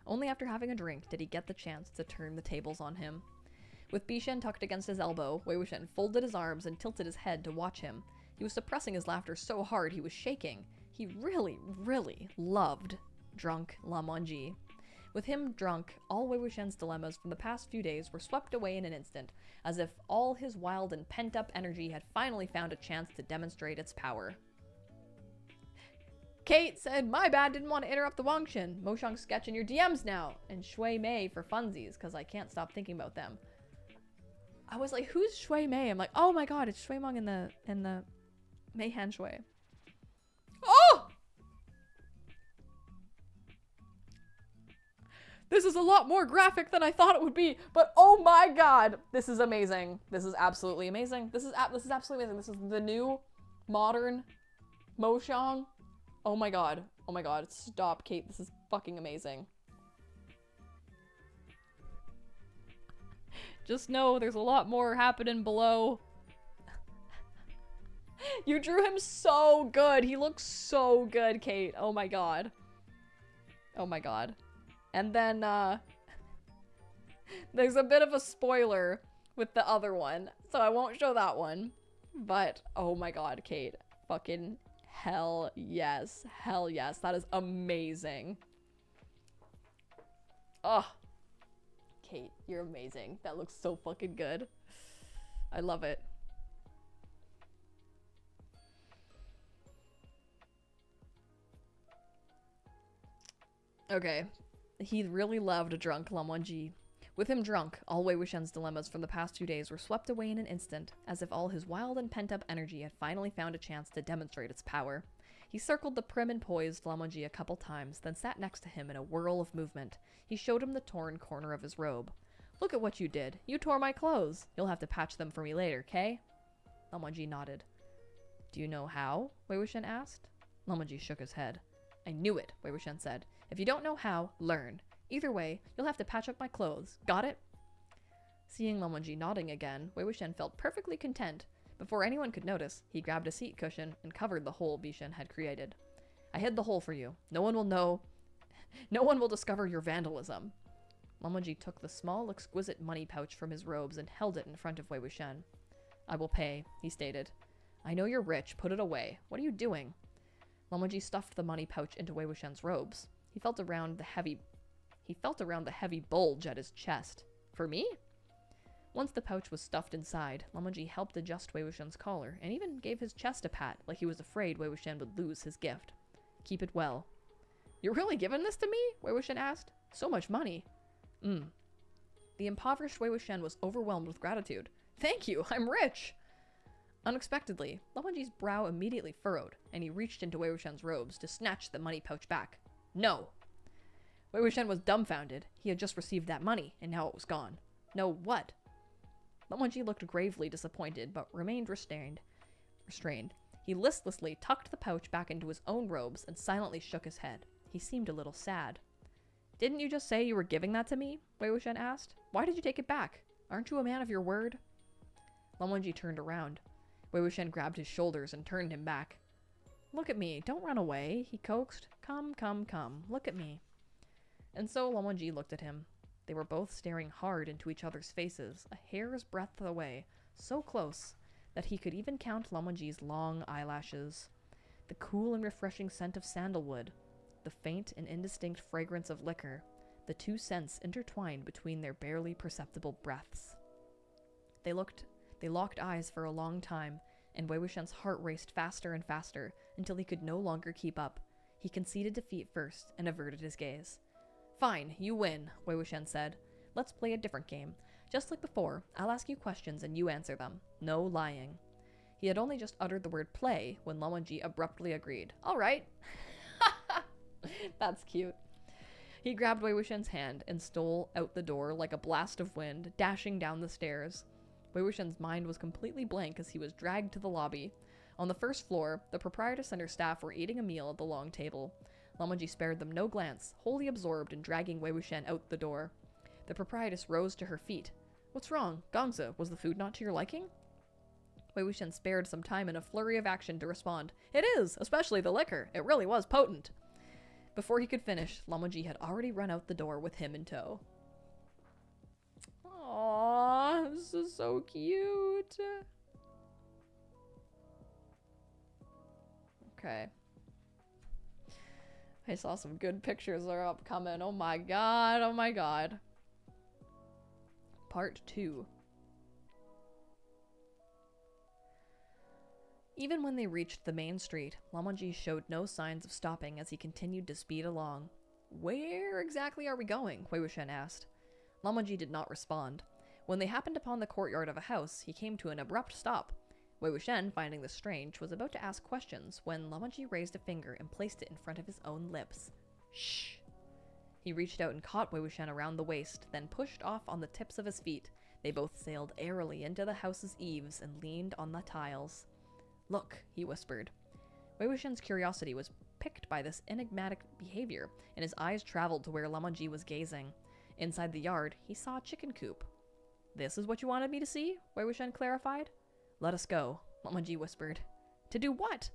Only after having a drink did he get the chance to turn the tables on him. With Bishan tucked against his elbow, Wei Wuxian folded his arms and tilted his head to watch him. He was suppressing his laughter so hard he was shaking. He really, really loved drunk Lan Wangji. With him drunk, all Wei Wuxian's dilemmas from the past few days were swept away in an instant, as if all his wild and pent-up energy had finally found a chance to demonstrate its power. Kate said, "My bad, didn't want to interrupt the Wangshin. Moshong sketch in your DMs now." And Shui Mei for funsies, because I can't stop thinking about them. I was like, who's Shui Mei? I'm like, oh my god, it's Shui Meng in the Mei Han Shui. This is a lot more graphic than I thought it would be, but oh my god, this is amazing. This is absolutely amazing. This is absolutely amazing. This is the new modern Mojang. Oh my god. Oh my god. Stop, Kate. This is fucking amazing. Just know there's a lot more happening below. You drew him so good. He looks so good, Kate. Oh my god. Oh my god. And then, there's a bit of a spoiler with the other one, so I won't show that one. But, oh my god, Kate. Fucking hell yes. Hell yes. That is amazing. Oh. Kate, you're amazing. That looks so fucking good. I love it. Okay. He really loved a drunk Mdzs. With him drunk, all Wei Wuxian's dilemmas from the past 2 days were swept away in an instant, as if all his wild and pent-up energy had finally found a chance to demonstrate its power. He circled the prim and poised Mdzs a couple times, then sat next to him in a whirl of movement. He showed him the torn corner of his robe. Look at what you did. You tore my clothes. You'll have to patch them for me later, 'kay? Mdzs nodded. Do you know how? Wei Wuxian asked. Mdzs shook his head. I knew it, Wei Wuxian said. If you don't know how, learn. Either way, you'll have to patch up my clothes. Got it? Seeing Mdzs nodding again, Wei Wuxian felt perfectly content. Before anyone could notice, he grabbed a seat cushion and covered the hole Bishan had created. I hid the hole for you. No one will know. No one will discover your vandalism. Mdzs took the small, exquisite money pouch from his robes and held it in front of Wei Wuxian. I will pay, he stated. I know you're rich. Put it away. What are you doing? Mdzs stuffed the money pouch into Wei Wuxian's robes. He felt around the heavy bulge at his chest. For me? Once the pouch was stuffed inside, Mdzs helped adjust Wei Wuxian's collar, and even gave his chest a pat, like he was afraid Wei Wuxian would lose his gift. Keep it well. You're really giving this to me? Wei Wuxian asked. So much money. The impoverished Wei Wuxian was overwhelmed with gratitude. Thank you, I'm rich! Unexpectedly, Mdzs' brow immediately furrowed, and he reached into Wei Wuxian's robes to snatch the money pouch back. No! Wei Wuxian was dumbfounded. He had just received that money, and now it was gone. No what? Mdzs looked gravely disappointed, but remained restrained. He listlessly tucked the pouch back into his own robes and silently shook his head. He seemed a little sad. Didn't you just say you were giving that to me? Wei Wuxian asked. Why did you take it back? Aren't you a man of your word? Mdzs turned around. Wei Wuxian grabbed his shoulders and turned him back. Look at me. Don't run away, he coaxed. Come, come, come. Look at me. And so Mdzs looked at him. They were both staring hard into each other's faces, a hair's breadth away, so close that he could even count Mdzs' long eyelashes. The cool and refreshing scent of sandalwood, the faint and indistinct fragrance of liquor, the two scents intertwined between their barely perceptible breaths. They locked eyes for a long time, and Wei Wuxian's heart raced faster and faster until he could no longer keep up. He conceded defeat first and averted his gaze. Fine, you win, Wei Wuxian said. Let's play a different game. Just like before, I'll ask you questions and you answer them. No lying. He had only just uttered the word play when Mdzs abruptly agreed. All right. That's cute. He grabbed Wei Wuxian's hand and stole out the door like a blast of wind, dashing down the stairs. Wei Wuxian's mind was completely blank as he was dragged to the lobby. On the first floor, the proprietress and her staff were eating a meal at the long table. Mdzs spared them no glance, wholly absorbed in dragging Wei Wuxian out the door. The proprietress rose to her feet. What's wrong? Gongza, was the food not to your liking? Wei Wuxian spared some time in a flurry of action to respond. It is, especially the liquor. It really was potent. Before he could finish, Mdzs had already run out the door with him in tow. Aww, this is so cute. Okay. I saw some good pictures are upcoming. Oh my god, oh my god. Part 2. Even when they reached the main street, Mdzs showed no signs of stopping as he continued to speed along. Where exactly are we going? Wei Wuxian asked. Mdzs did not respond. When they happened upon the courtyard of a house, he came to an abrupt stop. Wei Wuxian, finding this strange, was about to ask questions when Mdzs raised a finger and placed it in front of his own lips. Shh! He reached out and caught Wei Wuxian around the waist, then pushed off on the tips of his feet. They both sailed airily into the house's eaves and leaned on the tiles. Look, he whispered. Wei Wuxian's curiosity was piqued by this enigmatic behavior, and his eyes traveled to where Lamanji was gazing. Inside the yard, he saw a chicken coop. This is what you wanted me to see? Wei Wuxian clarified. Let us go, Lamanji whispered. To do what?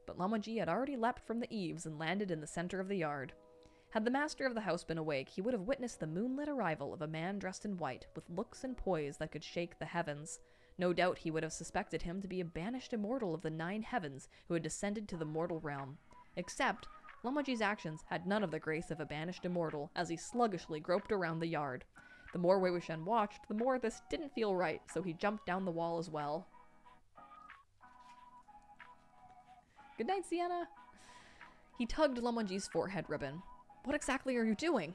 But Lamanji had already leapt from the eaves and landed in the center of the yard. Had the master of the house been awake, he would have witnessed the moonlit arrival of a man dressed in white, with looks and poise that could shake the heavens. No doubt he would have suspected him to be a banished immortal of the 9 heavens who had descended to the mortal realm. Except, Lamanji's actions had none of the grace of a banished immortal as he sluggishly groped around the yard. The more Wei Wuxian watched, the more this didn't feel right, so he jumped down the wall as well. Good night, Sienna! He tugged Lamanji's forehead ribbon. What exactly are you doing?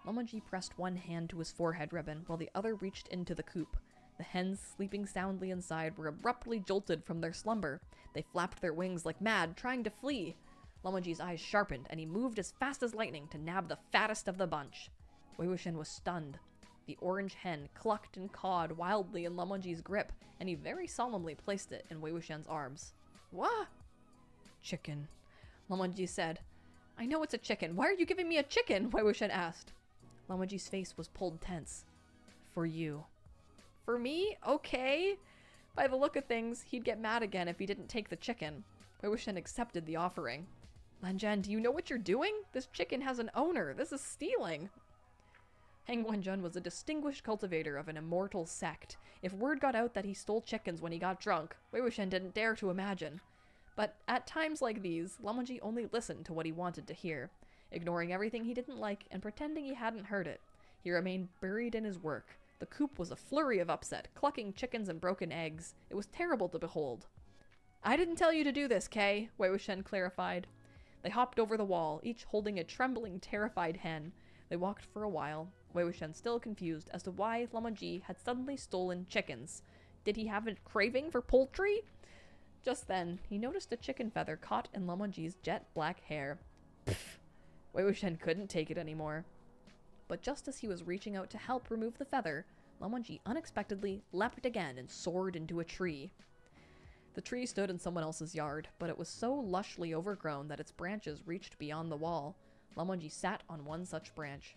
Lamanji pressed one hand to his forehead ribbon while the other reached into the coop. The hens sleeping soundly inside were abruptly jolted from their slumber. They flapped their wings like mad, trying to flee. Lamanji's eyes sharpened, and he moved as fast as lightning to nab the fattest of the bunch. Wei Wuxian was stunned. The orange hen clucked and cawed wildly in Lamanji's grip, and he very solemnly placed it in Wei Wuxian's arms. What? Chicken, Lamanji said. I know it's a chicken. Why are you giving me a chicken? Wei Wuxian asked. Lamanji's face was pulled tense. For you. For me? Okay. By the look of things, he'd get mad again if he didn't take the chicken. Wei Wuxian accepted the offering. Lanjian, do you know what you're doing? This chicken has an owner. This is stealing. Heng Wenjun was a distinguished cultivator of an immortal sect. If word got out that he stole chickens when he got drunk, Wei Wuxian didn't dare to imagine. But at times like these, Lamanji only listened to what he wanted to hear, ignoring everything he didn't like and pretending he hadn't heard it. He remained buried in his work. The coop was a flurry of upset, clucking chickens and broken eggs. It was terrible to behold. I didn't tell you to do this, Kay, Wei Wuxian clarified. They hopped over the wall, each holding a trembling, terrified hen. They walked for a while, Wei Wuxian still confused as to why Lamanji had suddenly stolen chickens. Did he have a craving for poultry? Just then, he noticed a chicken feather caught in Lamanji's jet black hair. Pfft! Wei Wuxian couldn't take it anymore. But just as he was reaching out to help remove the feather, Lamanji unexpectedly leapt again and soared into a tree. The tree stood in someone else's yard, but it was so lushly overgrown that its branches reached beyond the wall. Lamanji sat on one such branch.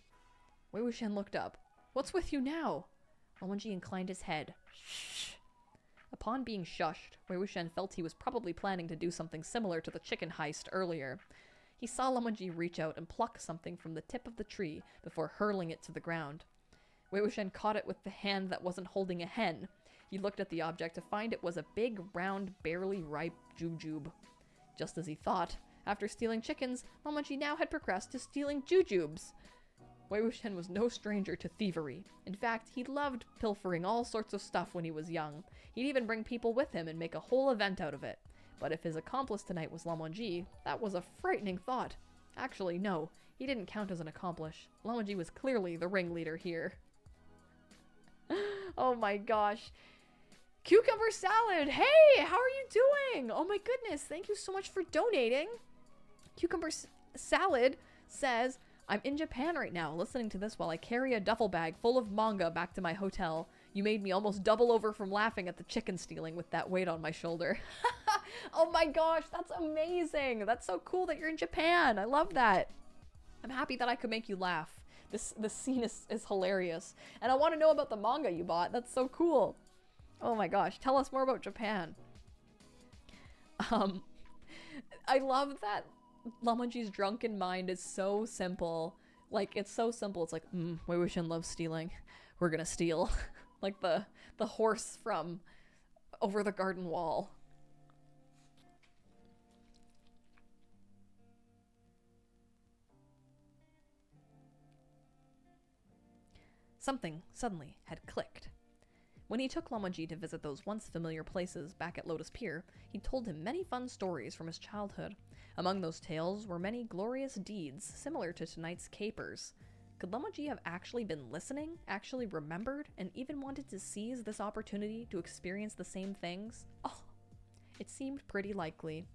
Wei Wuxian looked up. What's with you now? Lamanji inclined his head. Shh. Upon being shushed, Wei Wuxian felt he was probably planning to do something similar to the chicken heist earlier. He saw Lamanji reach out and pluck something from the tip of the tree before hurling it to the ground. Wei Wuxian caught it with the hand that wasn't holding a hen. He looked at the object to find it was a big, round, barely ripe jujube. Just as he thought, after stealing chickens, Lamanji now had progressed to stealing jujubes. Wei Wuxian was no stranger to thievery. In fact, he loved pilfering all sorts of stuff when he was young. He'd even bring people with him and make a whole event out of it. But if his accomplice tonight was Lamanji, that was a frightening thought. Actually, no, he didn't count as an accomplice. Lamanji was clearly the ringleader here. Oh my gosh. Cucumber salad! Hey, how are you doing? Oh my goodness, thank you so much for donating. Cucumber salad says, I'm in Japan right now, listening to this while I carry a duffel bag full of manga back to my hotel. You made me almost double over from laughing at the chicken stealing with that weight on my shoulder. Oh my gosh, that's amazing. That's so cool that you're in Japan. I love that. I'm happy that I could make you laugh. This scene is hilarious. And I want to know about the manga you bought. That's so cool. Oh my gosh, tell us more about Japan. I love that Lamanji's drunken mind is so simple. Like, it's so simple. It's like, Wei Wuxian loves stealing. We're gonna steal. Like the horse from Over the Garden Wall. Something suddenly had clicked. When he took Lamanji to visit those once familiar places back at Lotus Pier, he told him many fun stories from his childhood. Among those tales were many glorious deeds similar to tonight's capers. Could Lamanji have actually been listening, actually remembered, and even wanted to seize this opportunity to experience the same things? Oh, it seemed pretty likely.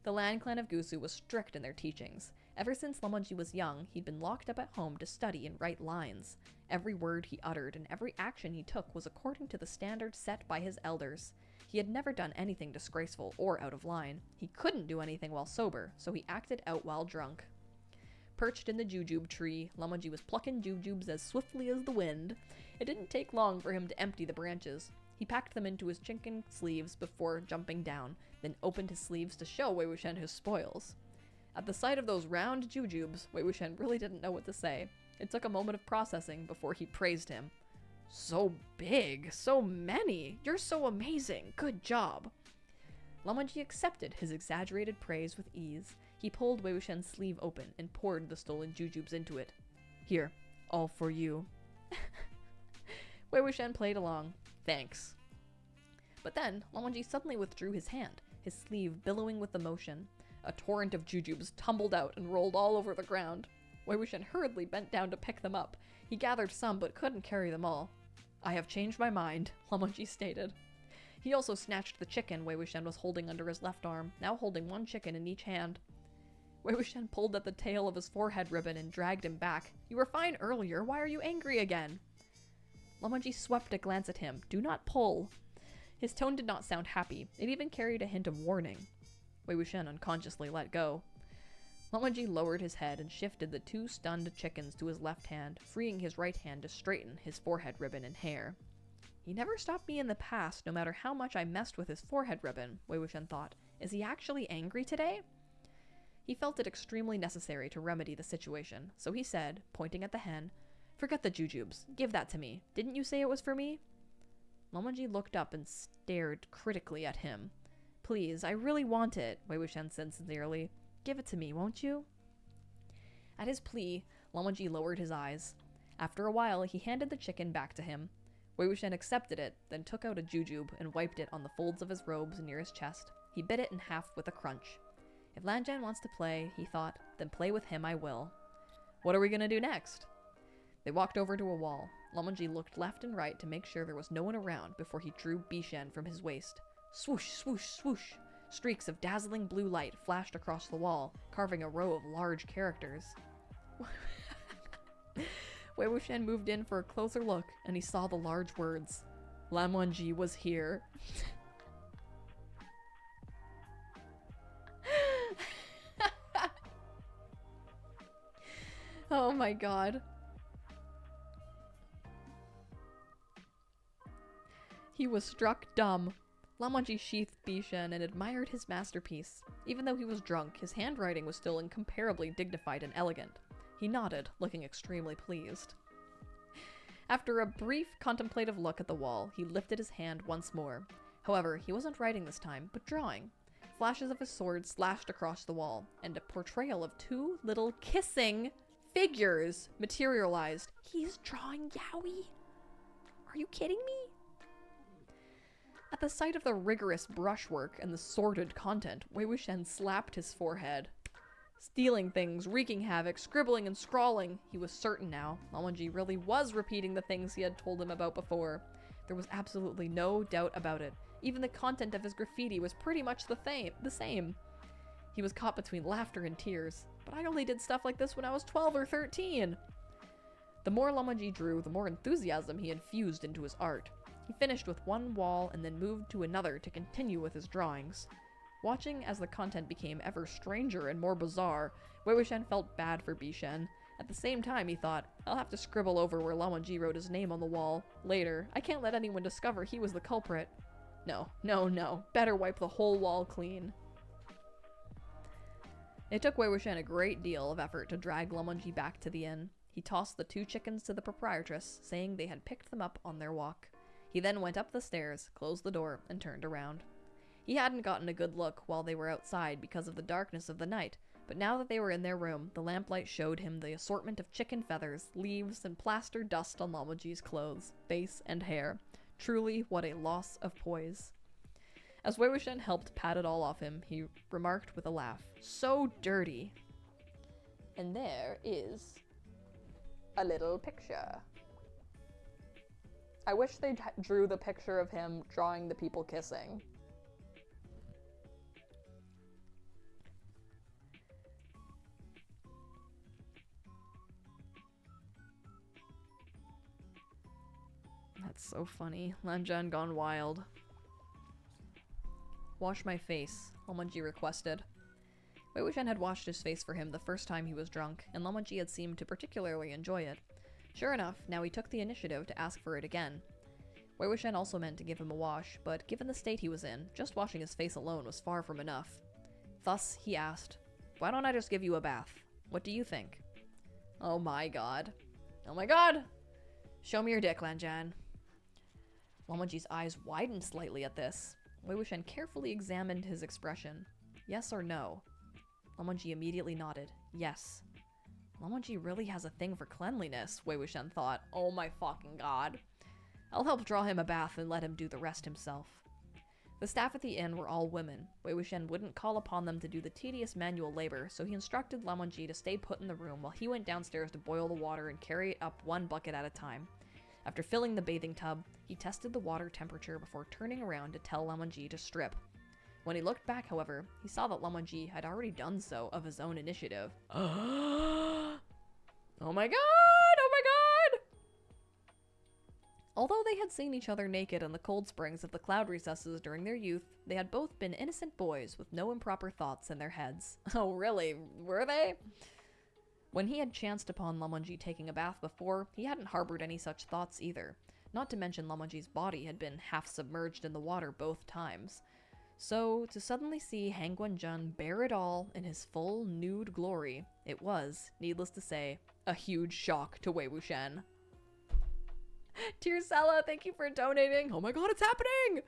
The Land Clan of Gusu was strict in their teachings. Ever since Lamonji was young, he'd been locked up at home to study and write lines. Every word he uttered and every action he took was according to the standards set by his elders. He had never done anything disgraceful or out of line. He couldn't do anything while sober, so he acted out while drunk. Perched in the jujube tree, Lamonji was plucking jujubes as swiftly as the wind. It didn't take long for him to empty the branches. He packed them into his chicken sleeves before jumping down, then opened his sleeves to show Wei Wuxian his spoils. At the sight of those round jujubes, Wei Wuxian really didn't know what to say. It took a moment of processing before he praised him. So big, so many, you're so amazing, good job. Lamonji accepted his exaggerated praise with ease. He pulled Wei Wuxian's sleeve open and poured the stolen jujubes into it. Here, all for you. Wei Wuxian played along. Thanks. But then, Lamonji suddenly withdrew his hand, his sleeve billowing with emotion. A torrent of jujubes tumbled out and rolled all over the ground. Wei Wuxian hurriedly bent down to pick them up. He gathered some but couldn't carry them all. I have changed my mind, Lamonji stated. He also snatched the chicken Wei Wuxian was holding under his left arm, now holding one chicken in each hand. Wei Wuxian pulled at the tail of his forehead ribbon and dragged him back. You were fine earlier, why are you angry again? Lamonji swept a glance at him. Do not pull. His tone did not sound happy. It even carried a hint of warning. Wei Wuxian unconsciously let go. Lamonji lowered his head and shifted the 2 stunned chickens to his left hand, freeing his right hand to straighten his forehead ribbon and hair. He never stopped me in the past, no matter how much I messed with his forehead ribbon, Wei Wuxian thought. Is he actually angry today? He felt it extremely necessary to remedy the situation, so he said, pointing at the hen, Forget the jujubes. Give that to me. Didn't you say it was for me? Lamonji looked up and stared critically at him. Please, I really want it, Wei Wuxian said sincerely. Give it to me, won't you? At his plea, Lamonji lowered his eyes. After a while, he handed the chicken back to him. Wei Wuxian accepted it, then took out a jujube and wiped it on the folds of his robes near his chest. He bit it in half with a crunch. If Lanjian wants to play, he thought, then play with him I will. What are we gonna do next? They walked over to a wall. Lamonji looked left and right to make sure there was no one around before he drew Bishan from his waist. Swoosh, swoosh, swoosh! Streaks of dazzling blue light flashed across the wall, carving a row of large characters. Wei Wuxian moved in for a closer look, and he saw the large words. Lamonji was here. Oh my god. He was struck dumb. Lamonji sheathed Bishan and admired his masterpiece. Even though he was drunk, his handwriting was still incomparably dignified and elegant. He nodded, looking extremely pleased. After a brief contemplative look at the wall, he lifted his hand once more. However, he wasn't writing this time, but drawing. Flashes of his sword slashed across the wall, and a portrayal of 2 little kissing figures materialized. He's drawing yaoi? Are you kidding me? At the sight of the rigorous brushwork and the sordid content, Wei Wuxian slapped his forehead. Stealing things, wreaking havoc, scribbling and scrawling. He was certain now. Lamonji really was repeating the things he had told him about before. There was absolutely no doubt about it. Even the content of his graffiti was pretty much the same. He was caught between laughter and tears. But I only did stuff like this when I was 12 or 13. The more Lamonji drew, the more enthusiasm he infused into his art. He finished with one wall and then moved to another to continue with his drawings. Watching as the content became ever stranger and more bizarre, Wei Wuxian felt bad for Bishan. At the same time, he thought, I'll have to scribble over where Lamonji wrote his name on the wall. Later, I can't let anyone discover he was the culprit. No. Better wipe the whole wall clean. It took Wei Wuxian a great deal of effort to drag Lamonji back to the inn. He tossed the 2 chickens to the proprietress, saying they had picked them up on their walk. He then went up the stairs, closed the door, and turned around. He hadn't gotten a good look while they were outside because of the darkness of the night, but now that they were in their room, the lamplight showed him the assortment of chicken feathers, leaves, and plaster dust on Lamonji's clothes, face, and hair. Truly, what a loss of poise. As Wei Wuxian helped pat it all off him, he remarked with a laugh, So dirty. And there is a little picture. I wish they drew the picture of him drawing the people kissing. That's so funny. Lanjan gone wild. Wash my face, Lamanji requested. Wei Wuxian had washed his face for him the first time he was drunk, and Lamanji had seemed to particularly enjoy it. Sure enough, now he took the initiative to ask for it again. Wei Wuxian also meant to give him a wash, but given the state he was in, just washing his face alone was far from enough. Thus, he asked, "Why don't I just give you a bath? What do you think?" Oh my god. Oh my god! Show me your dick, Lanjan. Lamanji's eyes widened slightly at this. Wei Wuxian carefully examined his expression. Yes or no? Lamanji immediately nodded. Yes. Lamanji really has a thing for cleanliness, Wei Wuxian thought. Oh my fucking god. I'll help draw him a bath and let him do the rest himself. The staff at the inn were all women. Wei Wuxian wouldn't call upon them to do the tedious manual labor, so he instructed Lamanji to stay put in the room while he went downstairs to boil the water and carry it up one bucket at a time. After filling the bathing tub, he tested the water temperature before turning around to tell Lamanji to strip. When he looked back, however, he saw that Lamanji had already done so of his own initiative. Oh my god! Oh my god! Although they had seen each other naked in the cold springs of the cloud recesses during their youth, they had both been innocent boys with no improper thoughts in their heads. Oh really? Were they? When he had chanced upon Lamanji taking a bath before, he hadn't harbored any such thoughts either. Not to mention Lamanji's body had been half submerged in the water both times. So, to suddenly see Hangguan-jun bear it all in his full nude glory, it was, needless to say, a huge shock to Wei Wuxian. Tiersella, thank you for donating. Oh my god, it's happening!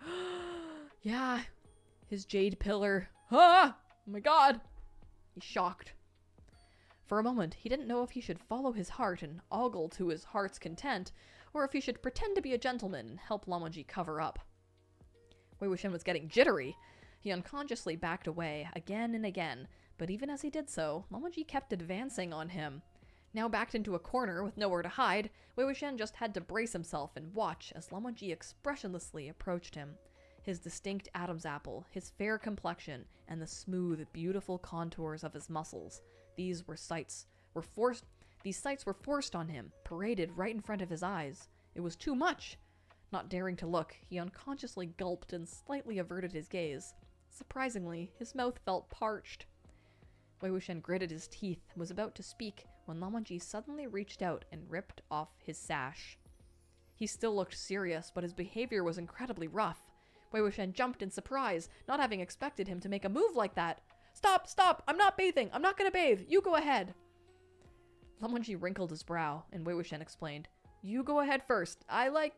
Yeah, his jade pillar. Ah! Oh my god! He's shocked. For a moment, he didn't know if he should follow his heart and ogle to his heart's content, or if he should pretend to be a gentleman and help Lamanji cover up. Wei Wuxian was getting jittery. He unconsciously backed away again and again, but even as he did so, Lamanji kept advancing on him. Now backed into a corner with nowhere to hide, Wei Wuxian just had to brace himself and watch as Lamanji expressionlessly approached him. His distinct Adam's apple, his fair complexion, and the smooth, beautiful contours of his muscles. These sights were forced on him, paraded right in front of his eyes. It was too much. Not daring to look, he unconsciously gulped and slightly averted his gaze. Surprisingly, his mouth felt parched. Wei Wuxian gritted his teeth and was about to speak when Lamanji suddenly reached out and ripped off his sash. He still looked serious, but his behavior was incredibly rough. Wei Wuxian jumped in surprise, not having expected him to make a move like that. Stop! Stop! I'm not bathing! I'm not gonna bathe! You go ahead! Lamanji wrinkled his brow, and Wei Wuxian explained, "You go ahead first. I like,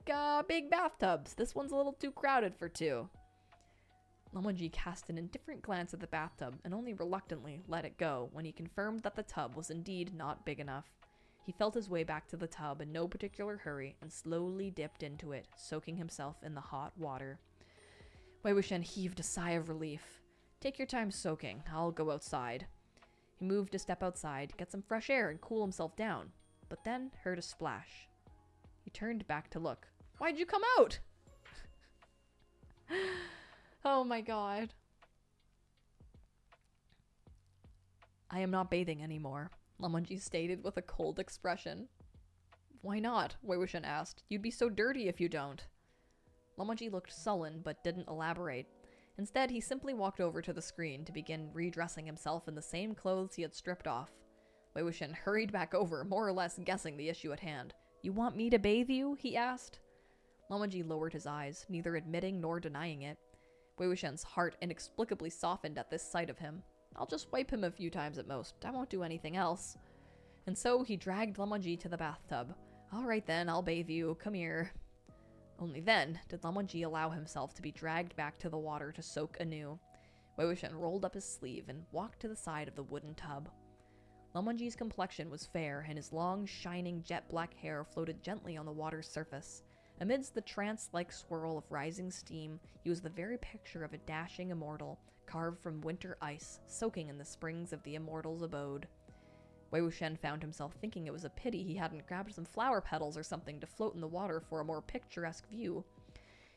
big bathtubs. This one's a little too crowded for two." Lamanji cast an indifferent glance at the bathtub and only reluctantly let it go when he confirmed that the tub was indeed not big enough. He felt his way back to the tub in no particular hurry and slowly dipped into it, soaking himself in the hot water. Wei Wuxian heaved a sigh of relief. "Take your time soaking. I'll go outside." He moved a step outside, get some fresh air, and cool himself down, but then heard a splash. He turned back to look. "Why'd you come out?" Oh my god. "I am not bathing anymore," Lamanji stated with a cold expression. "Why not?" Wei Wuxian asked. "You'd be so dirty if you don't." Lamanji looked sullen but didn't elaborate. Instead, he simply walked over to the screen to begin redressing himself in the same clothes he had stripped off. Wei Wuxian hurried back over, more or less guessing the issue at hand. "You want me to bathe you?" he asked. Lamanji lowered his eyes, neither admitting nor denying it. Wei Wuxian's heart inexplicably softened at this sight of him. "I'll just wipe him a few times at most. I won't do anything else." And so he dragged Lamanji to the bathtub. "All right then, I'll bathe you. Come here." Only then did Lamanji allow himself to be dragged back to the water to soak anew. Wei Wuxian rolled up his sleeve and walked to the side of the wooden tub. Lamanji's complexion was fair, and his long, shining, jet-black hair floated gently on the water's surface. Amidst the trance-like swirl of rising steam, he was the very picture of a dashing immortal, carved from winter ice, soaking in the springs of the immortal's abode. Wei Wuxian found himself thinking it was a pity he hadn't grabbed some flower petals or something to float in the water for a more picturesque view.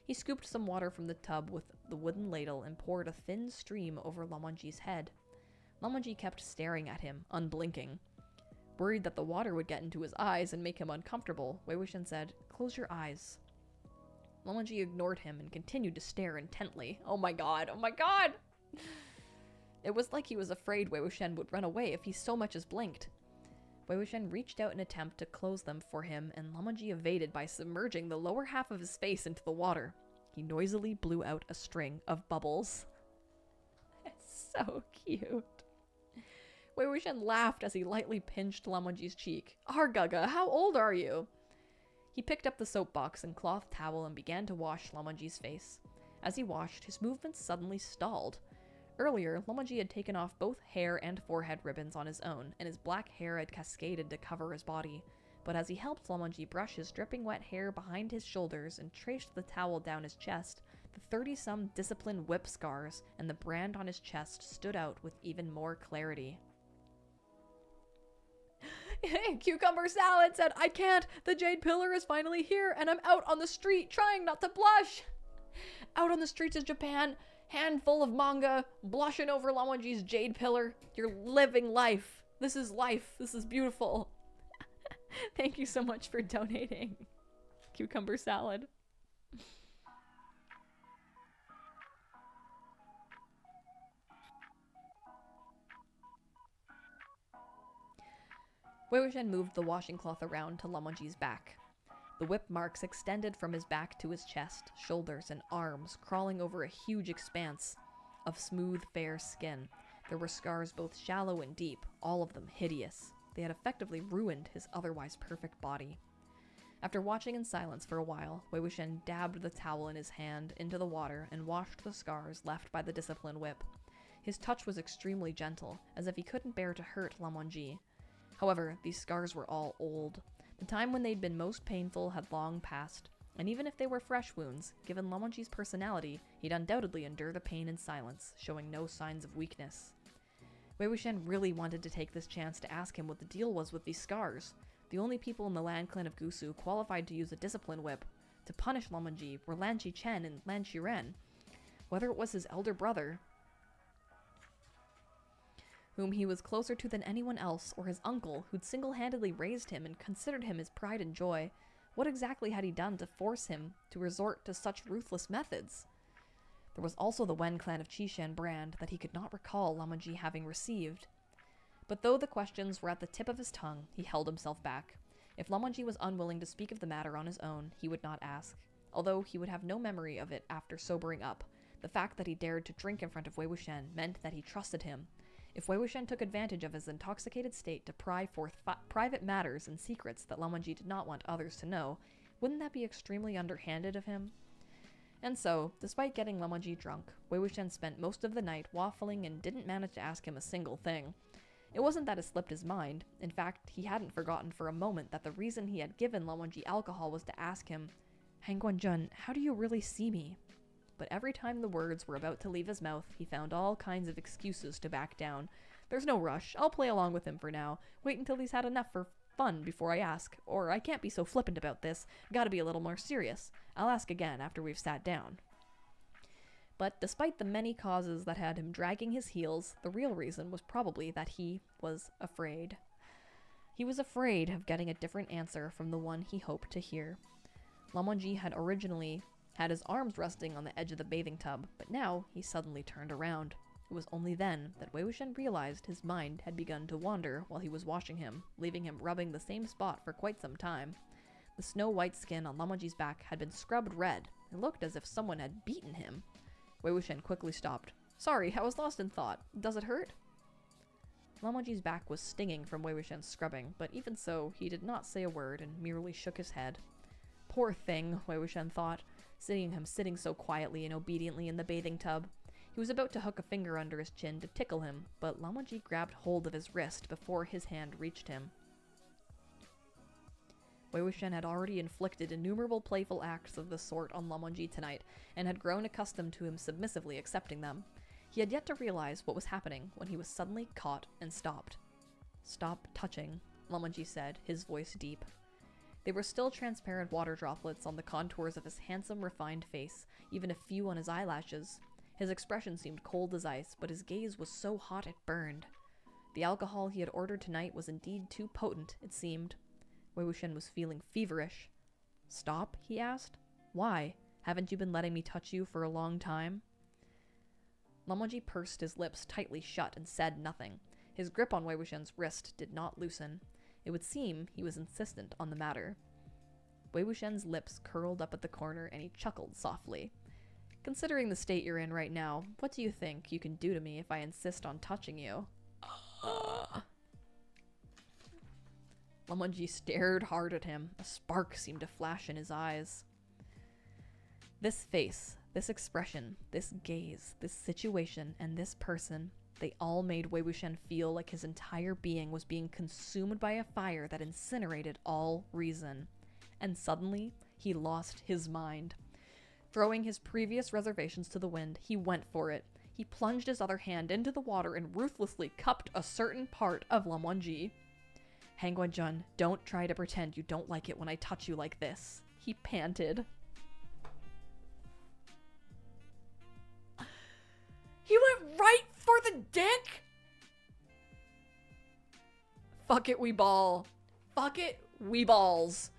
He scooped some water from the tub with the wooden ladle and poured a thin stream over Lamanji's head. Lamanji kept staring at him, unblinking. Worried that the water would get into his eyes and make him uncomfortable, Wei Wuxian said, "Close your eyes." Lamanji ignored him and continued to stare intently. Oh my god, oh my god! It was like he was afraid Wei Wuxian would run away if he so much as blinked. Wei Wuxian reached out in an attempt to close them for him, and Lamanji evaded by submerging the lower half of his face into the water. He noisily blew out a string of bubbles. It's so cute. Wei Wuxian laughed as he lightly pinched Lamanji's cheek. Argaga, how old are you? He picked up the soapbox and cloth towel and began to wash Lamanji's face. As he washed, his movements suddenly stalled. Earlier, Lamanji had taken off both hair and forehead ribbons on his own, and his black hair had cascaded to cover his body. But as he helped Lamanji brush his dripping wet hair behind his shoulders and traced the towel down his chest, the 30-some discipline whip scars and the brand on his chest stood out with even more clarity. Cucumber Salad said, I can't! The Jade Pillar is finally here, and I'm out on the street trying not to blush! Out on the streets of Japan, handful of manga, blushing over Lamanji's Jade Pillar. You're living life. This is life. This is beautiful. Thank you so much for donating. Cucumber Salad. Wei Wuxian moved the washing cloth around to Lamanji's back. The whip marks extended from his back to his chest, shoulders, and arms, crawling over a huge expanse of smooth, fair skin. There were scars both shallow and deep, all of them hideous. They had effectively ruined his otherwise perfect body. After watching in silence for a while, Wei Wuxian dabbed the towel in his hand into the water and washed the scars left by the discipline whip. His touch was extremely gentle, as if he couldn't bear to hurt Lamanji. However, these scars were all old. The time when they'd been most painful had long passed, and even if they were fresh wounds, given Lamanji's personality, he'd undoubtedly endure the pain in silence, showing no signs of weakness. Wei Wuxian really wanted to take this chance to ask him what the deal was with these scars. The only people in the Lan clan of Gusu qualified to use a discipline whip to punish Lamanji were Lan Qichen and Lan Qiren. Whether it was his elder brother, whom he was closer to than anyone else, or his uncle, who'd single-handedly raised him and considered him his pride and joy, what exactly had he done to force him to resort to such ruthless methods? There was also the Wen clan of Qishan brand that he could not recall Lamanji having received. But though the questions were at the tip of his tongue, he held himself back. If Lamanji was unwilling to speak of the matter on his own, he would not ask. Although he would have no memory of it after sobering up, the fact that he dared to drink in front of Wei Wuxian meant that he trusted him. If Wei Wuxian took advantage of his intoxicated state to pry forth private matters and secrets that Lamanji did not want others to know, wouldn't that be extremely underhanded of him? And so, despite getting Lamanji drunk, Wei Wuxian spent most of the night waffling and didn't manage to ask him a single thing. It wasn't that it slipped his mind. In fact, he hadn't forgotten for a moment that the reason he had given Lamanji alcohol was to ask him, Han Guanzhen, how do you really see me? But every time the words were about to leave his mouth, he found all kinds of excuses to back down. There's no rush. I'll play along with him for now. Wait until he's had enough for fun before I ask. Or I can't be so flippant about this. Gotta be a little more serious. I'll ask again after we've sat down. But despite the many causes that had him dragging his heels, the real reason was probably that he was afraid. He was afraid of getting a different answer from the one he hoped to hear. Lamanji had originally had his arms resting on the edge of the bathing tub, but now he suddenly turned around. It was only then that Wei Wuxian realized his mind had begun to wander while he was washing him, leaving him rubbing the same spot for quite some time. The snow-white skin on Lamanji's back had been scrubbed red. It looked as if someone had beaten him. Wei Wuxian quickly stopped. Sorry, I was lost in thought. Does it hurt? Lamanji's back was stinging from Wei Wuxian's scrubbing, but even so, he did not say a word and merely shook his head. Poor thing, Wei Wuxian thought, seeing him sitting so quietly and obediently in the bathing tub. He was about to hook a finger under his chin to tickle him, but Lamanji grabbed hold of his wrist before his hand reached him. Wei Wuxian had already inflicted innumerable playful acts of this sort on Lamanji tonight, and had grown accustomed to him submissively accepting them. He had yet to realize what was happening when he was suddenly caught and stopped. Stop touching, Lamanji said, his voice deep. They were still transparent water droplets on the contours of his handsome, refined face, even a few on his eyelashes. His expression seemed cold as ice, but his gaze was so hot it burned. The alcohol he had ordered tonight was indeed too potent, it seemed. Wei Wuxian was feeling feverish. Stop? He asked. Why? Haven't you been letting me touch you for a long time? Lan Wangji pursed his lips tightly shut and said nothing. His grip on Wei Wuxian's wrist did not loosen. It would seem he was insistent on the matter. Wei Wuxian's lips curled up at the corner and he chuckled softly. Considering the state you're in right now, what do you think you can do to me if I insist on touching you? Lan Wangji stared hard at him. A spark seemed to flash in his eyes. This face, this expression, this gaze, this situation, and this person, they all made Wei Wuxian feel like his entire being was being consumed by a fire that incinerated all reason. And suddenly, he lost his mind. Throwing his previous reservations to the wind, he went for it. He plunged his other hand into the water and ruthlessly cupped a certain part of Lan Wangji. Hangguanjun, don't try to pretend you don't like it when I touch you like this, he panted. He went right for the dick? Fuck it, we ball. Fuck it, we balls.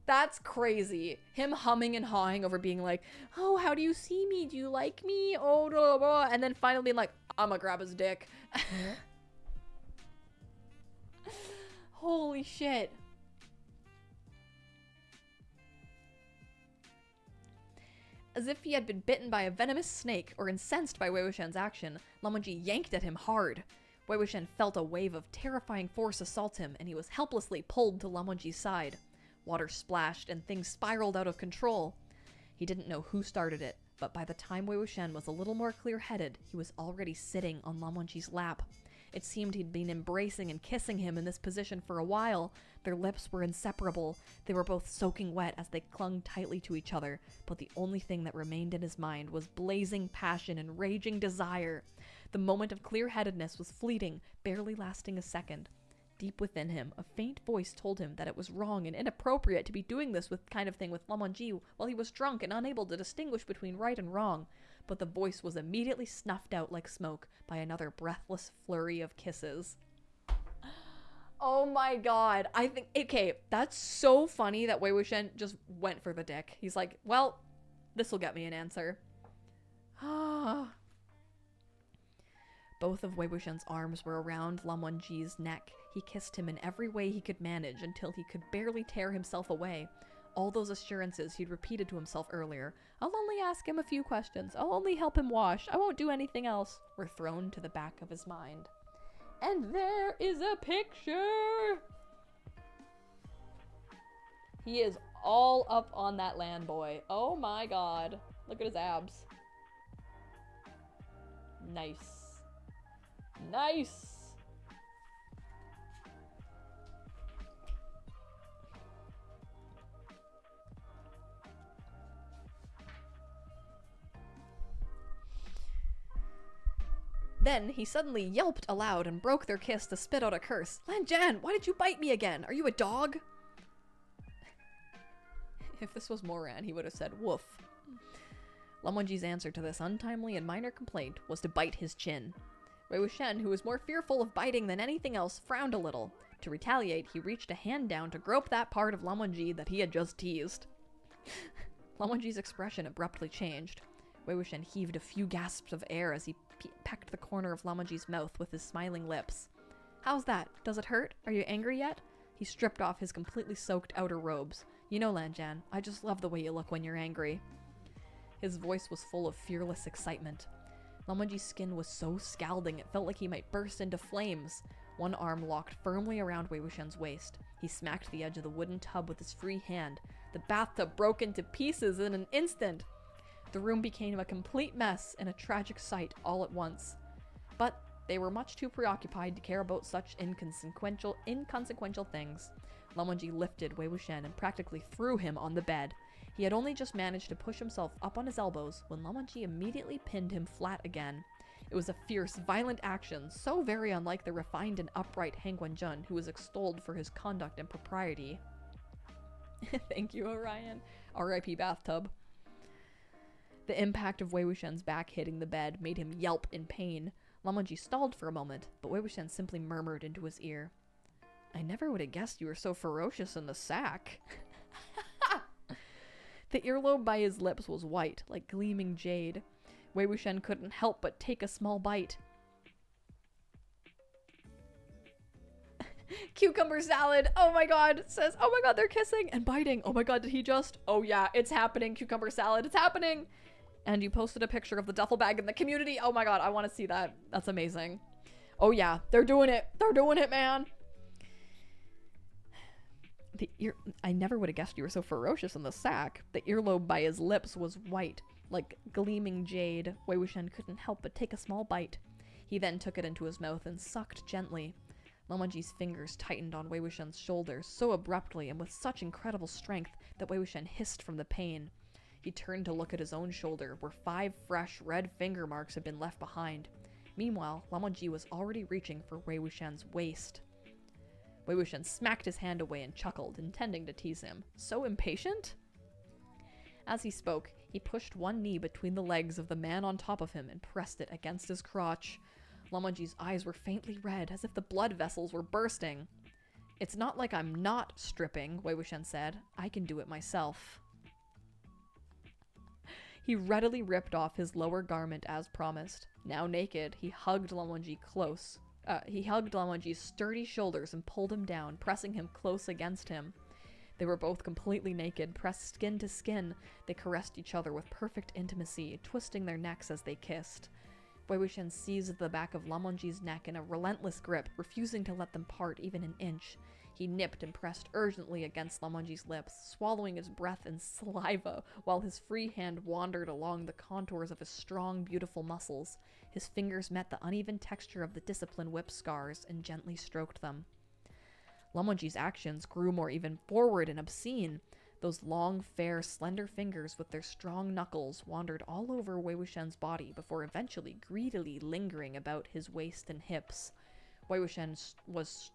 That's crazy. Him humming and hawing over being like, oh, how do you see me? Do you like me? Oh, blah, blah. And then finally being like, I'm gonna grab his dick. Holy shit. As if he had been bitten by a venomous snake or incensed by Wei Wuxian's action, Lan Wangji yanked at him hard. Wei Wuxian felt a wave of terrifying force assault him, and he was helplessly pulled to Lan Wangji's side. Water splashed, and things spiraled out of control. He didn't know who started it, but by the time Wei Wuxian was a little more clear-headed, he was already sitting on Lan Wangji's lap. It seemed he'd been embracing and kissing him in this position for a while. Their lips were inseparable. They were both soaking wet as they clung tightly to each other, but the only thing that remained in his mind was blazing passion and raging desire. The moment of clear-headedness was fleeting, barely lasting a second. Deep within him, a faint voice told him that it was wrong and inappropriate to be doing this kind of thing with Lan Wangji while he was drunk and unable to distinguish between right and wrong. But the voice was immediately snuffed out like smoke by another breathless flurry of kisses. Oh my god. I think, okay, that's so funny that Wei Wuxian just went for the dick. He's like, well, this will get me an answer. Both of Wei Wuxian's arms were around Lan Wangji's neck. He kissed him in every way he could manage until he could barely tear himself away. All those assurances he'd repeated to himself earlier, I'll only ask him a few questions, I'll only help him wash, I won't do anything else, were thrown to the back of his mind. And there is a picture! He is all up on that land boy. Oh my god. Look at his abs. Nice. Nice! Then he suddenly yelped aloud and broke their kiss to spit out a curse. Lan Zhan, why did you bite me again? Are you a dog? If this was Moran, he would have said woof. Lan Wangji's answer to this untimely and minor complaint was to bite his chin. Wei Wuxian, who was more fearful of biting than anything else, frowned a little. To retaliate, he reached a hand down to grope that part of Lan Wangji that he had just teased. Lan Wangji's expression abruptly changed. Wei Wuxian heaved a few gasps of air as he pecked the corner of Lan Wangji's mouth with his smiling lips. How's that? Does it hurt? Are you angry yet? He stripped off his completely soaked outer robes. You know, Lan Zhan, I just love the way you look when you're angry. His voice was full of fearless excitement. Lan Wangji's skin was so scalding it felt like he might burst into flames. One arm locked firmly around Wei Wuxian's waist. He smacked the edge of the wooden tub with his free hand. The bathtub broke into pieces in an instant. The room became a complete mess and a tragic sight all at once. But they were much too preoccupied to care about such inconsequential things. Lan Wangji lifted Wei Wuxian and practically threw him on the bed. He had only just managed to push himself up on his elbows when Lan Wangji immediately pinned him flat again. It was a fierce, violent action, so very unlike the refined and upright Hangguanjun, who was extolled for his conduct and propriety. Thank you, Orion. R.I.P. bathtub. The impact of Wei Wuxian's back hitting the bed made him yelp in pain. Lan Wangji stalled for a moment, but Wei Wuxian simply murmured into his ear. I never would have guessed you were so ferocious in the sack. The earlobe by his lips was white, like gleaming jade. Wei Wuxian couldn't help but take a small bite. Cucumber salad, oh my god, says, oh my god, they're kissing and biting. Oh my god, did he just? Oh yeah, it's happening, cucumber salad, it's happening. And you posted a picture of the duffel bag in the community. Oh my god, I want to see that. That's amazing. Oh yeah, they're doing it. They're doing it, man. I never would have guessed you were so ferocious in the sack. The earlobe by his lips was white, like gleaming jade. Wei Wuxian couldn't help but take a small bite. He then took it into his mouth and sucked gently. Lamanji's fingers tightened on Wei Wuxian's shoulders so abruptly and with such incredible strength that Wei Wuxian hissed from the pain. He turned to look at his own shoulder, where 5 fresh red finger marks had been left behind. Meanwhile, Lamanji was already reaching for Wei Wuxian's waist. Wei Wuxian smacked his hand away and chuckled, intending to tease him. So impatient? As he spoke, he pushed one knee between the legs of the man on top of him and pressed it against his crotch. Lamanji's eyes were faintly red, as if the blood vessels were bursting. It's not like I'm not stripping, Wei Wuxian said. I can do it myself. He readily ripped off his lower garment as promised. Now naked, he hugged Lamanji close. He hugged Lamanji's sturdy shoulders and pulled him down, pressing him close against him. They were both completely naked, pressed skin to skin. They caressed each other with perfect intimacy, twisting their necks as they kissed. Wei Wuxian seized the back of Lamanji's neck in a relentless grip, refusing to let them part even an inch. He nipped and pressed urgently against Lamanji's lips, swallowing his breath and saliva, while his free hand wandered along the contours of his strong, beautiful muscles. His fingers met the uneven texture of the discipline whip scars and gently stroked them. Lamanji's actions grew more even forward and obscene. Those long, fair, slender fingers with their strong knuckles wandered all over Wei Wuxian's body before eventually greedily lingering about his waist and hips. Wei Wuxian was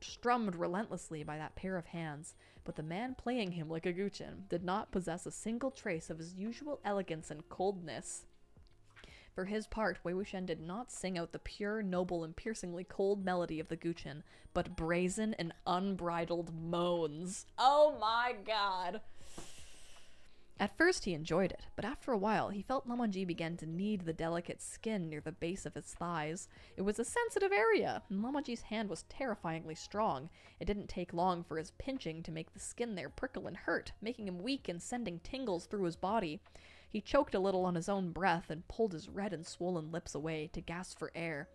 strummed relentlessly by that pair of hands, but the man playing him like a guqin did not possess a single trace of his usual elegance and coldness. For his part, Wei Wuxian did not sing out the pure, noble, and piercingly cold melody of the guqin, but brazen and unbridled moans. Oh my god! At first he enjoyed it, but after a while he felt Lamanji began to knead the delicate skin near the base of his thighs. It was a sensitive area, and Lamanji's hand was terrifyingly strong. It didn't take long for his pinching to make the skin there prickle and hurt, making him weak and sending tingles through his body. He choked a little on his own breath and pulled his red and swollen lips away to gasp for air.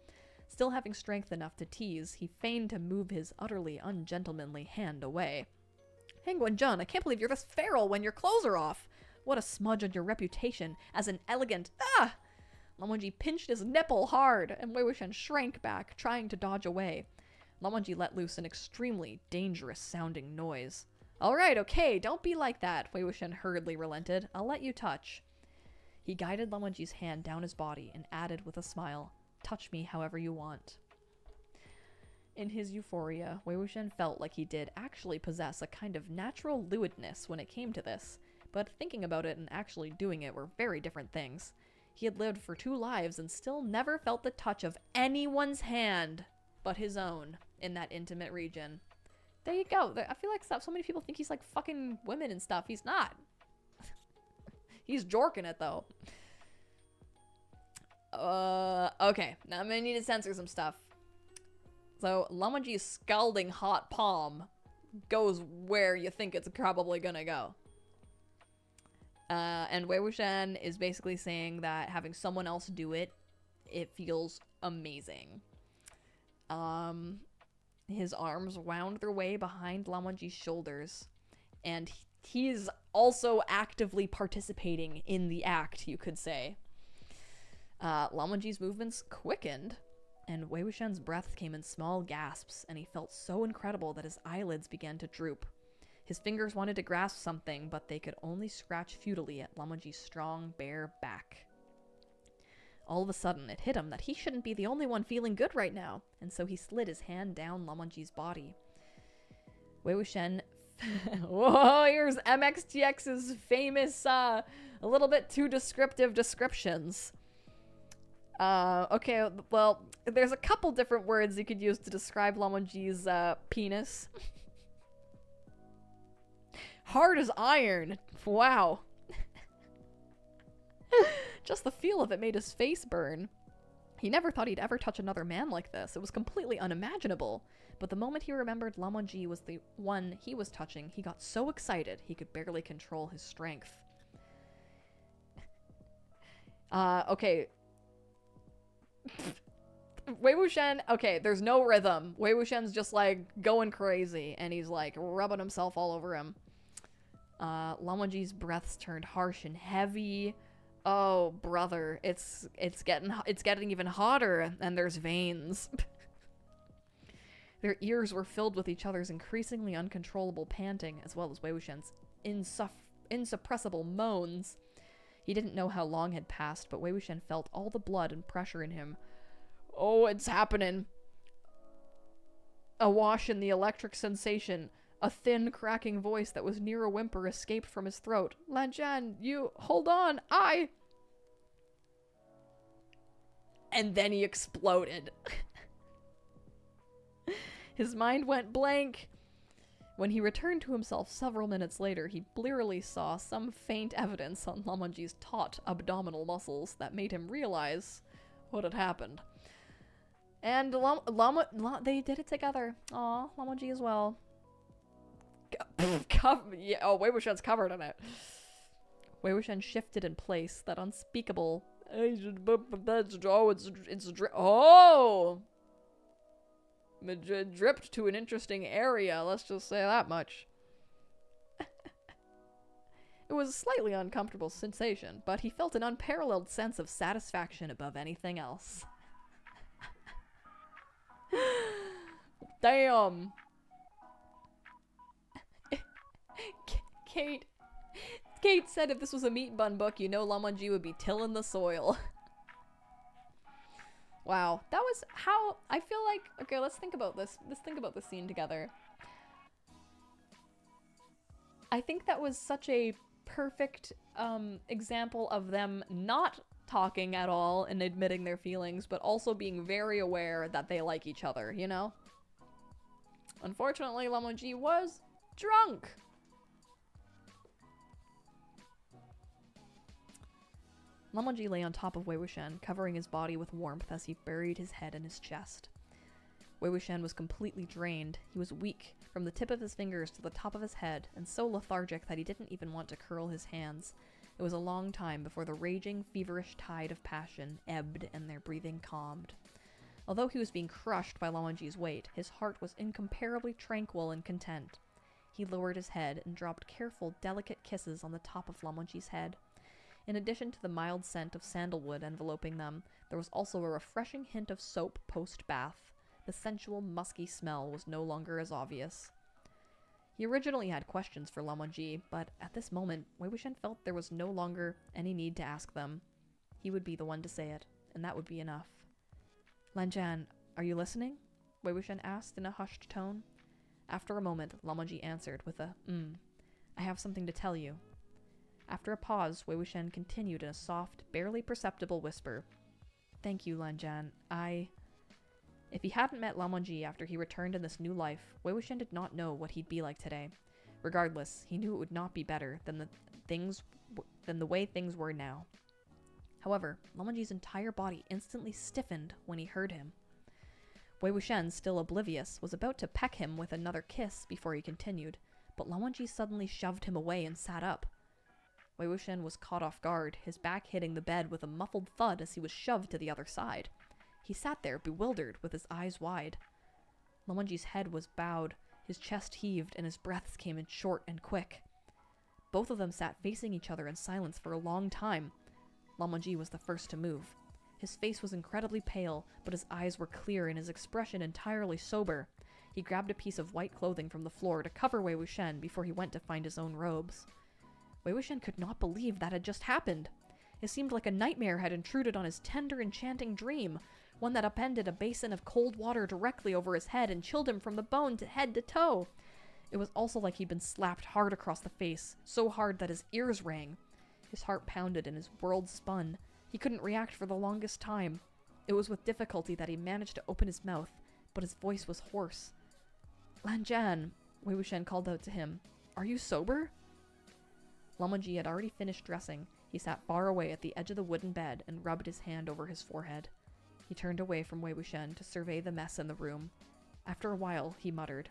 Still having strength enough to tease, he feigned to move his utterly ungentlemanly hand away. Penguin Jun, I can't believe you're this feral when your clothes are off. What a smudge on your reputation as an elegant— Ah! Lamanji pinched his nipple hard, and Wei Wuxian shrank back, trying to dodge away. Lamanji let loose an extremely dangerous-sounding noise. Alright, okay, don't be like that, Wei Wuxian hurriedly relented. I'll let you touch. He guided Lamanji's hand down his body and added with a smile, touch me however you want. In his euphoria, Wei Wuxian felt like he did actually possess a kind of natural lewdness when it came to this, but thinking about it and actually doing it were very different things. He had lived for 2 lives and still never felt the touch of anyone's hand but his own in that intimate region. There you go. I feel like so many people think he's like fucking women and stuff. He's not. He's jorking it though. Okay. Now I'm gonna need to censor some stuff. So, Lamanji's scalding hot palm goes where you think it's probably gonna go. And Wei Wuxian is basically saying that having someone else do it, it feels amazing. His arms wound their way behind Lamanji's shoulders, and he's also actively participating in the act, you could say. Lamanji's movements quickened, and Wei Wuxian's breath came in small gasps, and he felt so incredible that his eyelids began to droop. His fingers wanted to grasp something, but they could only scratch futilely at Lamanji's strong, bare back. All of a sudden, it hit him that he shouldn't be the only one feeling good right now, and so he slid his hand down Lamanji's body. Wei Wuxian... Whoa, here's MXTX's famous, a little bit too descriptive descriptions. Okay, well, there's a couple different words you could use to describe Lamonji's, penis. Hard as iron. Wow. Just the feel of it made his face burn. He never thought he'd ever touch another man like this. It was completely unimaginable. But the moment he remembered Lamonji was the one he was touching, he got so excited he could barely control his strength. Okay. Wei Wuxian, okay, there's no rhythm. Wei Wuxian's just like going crazy and he's like rubbing himself all over him. Lamonji's breaths turned harsh and heavy. Oh, brother, it's getting even hotter, and there's veins. Their ears were filled with each other's increasingly uncontrollable panting, as well as Wei Wuxian's insuppressible moans. He didn't know how long had passed, but Wei Wuxian felt all the blood and pressure in him. Oh, it's happening. Awash in the electric sensation, a thin, cracking voice that was near a whimper escaped from his throat. Lan Zhan, you... hold on, And then he exploded. His mind went blank. When he returned to himself several minutes later, he blearily saw some faint evidence on Lamonji's taut abdominal muscles that made him realize what had happened. And they did it together. Aw, Lamonji as well. Yeah, oh, Wei Wuxian's covered in it. Wei Wuxian shifted in place, that unspeakable... It dripped to an interesting area, let's just say that much. It was a slightly uncomfortable sensation, but he felt an unparalleled sense of satisfaction above anything else. Damn. Kate said if this was a meat bun book, you know Lamonji would be tilling the soil. Wow, that was how I feel like. Okay, let's think about this. Let's think about this scene together. I think that was such a perfect example of them not talking at all and admitting their feelings, but also being very aware that they like each other, you know? Unfortunately, Lamonji was drunk. Lamonji lay on top of Wei Wuxian, covering his body with warmth as he buried his head in his chest. Wei Wuxian was completely drained. He was weak, from the tip of his fingers to the top of his head, and so lethargic that he didn't even want to curl his hands. It was a long time before the raging, feverish tide of passion ebbed and their breathing calmed. Although he was being crushed by Lamonji's weight, his heart was incomparably tranquil and content. He lowered his head and dropped careful, delicate kisses on the top of Lamonji's head. In addition to the mild scent of sandalwood enveloping them, there was also a refreshing hint of soap post-bath. The sensual, musky smell was no longer as obvious. He originally had questions for Lamonji, but at this moment, Wei Wuxian felt there was no longer any need to ask them. He would be the one to say it, and that would be enough. Lan Zhan, are you listening? Wei Wuxian asked in a hushed tone. After a moment, Lamonji answered with a, I have something to tell you. After a pause, Wei Wuxian continued in a soft, barely perceptible whisper. Thank you, Lan Zhan. If he hadn't met Lamonji after he returned in this new life, Wei Wuxian did not know what he'd be like today. Regardless, he knew it would not be better than the way things were now. However, Lamonji's entire body instantly stiffened when he heard him. Wei Wuxian, still oblivious, was about to peck him with another kiss before he continued, but Lamonji suddenly shoved him away and sat up. Wei Wuxian was caught off guard, his back hitting the bed with a muffled thud as he was shoved to the other side. He sat there, bewildered, with his eyes wide. Lamonji's head was bowed, his chest heaved, and his breaths came in short and quick. Both of them sat facing each other in silence for a long time. Lamonji was the first to move. His face was incredibly pale, but his eyes were clear and his expression entirely sober. He grabbed a piece of white clothing from the floor to cover Wei Wuxian before he went to find his own robes. Wei Wuxian could not believe that had just happened. It seemed like a nightmare had intruded on his tender, enchanting dream, one that upended a basin of cold water directly over his head and chilled him from the bone to head to toe. It was also like he'd been slapped hard across the face, so hard that his ears rang. His heart pounded and his world spun. He couldn't react for the longest time. It was with difficulty that he managed to open his mouth, but his voice was hoarse. Lanjan, Wei Wuxian called out to him. Are you sober? Lamonji had already finished dressing. He sat far away at the edge of the wooden bed and rubbed his hand over his forehead. He turned away from Wei Wuxian to survey the mess in the room. After a while, he muttered,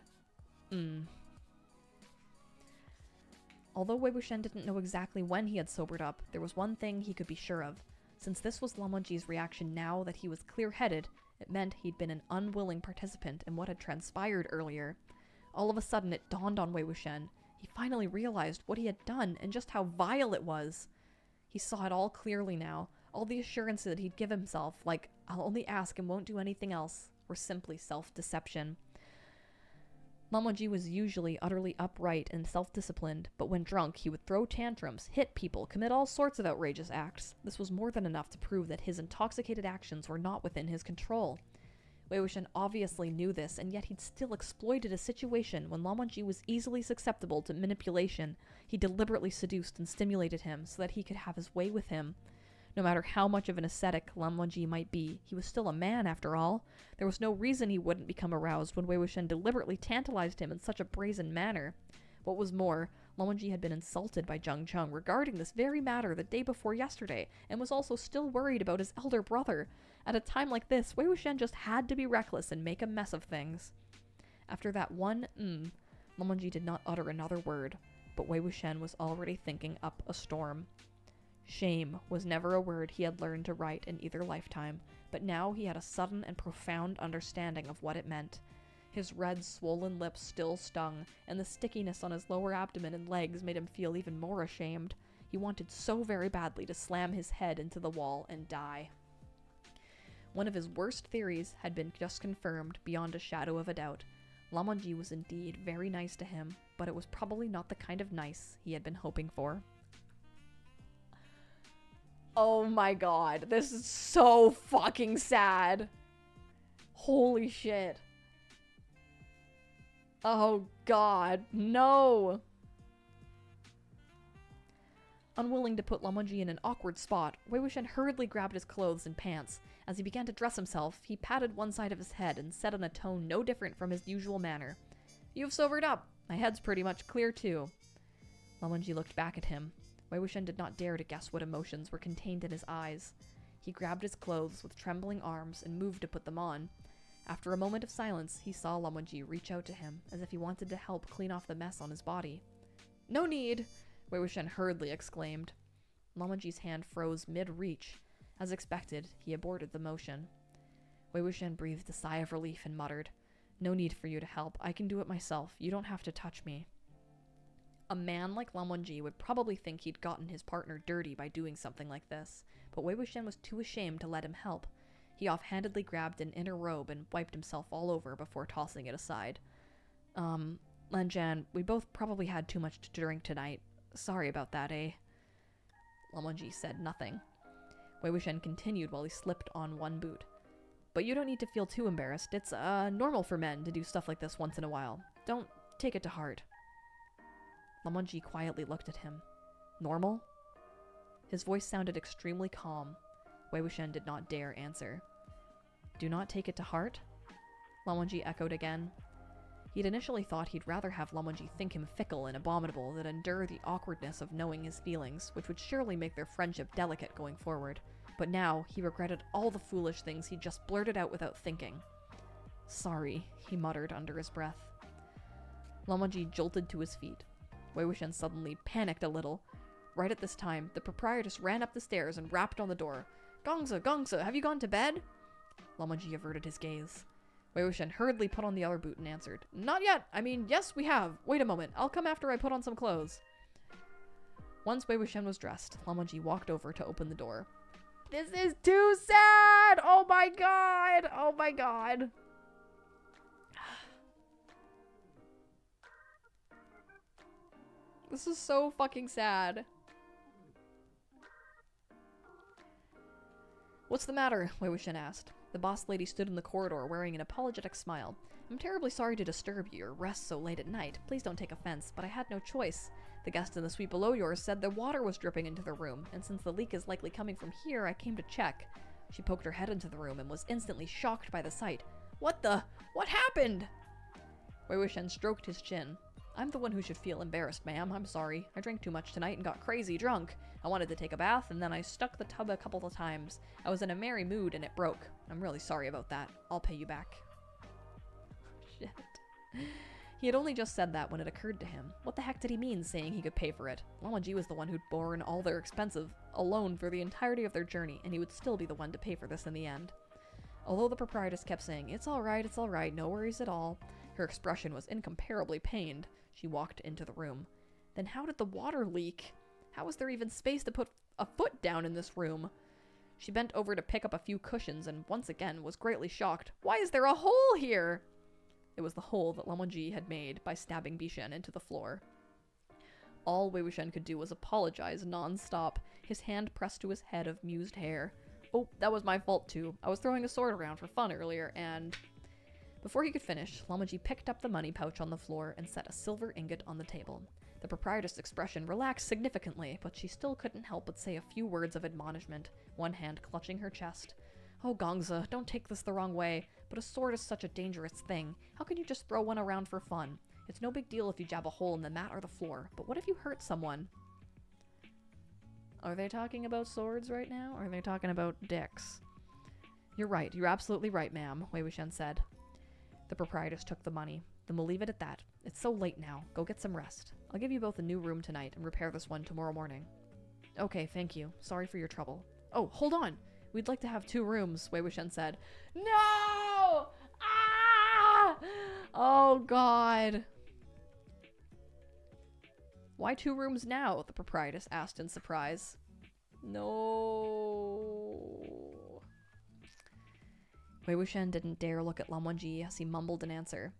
Although Wei Wuxian didn't know exactly when he had sobered up, there was one thing he could be sure of. Since this was Lamonji's reaction now that he was clear-headed, it meant he'd been an unwilling participant in what had transpired earlier. All of a sudden, it dawned on Wei Wuxian. He finally realized what he had done and just how vile it was. He saw it all clearly now. All the assurances that he'd give himself, like, I'll only ask and won't do anything else, were simply self-deception. Lamonji was usually utterly upright and self-disciplined, but when drunk, he would throw tantrums, hit people, commit all sorts of outrageous acts. This was more than enough to prove that his intoxicated actions were not within his control. Wei Wuxian obviously knew this, and yet he'd still exploited a situation when Lamonji was easily susceptible to manipulation. He deliberately seduced and stimulated him so that he could have his way with him. No matter how much of an ascetic Lamonji might be, he was still a man after all. There was no reason he wouldn't become aroused when Wei Wuxian deliberately tantalized him in such a brazen manner. What was more, Lamonji had been insulted by Zheng Cheng regarding this very matter the day before yesterday, and was also still worried about his elder brother. At a time like this, Wei Wuxian just had to be reckless and make a mess of things. After that one Lamonji did not utter another word, but Wei Wuxian was already thinking up a storm. Shame was never a word he had learned to write in either lifetime, but now he had a sudden and profound understanding of what it meant. His red, swollen lips still stung, and the stickiness on his lower abdomen and legs made him feel even more ashamed. He wanted so very badly to slam his head into the wall and die. One of his worst theories had been just confirmed beyond a shadow of a doubt. Lamonji was indeed very nice to him, but it was probably not the kind of nice he had been hoping for. Oh my god, this is so fucking sad. Holy shit. Oh god, no. Unwilling to put Lamonji in an awkward spot, Wei Wuxian hurriedly grabbed his clothes and pants. As he began to dress himself, he patted one side of his head and said in a tone no different from his usual manner, You've sobered up. My head's pretty much clear too. Lamonji looked back at him. Wei Wuxian did not dare to guess what emotions were contained in his eyes. He grabbed his clothes with trembling arms and moved to put them on. After a moment of silence, he saw Lamonji reach out to him, as if he wanted to help clean off the mess on his body. No need! Wei Wuxian hurriedly exclaimed. Lamonji's hand froze mid-reach. As expected, he aborted the motion. Wei Wuxian breathed a sigh of relief and muttered, No need for you to help. I can do it myself. You don't have to touch me. A man like Lamonji would probably think he'd gotten his partner dirty by doing something like this, but Wei Wuxian was too ashamed to let him help. He offhandedly grabbed an inner robe and wiped himself all over before tossing it aside. Lanjan, we both probably had too much to drink tonight. Sorry about that, eh? Lamonji said nothing. Wei Wuxian continued while he slipped on one boot. But you don't need to feel too embarrassed. It's, normal for men to do stuff like this once in a while. Don't take it to heart. Lamonji quietly looked at him. Normal? His voice sounded extremely calm. Wei Wuxian did not dare answer. Do not take it to heart? Lamonji echoed again. He'd initially thought he'd rather have Lamonji think him fickle and abominable than endure the awkwardness of knowing his feelings, which would surely make their friendship delicate going forward. But now, he regretted all the foolish things he'd just blurted out without thinking. Sorry, he muttered under his breath. Lamonji jolted to his feet. Wei Wuxian suddenly panicked a little. Right at this time, the proprietress ran up the stairs and rapped on the door. Gongza, Gongza, have you gone to bed? Lamonji averted his gaze. Wei Wuxian hurriedly put on the other boot and answered, Not yet! I mean, yes, we have. Wait a moment. I'll come after I put on some clothes. Once Wei Wuxian was dressed, Lamonji walked over to open the door. This is too sad! Oh my god! Oh my god! This is so fucking sad. What's the matter? Wei Wuxian asked. The boss lady stood in the corridor wearing an apologetic smile. I'm terribly sorry to disturb you or rest so late at night. Please don't take offense, but I had no choice. The guest in the suite below yours said the water was dripping into the room, and since the leak is likely coming from here, I came to check. She poked her head into the room and was instantly shocked by the sight. What happened? Wei Wuxian stroked his chin. I'm the one who should feel embarrassed, ma'am. I'm sorry. I drank too much tonight and got crazy drunk. I wanted to take a bath, and then I stuck the tub a couple of times. I was in a merry mood, and it broke. I'm really sorry about that. I'll pay you back. Shit. He had only just said that when it occurred to him. What the heck did he mean saying he could pay for it? Mdzs was the one who'd borne all their expenses alone for the entirety of their journey, and he would still be the one to pay for this in the end. Although the proprietress kept saying, it's all right, no worries at all, her expression was incomparably pained. She walked into the room. Then how did the water leak? How was there even space to put a foot down in this room? She bent over to pick up a few cushions and once again was greatly shocked. Why is there a hole here? It was the hole that Mdzs had made by stabbing Bishen into the floor. All Wei Wuxian could do was apologize non-stop, his hand pressed to his head of mused hair. Oh, that was my fault too. I was throwing a sword around for fun earlier and... Before he could finish, Mdzs picked up the money pouch on the floor and set a silver ingot on the table. The proprietress' expression relaxed significantly, but she still couldn't help but say a few words of admonishment, one hand clutching her chest. Oh, Gongza, don't take this the wrong way, but a sword is such a dangerous thing. How can you just throw one around for fun? It's no big deal if you jab a hole in the mat or the floor, but what if you hurt someone? Are they talking about swords right now, or are they talking about dicks? You're right, you're absolutely right, ma'am, Wei Wuxian said. The proprietress took the money. Then we'll leave it at that. It's so late now. Go get some rest. I'll give you both a new room tonight and repair this one tomorrow morning. Okay, thank you. Sorry for your trouble. Oh, hold on! We'd like to have 2 rooms, Wei Wuxian said. No! Ah! Oh, God. Why 2 rooms now? The proprietress asked in surprise. No. Wei Wuxian didn't dare look at Mdzs as he mumbled an answer.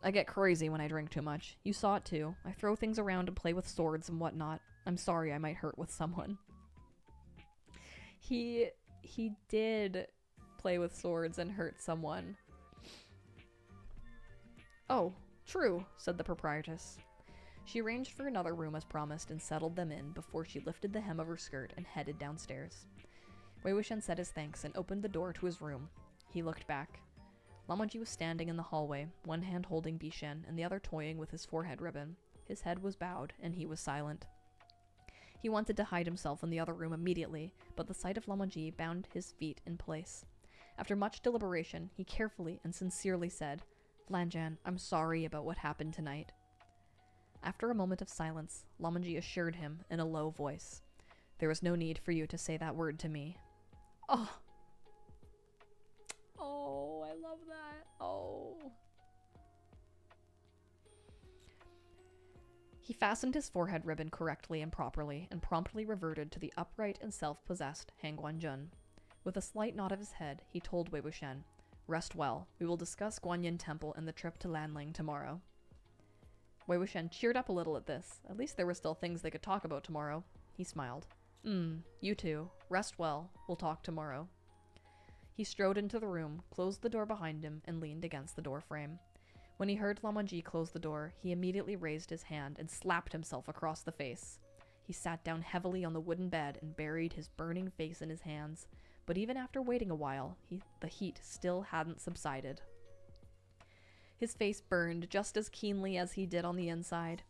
I get crazy when I drink too much. You saw it too. I throw things around and play with swords and whatnot. I'm sorry I might hurt with someone. He did play with swords and hurt someone. Oh, true, said the proprietress. She arranged for another room as promised and settled them in before she lifted the hem of her skirt and headed downstairs. Wei Wuxian said his thanks and opened the door to his room. He looked back. Mdzs was standing in the hallway, one hand holding Bishen and the other toying with his forehead ribbon. His head was bowed, and he was silent. He wanted to hide himself in the other room immediately, but the sight of Mdzs bound his feet in place. After much deliberation, he carefully and sincerely said, Lanjan, I'm sorry about what happened tonight. After a moment of silence, Mdzs assured him in a low voice, There is no need for you to say that word to me. Oh! Oh, I love that. Oh. He fastened his forehead ribbon correctly and properly, and promptly reverted to the upright and self-possessed Han Guanjun. With a slight nod of his head, he told Wei Wuxian, Rest well. We will discuss Guanyin Temple and the trip to Lanling tomorrow. Wei Wuxian cheered up a little at this. At least there were still things they could talk about tomorrow. He smiled. You too. Rest well. We'll talk tomorrow. He strode into the room, closed the door behind him, and leaned against the doorframe. When he heard Mdzs close the door, he immediately raised his hand and slapped himself across the face. He sat down heavily on the wooden bed and buried his burning face in his hands, but even after waiting a while, the heat still hadn't subsided. His face burned just as keenly as he did on the inside.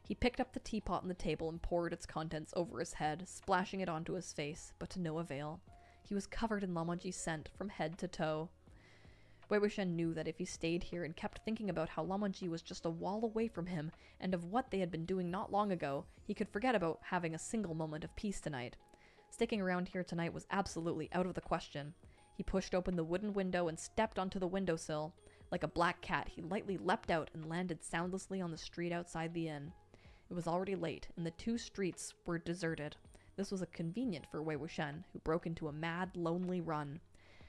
He picked up the teapot on the table and poured its contents over his head, splashing it onto his face, but to no avail. He was covered in Mdzs scent from head to toe. Wei Wuxian knew that if he stayed here and kept thinking about how Mdzs was just a wall away from him and of what they had been doing not long ago, he could forget about having a single moment of peace tonight. Sticking around here tonight was absolutely out of the question. He pushed open the wooden window and stepped onto the windowsill. Like a black cat, he lightly leapt out and landed soundlessly on the street outside the inn. It was already late, and the 2 streets were deserted. This was convenient for Wei Wuxian, who broke into a mad, lonely run.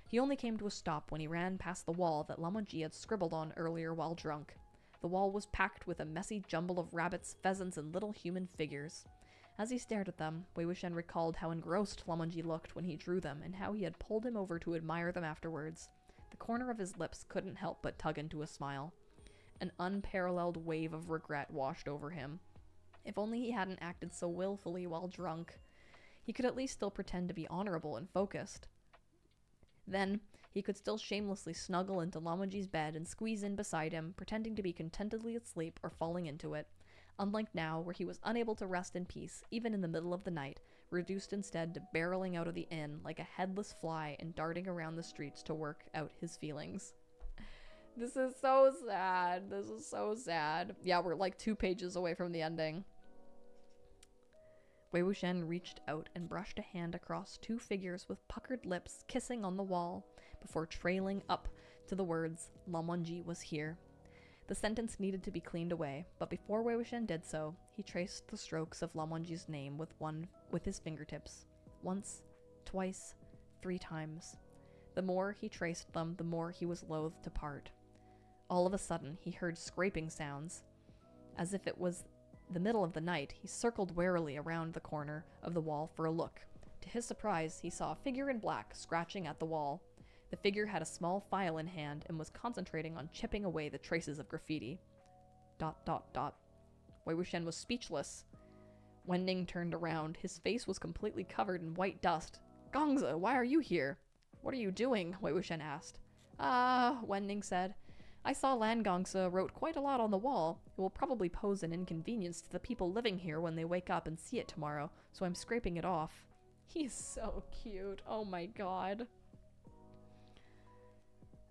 He only came to a stop when he ran past the wall that Mdzs had scribbled on earlier while drunk. The wall was packed with a messy jumble of rabbits, pheasants, and little human figures. As he stared at them, Wei Wuxian recalled how engrossed Mdzs looked when he drew them, and how he had pulled him over to admire them afterwards. The corner of his lips couldn't help but tug into a smile. An unparalleled wave of regret washed over him. If only he hadn't acted so willfully while drunk. He could at least still pretend to be honorable and focused. Then, he could still shamelessly snuggle into Lamonji's bed and squeeze in beside him, pretending to be contentedly asleep or falling into it. Unlike now, where he was unable to rest in peace, even in the middle of the night, reduced instead to barreling out of the inn like a headless fly and darting around the streets to work out his feelings. This is so sad. This is so sad. Yeah, we're like 2 pages away from the ending. Wei Wuxian reached out and brushed a hand across 2 figures with puckered lips kissing on the wall before trailing up to the words, Lamonji was here. The sentence needed to be cleaned away, but before Wei Wuxian did so, he traced the strokes of Lamonji's name with his fingertips. Once, twice, 3 times. The more he traced them, the more he was loath to part. All of a sudden, he heard scraping sounds. As if it was the middle of the night, he circled warily around the corner of the wall for a look. To his surprise, he saw a figure in black scratching at the wall. The figure had a small file in hand and was concentrating on chipping away the traces of graffiti. ... Wei Wuxian was speechless. Wen Ning turned around. His face was completely covered in white dust. Gongzi, why are you here? What are you doing? Wei Wuxian asked. Wen Ning said. I saw Lan Gongzi wrote quite a lot on the wall. It will probably pose an inconvenience to the people living here when they wake up and see it tomorrow, so I'm scraping it off. He's so cute. Oh my god.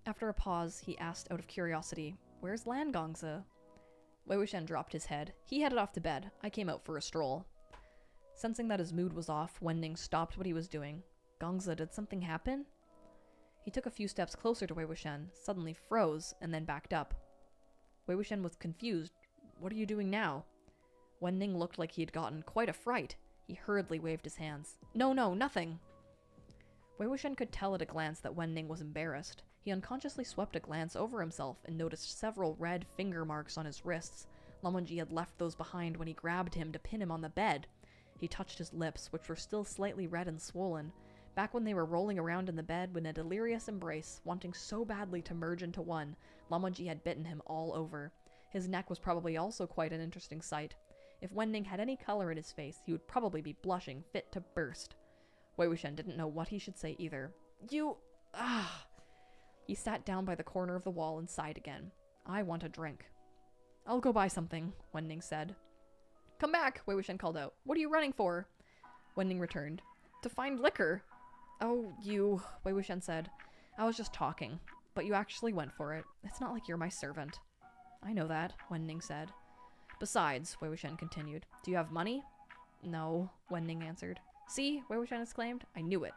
After a pause, he asked out of curiosity, Where's Lan Gongzi? Wei Wuxian dropped his head. He headed off to bed. I came out for a stroll. Sensing that his mood was off, Wen Ning stopped what he was doing. Gongzi, did something happen? He took a few steps closer to Wei Wuxian, suddenly froze, and then backed up. Wei Wuxian was confused. What are you doing now? Wen Ning looked like he had gotten quite a fright. He hurriedly waved his hands. No, nothing. Wei Wuxian could tell at a glance that Wen Ning was embarrassed. He unconsciously swept a glance over himself and noticed several red finger marks on his wrists. Lamonji had left those behind when he grabbed him to pin him on the bed. He touched his lips, which were still slightly red and swollen. Back when they were rolling around in the bed in a delirious embrace, wanting so badly to merge into one, Lamonji had bitten him all over. His neck was probably also quite an interesting sight. If Wen Ning had any color in his face, he would probably be blushing fit to burst. Wei Wuxian didn't know what he should say either. He sat down by the corner of the wall and sighed again. I want a drink. I'll go buy something, Wen Ning said. Come back, Wei Wuxian called out. What are you running for? Wen Ning returned. To find liquor. Oh, you, Wei Wuxian said. I was just talking, but you actually went for it. It's not like you're my servant. I know that, Wen Ning said. Besides, Wei Wuxian continued, do you have money? No, Wen Ning answered. See, Wei Wuxian exclaimed. I knew it.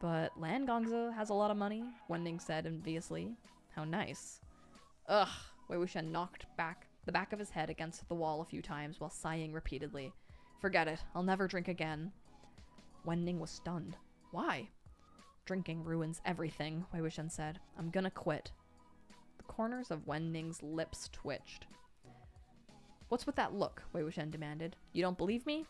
But Lan Gongzi has a lot of money, Wen Ning said enviously. How nice. Ugh, Wei Wuxian knocked the back of his head against the wall a few times while sighing repeatedly. Forget it, I'll never drink again. Wen Ning was stunned. Why? Drinking ruins everything, Wei Wuxian said. I'm gonna quit. The corners of Wen Ning's lips twitched. What's with that look? Wei Wuxian demanded. You don't believe me?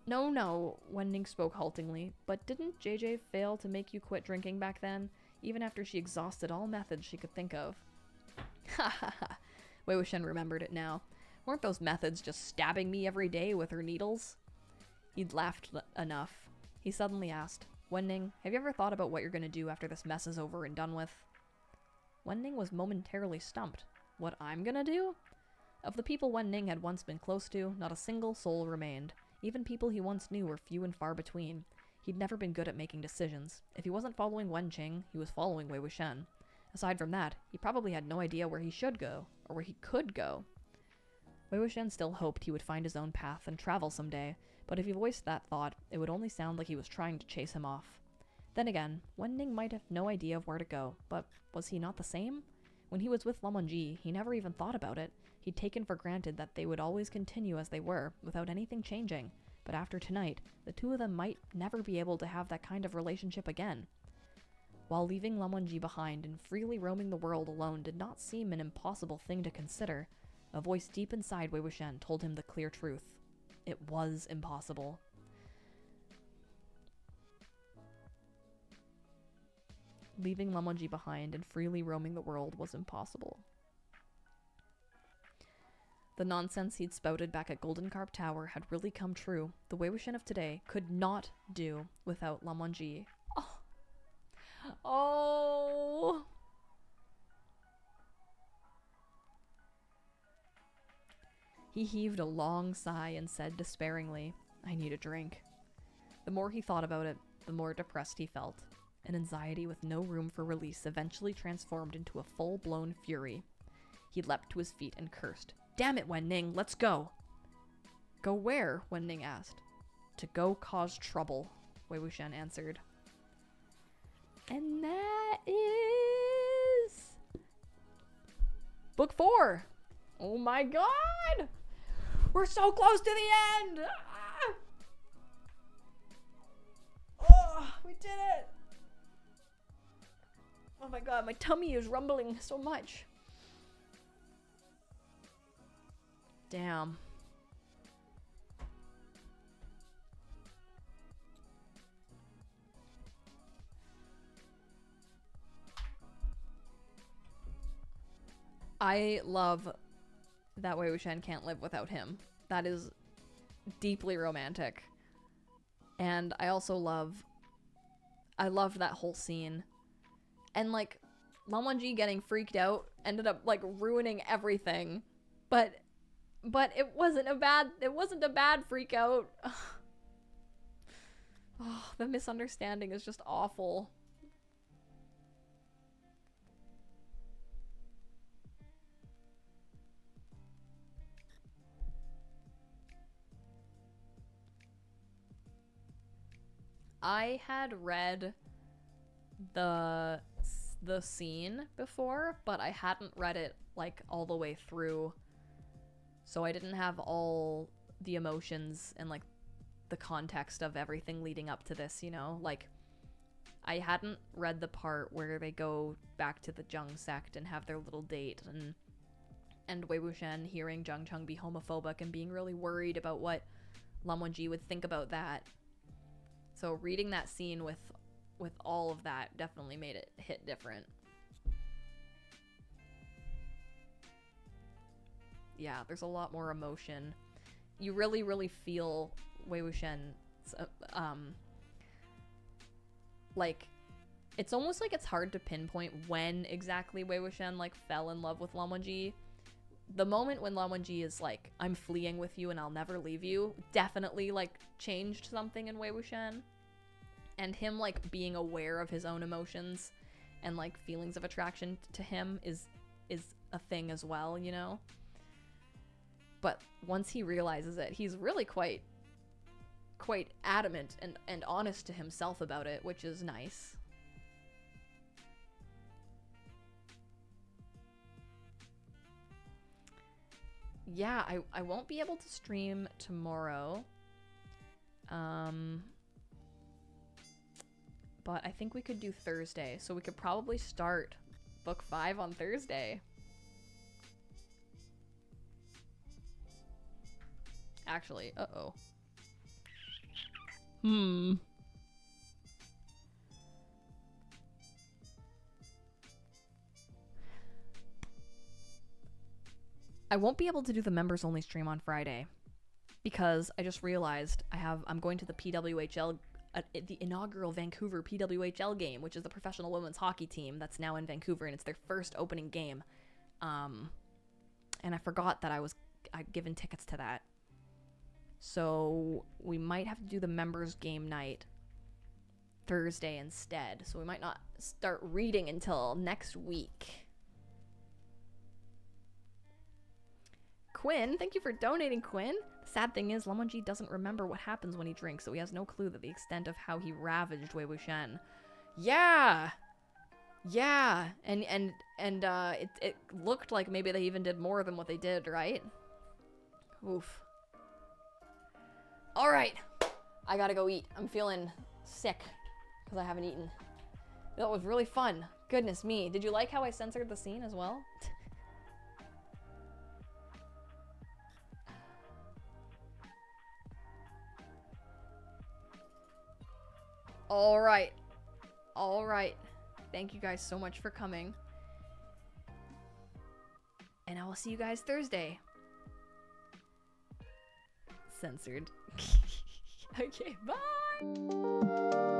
No, Wen Ning spoke haltingly, but didn't JJ fail to make you quit drinking back then, even after she exhausted all methods she could think of? Ha ha ha, Wei Wuxian remembered it now. Weren't those methods just stabbing me every day with her needles? He'd laughed enough. He suddenly asked, Wen Ning, have you ever thought about what you're gonna do after this mess is over and done with? Wen Ning was momentarily stumped. What I'm gonna do? Of the people Wen Ning had once been close to, not a single soul remained. Even people he once knew were few and far between. He'd never been good at making decisions. If he wasn't following Wen Qing, he was following Wei Wuxian. Aside from that, he probably had no idea where he should go, or where he could go. Wei Wuxian still hoped he would find his own path and travel someday, but if he voiced that thought, it would only sound like he was trying to chase him off. Then again, Wen Ning might have no idea of where to go, but was he not the same? When he was with Lamonji, he never even thought about it. He'd taken for granted that they would always continue as they were, without anything changing. But after tonight, the two of them might never be able to have that kind of relationship again. While leaving Lamonji behind and freely roaming the world alone did not seem an impossible thing to consider, a voice deep inside Wei Wuxian told him the clear truth. It was impossible. Leaving Lamonji behind and freely roaming the world was impossible. The nonsense he'd spouted back at Golden Carp Tower had really come true. The Wei Wuxian of today could not do without Lamonji. Oh. He heaved a long sigh and said despairingly, I need a drink. The more he thought about it, the more depressed he felt. An anxiety with no room for release eventually transformed into a full-blown fury. He leapt to his feet and cursed. Damn it, Wen-Ning, let's go! Go where? Wen-Ning asked. To go cause trouble, Wei Wuxian answered. And that is... Book 4! Oh my god! We're so close to the end! Ah! Oh, we did it! Oh my god, my tummy is rumbling so much. Damn. I love that Wei Wuxian can't live without him. That is deeply romantic. And I also loved that whole scene. And like, Lan Wangji getting freaked out ended up like ruining everything. But it wasn't a bad freak out. Oh, the misunderstanding is just awful. I had read the scene before, but I hadn't read it like all the way through. So I didn't have all the emotions and like the context of everything leading up to this, you know? Like, I hadn't read the part where they go back to the Zheng sect and have their little date, and Wei Wuxian hearing Zheng Cheng be homophobic and being really worried about what Lan Wangji would think about that. So reading that scene with all of that definitely made it hit different. Yeah, there's a lot more emotion. You really, really feel Wei Wuxian's, like, it's almost like it's hard to pinpoint when exactly Wei Wuxian, like, fell in love with Lan Wangji. The moment when Lan Wangji is like, I'm fleeing with you and I'll never leave you, definitely, like, changed something in Wei Wuxian. And him, like, being aware of his own emotions and, like, feelings of attraction to him is a thing as well, you know? But once he realizes it, he's really quite adamant and honest to himself about it, which is nice. Yeah, I won't be able to stream tomorrow. But I think we could do Thursday, so we could probably start book 5 on Thursday. Actually, uh-oh. I won't be able to do the members only stream on Friday because I just realized I'm going to the PWHL, the inaugural Vancouver PWHL game, which is the professional women's hockey team that's now in Vancouver, and it's their first opening game. And I forgot that I'd given tickets to that. So we might have to do the members game night Thursday instead. So we might not start reading until next week. Quinn, thank you for donating, Quinn. The sad thing is, Lan Wangji doesn't remember what happens when he drinks, so he has no clue that the extent of how he ravaged Wei Wuxian. Yeah! Yeah! And it looked like maybe they even did more than what they did, right? Oof. Alright! I gotta go eat. I'm feeling sick because I haven't eaten. That was really fun. Goodness me. Did you like how I censored the scene as well? Alright. Alright. Thank you guys so much for coming. And I will see you guys Thursday. Censored. Okay, bye!